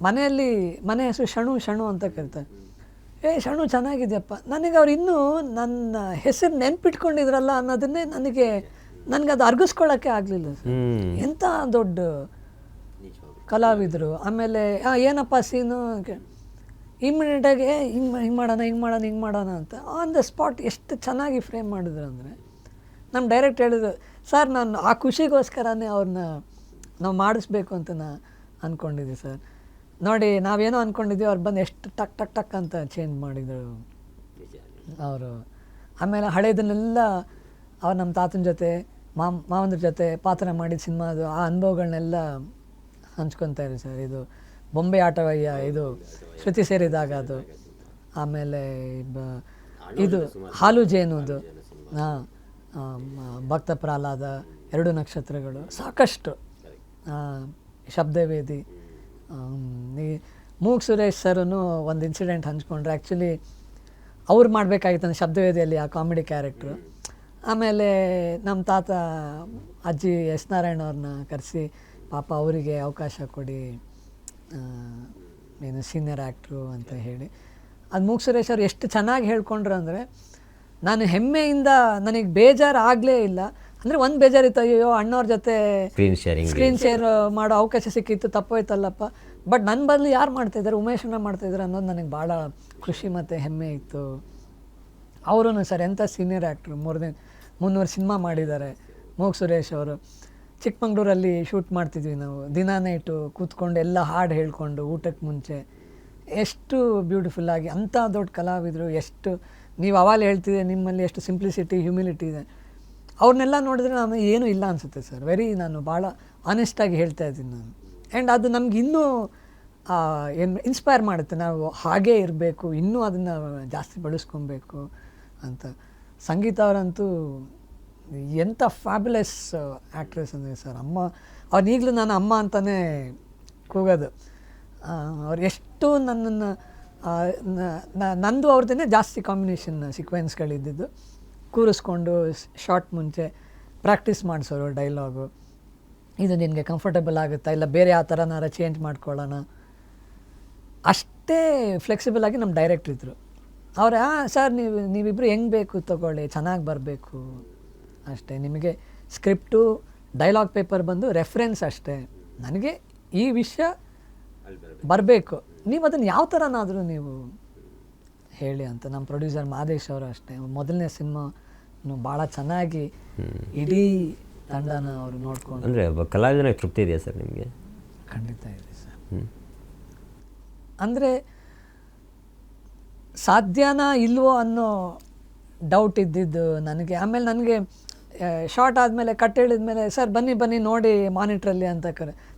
ಮನೆ ಹೆಸರು ಶಣು ಅಂತ ಕರೀತಾರೆ. ಶಣು ಚೆನ್ನಾಗಿದೆಯಪ್ಪ. ನನಗೆ ಅವ್ರು ಇನ್ನೂ ನನ್ನ ಹೆಸರು ನೆನ್ಪಿಟ್ಕೊಂಡಿದ್ರಲ್ಲ ಅನ್ನೋದನ್ನೇ ನನಗೆ ಅದು ಅರ್ಗಿಸ್ಕೊಳ್ಳೋಕ್ಕೆ ಆಗಲಿಲ್ಲ ಸರ್. ಎಂಥ ದೊಡ್ಡ ಕಲಾವಿದರು. ಆಮೇಲೆ ಏನಪ್ಪ ಸೀನು ಇಮ್ಮಿಡಿಯೇಟಾಗಿ ಹಿಂಗೆ ಮಾಡೋಣ ಅಂತ ಆನ್ ದ ಸ್ಪಾಟ್ ಎಷ್ಟು ಚೆನ್ನಾಗಿ ಫ್ರೇಮ್ ಮಾಡಿದ್ರು ಅಂದರೆ, ನಮ್ಮ ಡೈರೆಕ್ಟ್ ಹೇಳಿದ್ರು, ಸರ್ ನಾನು ಆ ಖುಷಿಗೋಸ್ಕರನೇ ಅವ್ರನ್ನ ನಾವು ಮಾಡಿಸ್ಬೇಕು ಅಂತ ಅಂದ್ಕೊಂಡಿದ್ವಿ ಸರ್. ನೋಡಿ ನಾವೇನೋ ಅಂದ್ಕೊಂಡಿದ್ವಿ, ಅವ್ರು ಬಂದು ಎಷ್ಟು ಟಕ್ ಟಕ್ ಟಕ್ ಅಂತ ಚೇಂಜ್ ಮಾಡಿದರು ಅವರು. ಆಮೇಲೆ ಹಳೇದನ್ನೆಲ್ಲ ಅವ್ರು ನಮ್ಮ ತಾತನ ಜೊತೆ ಮಾವಂದ್ರ ಜೊತೆ ಪಾತ್ರ ಮಾಡಿದ ಸಿನಿಮಾದು ಆ ಅನುಭವಗಳನ್ನೆಲ್ಲ ಹಂಚ್ಕೊತಾರೆ ಸರ್. ಇದು ಬೊಂಬೆ ಆಟವಯ್ಯ, ಇದು ಶ್ರುತಿ ಸೇರಿದಾಗ ಅದು, ಆಮೇಲೆ ಇದು ಹಾಲು ಜೇನುದು, ಭಕ್ತ ಪ್ರಹ್ಲಾದ, 2 ನಕ್ಷತ್ರಗಳು, ಸಾಕಷ್ಟು ಶಬ್ದವೇದಿ. ಈ ಮೂಕ್ ಸುರೇಶ್ ಸರೂ ಒಂದು ಇನ್ಸಿಡೆಂಟ್ ಹಂಚ್ಕೊಂಡ್ರೆ, ಆ್ಯಕ್ಚುಲಿ ಅವ್ರು ಮಾಡಬೇಕಾಗಿತ್ತು ಶಬ್ದವೇದಿಯಲ್ಲಿ ಆ ಕಾಮಿಡಿ ಕ್ಯಾರೆಕ್ಟ್ರು. ಆಮೇಲೆ ನಮ್ಮ ತಾತ ಅಜ್ಜಿ ಎಸ್ ನಾರಾಯಣ ಅವ್ರನ್ನ ಕರೆಸಿ ಪಾಪ ಅವರಿಗೆ ಅವಕಾಶ ಕೊಡಿ, ಏನು ಸೀನಿಯರ್ ಆ್ಯಕ್ಟ್ರು ಅಂತ ಹೇಳಿ. ಅದು ಮೂಕ್ ಸುರೇಶ್ ಅವ್ರು ಎಷ್ಟು ಚೆನ್ನಾಗಿ ಹೇಳ್ಕೊಂಡ್ರು ಅಂದರೆ, ನಾನು ಹೆಮ್ಮೆಯಿಂದ ನನಗೆ ಬೇಜಾರು ಆಗಲೇ ಇಲ್ಲ. ಅಂದರೆ ಒಂದು ಬೇಜಾರಿತ್ತು, ಅಯ್ಯೋ ಅಣ್ಣವ್ರ ಜೊತೆ ಸ್ಕ್ರೀನ್ ಶೇರ್ ಮಾಡೋ ಅವಕಾಶ ಸಿಕ್ಕಿತ್ತು, ತಪ್ಪೋಯ್ತಲ್ಲಪ್ಪ. ಬಟ್ ನನ್ನ ಬದಲು ಯಾರು ಮಾಡ್ತಾಯಿದ್ದಾರೆ, ಉಮೇಶ್ ಅಣ್ಣ ಮಾಡ್ತಾಯಿದ್ದಾರೆ ಅನ್ನೋದು ನನಗೆ ಭಾಳ ಖುಷಿ ಮತ್ತು ಹೆಮ್ಮೆ ಇತ್ತು. ಅವರೂ ಸರ್ ಎಂಥ ಸೀನಿಯರ್ ಆ್ಯಕ್ಟ್ರು, 300 ಸಿನಿಮಾ ಮಾಡಿದ್ದಾರೆ ಮೂಕ್ ಸುರೇಶ್ ಅವರು. ಚಿಕ್ಕಮಂಗ್ಳೂರಲ್ಲಿ ಶೂಟ್ ಮಾಡ್ತಿದ್ವಿ ನಾವು, ದಿನ ನೈಟು ಕೂತ್ಕೊಂಡು ಎಲ್ಲ ಹಾಡು ಹೇಳ್ಕೊಂಡು ಊಟಕ್ಕೆ ಮುಂಚೆ. ಎಷ್ಟು ಬ್ಯೂಟಿಫುಲ್ಲಾಗಿ ಅಂಥ ದೊಡ್ಡ ಕಲಾವಿದರು. ಎಷ್ಟು ನೀವು ಅವಾಗಲೇ ಹೇಳ್ತಿದ್ದೆ ನಿಮ್ಮಲ್ಲಿ ಎಷ್ಟು ಸಿಂಪ್ಲಿಸಿಟಿ, ಹ್ಯುಮಿಲಿಟಿ ಇದೆ. ಅವ್ರನ್ನೆಲ್ಲ ನೋಡಿದ್ರೆ ನಾನು ಏನೂ ಇಲ್ಲ ಅನಿಸುತ್ತೆ ಸರ್. ನಾನು ಭಾಳ ಆನೆಸ್ಟಾಗಿ ಹೇಳ್ತಾ ಇದ್ದೀನಿ ನಾನು. ಆ್ಯಂಡ್ ಅದು ನಮ್ಗೆ ಇನ್ನೂ ಏನು ಇನ್ಸ್ಪೈರ್ ಮಾಡುತ್ತೆ, ನಾವು ಹಾಗೇ ಇರಬೇಕು, ಇನ್ನೂ ಅದನ್ನು ಜಾಸ್ತಿ ಬಳಸ್ಕೊಬೇಕು ಅಂತ. ಸಂಗೀತ ಅವರಂತೂ ಎಂಥ ಫ್ಯಾಬ್ಯುಲಸ್ ಆ್ಯಕ್ಟ್ರೆಸ್ ಅಂದರೆ ಸರ್. ಅವ್ರನ್ನೀಗಲೂ ನಾನು ಅಮ್ಮ ಅಂತಲೇ ಕೂಗೋದು. ಅವ್ರು ಎಷ್ಟು ನನ್ನನ್ನು ನಂದು ಅವ್ರದ್ದೇ ಜಾಸ್ತಿ ಕಾಂಬಿನೇಷನ್ ಸೀಕ್ವೆನ್ಸ್ಗಳಿದ್ದಿದ್ದು. ಕೂರಿಸ್ಕೊಂಡು ಶಾರ್ಟ್ ಮುಂಚೆ ಪ್ರಾಕ್ಟೀಸ್ ಮಾಡಿಸೋರು ಡೈಲಾಗು, ಇದು ನಿನಗೆ ಕಂಫರ್ಟಬಲ್ ಆಗುತ್ತಾ, ಇಲ್ಲ ಬೇರೆ ಯಾವ ಥರನಾರ ಚೇಂಜ್ ಮಾಡ್ಕೊಳ್ಳೋಣ. ಅಷ್ಟೇ ಫ್ಲೆಕ್ಸಿಬಲ್ ಆಗಿ ನಮ್ಮ ಡೈರೆಕ್ಟ್ರ್ ಇದ್ದರು. ಅವ್ರು ಸರ್ ನೀವಿಬ್ಬರು ಹೆಂಗೆ ಬೇಕು ತೊಗೊಳ್ಳಿ, ಚೆನ್ನಾಗಿ ಬರಬೇಕು ಅಷ್ಟೇ, ನಿಮಗೆ ಸ್ಕ್ರಿಪ್ಟು ಡೈಲಾಗ್ ಪೇಪರ್ ಬಂದು ರೆಫರೆನ್ಸ್ ಅಷ್ಟೇ, ನನಗೆ ಈ ವಿಷಯ ಬರಬೇಕು, ನೀವು ಅದನ್ನು ಯಾವ ಥರನಾದರೂ ನೀವು ಹೇಳಿ ಅಂತ. ನಮ್ಮ ಪ್ರೊಡ್ಯೂಸರ್ ಮಾದೇಶ್ ಅವರು ಅಷ್ಟೇ, ಮೊದಲನೇ ಸಿನಿಮಾ ಭಾಳ ಚೆನ್ನಾಗಿ ಇಡೀ ತಂಡನ ಅವರು ನೋಡ್ಕೊಂಡು. ಅಂದರೆ ಒಬ್ಬ ಕಲಾವಿದನಾಗಿ ತೃಪ್ತಿ ಇದೆಯಾ ಸರ್ ನಿಮಗೆ? ಖಂಡಿತ ಇದೆ ಸರ್. ಅಂದರೆ ಸಾಧ್ಯನಾ ಇಲ್ವೋ ಅನ್ನೋ ಡೌಟ್ ಇದ್ದಿದ್ದು ನನಗೆ. ಆಮೇಲೆ ನನಗೆ ಶಾರ್ಟ್ ಆದಮೇಲೆ ಕಟ್ ಹೇಳಿದ್ಮೇಲೆ ಸರ್ ಬನ್ನಿ ನೋಡಿ ಮಾನಿಟ್ರಲ್ಲಿ ಅಂತ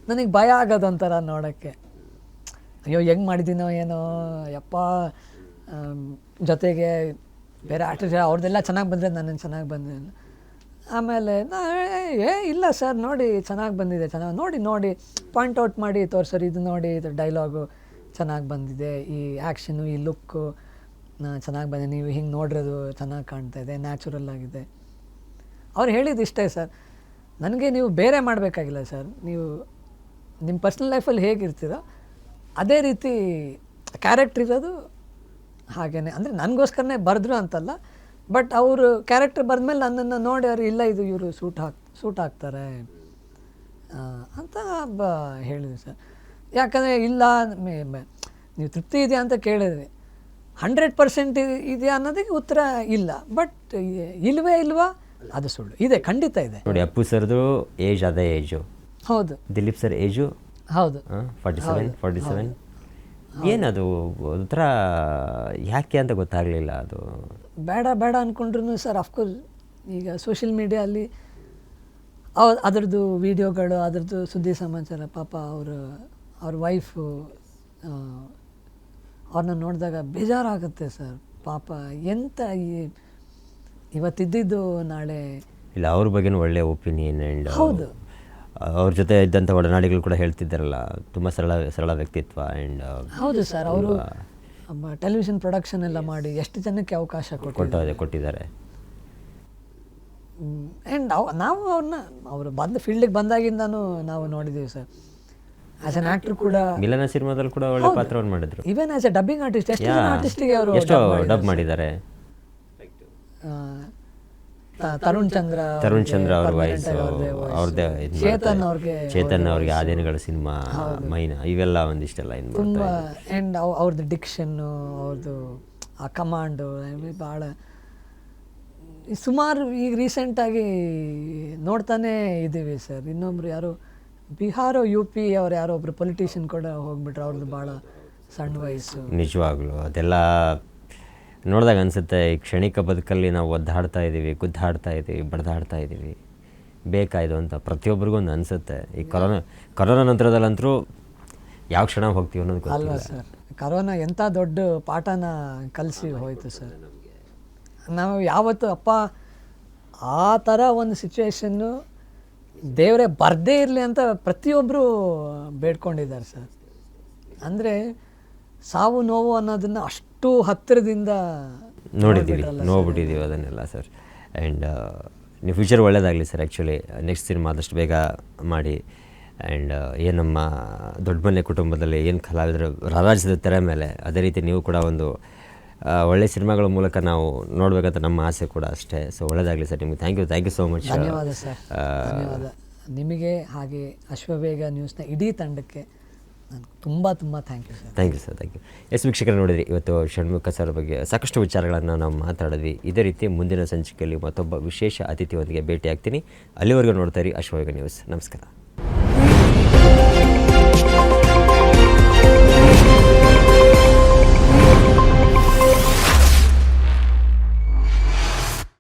ನನಗೆ ಭಯ ಆಗೋದು ಒಂಥರ ನೋಡೋಕ್ಕೆ. ಅಯ್ಯೋ ಹೆಂಗೆ ಮಾಡಿದ್ದೀನೋ ಏನೋ ಯಪ್ಪ. ಜೊತೆಗೆ ಬೇರೆ ಆರ್ಟಿಸ್ಟ್ ಅವ್ರದ್ದೆಲ್ಲ ಚೆನ್ನಾಗಿ ಬಂದರೆ ನನ್ನನ್ನು ಚೆನ್ನಾಗಿ ಬಂದಿಲ್ಲ. ಆಮೇಲೆ ಇಲ್ಲ ಸರ್ ನೋಡಿ ಚೆನ್ನಾಗಿ ಬಂದಿದೆ, ಚೆನ್ನಾಗಿ ನೋಡಿ ಪಾಯಿಂಟ್ ಔಟ್ ಮಾಡಿ ತೋರಿಸೋರು, ಇದು ನೋಡಿ ಇದು ಡೈಲಾಗು ಚೆನ್ನಾಗಿ ಬಂದಿದೆ, ಈ ಆ್ಯಕ್ಷನು ಈ ಲುಕ್ಕು ಚೆನ್ನಾಗಿ ಬಂದಿದೆ, ನೀವು ಹಿಂಗೆ ನೋಡಿರೋದು ಚೆನ್ನಾಗಿ ಕಾಣ್ತಾ ಇದೆ, ನ್ಯಾಚುರಲ್ ಆಗಿದೆ. ಅವ್ರು ಹೇಳಿದ್ದು ಇಷ್ಟೇ ಸರ್, ನನಗೆ ನೀವು ಬೇರೆ ಮಾಡಬೇಕಾಗಿಲ್ಲ ಸರ್, ನೀವು ನಿಮ್ಮ ಪರ್ಸ್ನಲ್ ಲೈಫಲ್ಲಿ ಹೇಗಿರ್ತೀರೋ ಅದೇ ರೀತಿ ಕ್ಯಾರೆಕ್ಟ್ರ್ ಇರೋದು ಹಾಗೇ. ಅಂದರೆ ನನಗೋಸ್ಕರನೇ ಬರೆದ್ರು ಅಂತಲ್ಲ, ಬಟ್ ಅವರು ಕ್ಯಾರೆಕ್ಟರ್ ಬರೆದ್ಮೇಲೆ ನನ್ನನ್ನು ನೋಡಿ ಅವ್ರು ಇಲ್ಲ ಇದು ಇವರು ಸೂಟ್ ಆಗ್ತಾರೆ ಅಂತ ಹೇಳಿದ್ರು ಸರ್. ಯಾಕಂದರೆ ಇಲ್ಲ ನೀವು ತೃಪ್ತಿ ಇದೆಯಾ ಅಂತ ಕೇಳಿದ್ರಿ, 100% ಇದೆಯಾ ಅನ್ನೋದಕ್ಕೆ ಉತ್ತರ ಇಲ್ಲ. ಬಟ್ ಇಲ್ವಾ ಅದು ಸುಳ್ಳು ಇದೆ, ಖಂಡಿತ ಇದೆ. ನೋಡಿ, ಅಪ್ಪು ಸರ್ದು ಏಜ್ ಅದೇ ಏಜು. ಹೌದು. ದಿಲೀಪ್ ಸರ್ ಏಜು ಹೌದು 47. ಏನದು ಒಂಥರ ಯಾಕೆ ಅಂತ ಗೊತ್ತಾಗಲಿಲ್ಲ. ಅದು ಬೇಡ ಅಂದ್ಕೊಂಡ್ರು ಸರ್. ಅಫ್ಕೋರ್ಸ್ ಈಗ ಸೋಷಿಯಲ್ ಮೀಡಿಯಲ್ಲಿ ಅದರದ್ದು ವೀಡಿಯೋಗಳು, ಅದರದ್ದು ಸುದ್ದಿ ಸಮಾಚಾರ, ಪಾಪ ಅವ್ರ ವೈಫು ಅವ್ರನ್ನ ನೋಡಿದಾಗ ಬೇಜಾರಾಗುತ್ತೆ ಸರ್. ಪಾಪ ಎಂತ ಇವತ್ತಿದ್ದು ನಾಳೆ ಇಲ್ಲ, ಅವ್ರ ಬಗ್ಗೆನೂ ಒಳ್ಳೆ ಒಪಿನಿಯನ್. ಆ್ಯಂಡ್ ಹೌದು, ಅವ್ರ ಜೊತೆ ಇದ್ದಂಥ ಒಡನಾಡಿಗಳು ಕೂಡ ಹೇಳ್ತಿದ್ದಾರಲ್ಲ, ತುಂಬ ಸರಳ ವ್ಯಕ್ತಿತ್ವ. ಆ್ಯಂಡ್ ಹೌದು ಸರ್, ಅವರು ಟೆಲಿವಿಷನ್ ಪ್ರೊಡಕ್ಷನ್ ಎಲ್ಲ ಮಾಡಿ ಎಷ್ಟು ಜನಕ್ಕೆ ಅವಕಾಶ ಕೊಟ್ಟಿದ್ದಾರೆ. ಆ್ಯಂಡ್ ನಾವು ಅವರು ಫೀಲ್ಡಿಗೆ ಬಂದಾಗಿಂದನೂ ನಾವು ನೋಡಿದ್ದೀವಿ ಸರ್. ಆ್ಯಸ್ ಅನ್ ಆ್ಯಕ್ಟರ್ ಕೂಡ ಮಿಲನ ಸಿನಿಮಾದಲ್ಲಿ ಕೂಡ ಒಳ್ಳೆ ಪಾತ್ರವನ್ನು ಮಾಡಿದ್ರು. Even as A dubbing artist ಎಷ್ಟು ಆರ್ಟಿಸ್ಟಿಗೆ ಅವರು ಡಬ್ ಮಾಡಿದ್ದಾರೆ. ತರುಣ್ ಚಂದ್ರ ಅವ್ರ ವಯಸ್ಸು, ಅವ್ರದ್ದೇ ಚೇತನ್ ಅವ್ರಿಗೆ ಆ ದಿನಗಳ ಸಿನಿಮಾ, ಮೈನಾ, ಇವೆಲ್ಲ ಒಂದಿಷ್ಟೆಲ್ಲ ತುಂಬ. ಆ್ಯಂಡ್ ಅವ್ರದ್ದು ಡಿಕ್ಷನ್ನು, ಅವ್ರದ್ದು ಆ ಕಮಾಂಡು ಭಾಳ ಸುಮಾರು ಈಗ ರೀಸೆಂಟಾಗಿ ನೋಡ್ತಾನೆ ಇದ್ದೀವಿ ಸರ್. ಇನ್ನೊಬ್ರು ಯಾರೋ ಬಿಹಾರ UP ಅವ್ರು ಯಾರೋ ಒಬ್ರು ಪೊಲಿಟಿಷಿಯನ್ ಕೂಡ ಹೋಗ್ಬಿಟ್ರು, ಅವ್ರದ್ದು ಭಾಳ ಸಣ್ಣ ವಯಸ್ಸು. ನಿಜವಾಗ್ಲೂ ಅದೆಲ್ಲ ನೋಡಿದಾಗ ಅನಿಸುತ್ತೆ, ಈ ಕ್ಷಣಿಕ ಬದುಕಲ್ಲಿ ನಾವು ಒದ್ದಾಡ್ತಾ ಇದ್ದೀವಿ, ಗುದ್ದಾಡ್ತಾ ಇದ್ದೀವಿ, ಬಡ್ದಾಡ್ತಾ ಇದ್ದೀವಿ, ಬೇಕಾಯ್ದು ಅಂತ ಪ್ರತಿಯೊಬ್ಬರಿಗೂ ಒಂದು ಅನಿಸುತ್ತೆ. ಈ ಕೊರೋನಾ ನಂತರದಲ್ಲಂತರೂ ಯಾವ ಕ್ಷಣ ಹೋಗ್ತೀವಿ ಅನ್ನೋದು ಅಲ್ವಾ ಸರ್. ಕರೋನಾ ಎಂಥ ದೊಡ್ಡ ಪಾಠನ ಕಲಿಸಿ ಹೋಯಿತು ಸರ್. ನಾವು ಯಾವತ್ತು ಅಪ್ಪ ಆ ಥರ ಒಂದು ಸಿಚುವೇಶನ್ನು ದೇವರೇ ಬರದೇ ಇರಲಿ ಅಂತ ಪ್ರತಿಯೊಬ್ಬರು ಬೇಡ್ಕೊಂಡಿದ್ದಾರೆ ಸರ್. ಅಂದರೆ ಸಾವು ನೋವು ಅನ್ನೋದನ್ನು ಅಷ್ಟು ಹತ್ತಿರದಿಂದ ನೋಡ್ಬಿಟ್ಟಿದ್ದೀವಿ ಅದನ್ನೆಲ್ಲ ಸರ್. ಆ್ಯಂಡ್ ನೀವು ಫ್ಯೂಚರ್ ಒಳ್ಳೆಯದಾಗಲಿ ಸರ್. ಆ್ಯಕ್ಚುಲಿ ನೆಕ್ಸ್ಟ್ ಸಿನಿಮಾ ಆದಷ್ಟು ಬೇಗ ಮಾಡಿ. ಆ್ಯಂಡ್ ಏನು ನಮ್ಮ ದೊಡ್ಡ ಮನೆ ಕುಟುಂಬದಲ್ಲಿ ಏನು ಕಲಾವಿದರು ರಾರಾಜಿಸಿದ ತೆರೆ ಮೇಲೆ, ಅದೇ ರೀತಿ ನೀವು ಕೂಡ ಒಂದು ಒಳ್ಳೆ ಸಿನಿಮಾಗಳ ಮೂಲಕ ನಾವು ನೋಡಬೇಕಂತ ನಮ್ಮ ಆಸೆ ಕೂಡ ಅಷ್ಟೇ. ಸೊ ಒಳ್ಳೆಯದಾಗಲಿ ಸರ್. ನಿಮಗೆ ಥ್ಯಾಂಕ್ ಯು ಸೋ ಮಚ್. ಧನ್ಯವಾದ ಸರ್. ಧನ್ಯವಾದ ನಿಮಗೆ, ಹಾಗೆ ಅಶ್ವವೇಗ ನ್ಯೂಸ್ನ ಇಡೀ ತಂಡಕ್ಕೆ ತುಂಬ thank you sir. Thank you. Yes ವೀಕ್ಷಕರು, ನೋಡಿದ್ರಿ ಇವತ್ತು ಷಣ್ಮುಖ ಸರ್ ಬಗ್ಗೆ ಸಾಕಷ್ಟು ವಿಚಾರಗಳನ್ನು ನಾವು ಮಾತಾಡಿದ್ವಿ. ಇದೇ ರೀತಿ ಮುಂದಿನ ಸಂಚಿಕೆಯಲ್ಲಿ ಮತ್ತೊಬ್ಬ ವಿಶೇಷ ಅತಿಥಿಯೊಂದಿಗೆ ಭೇಟಿ ಆಗ್ತೀನಿ. ಅಲ್ಲಿವರೆಗೂ ನೋಡ್ತಾ ಇರಿ ಅಶ್ವವೇಗ ನ್ಯೂಸ್. ನಮಸ್ಕಾರ.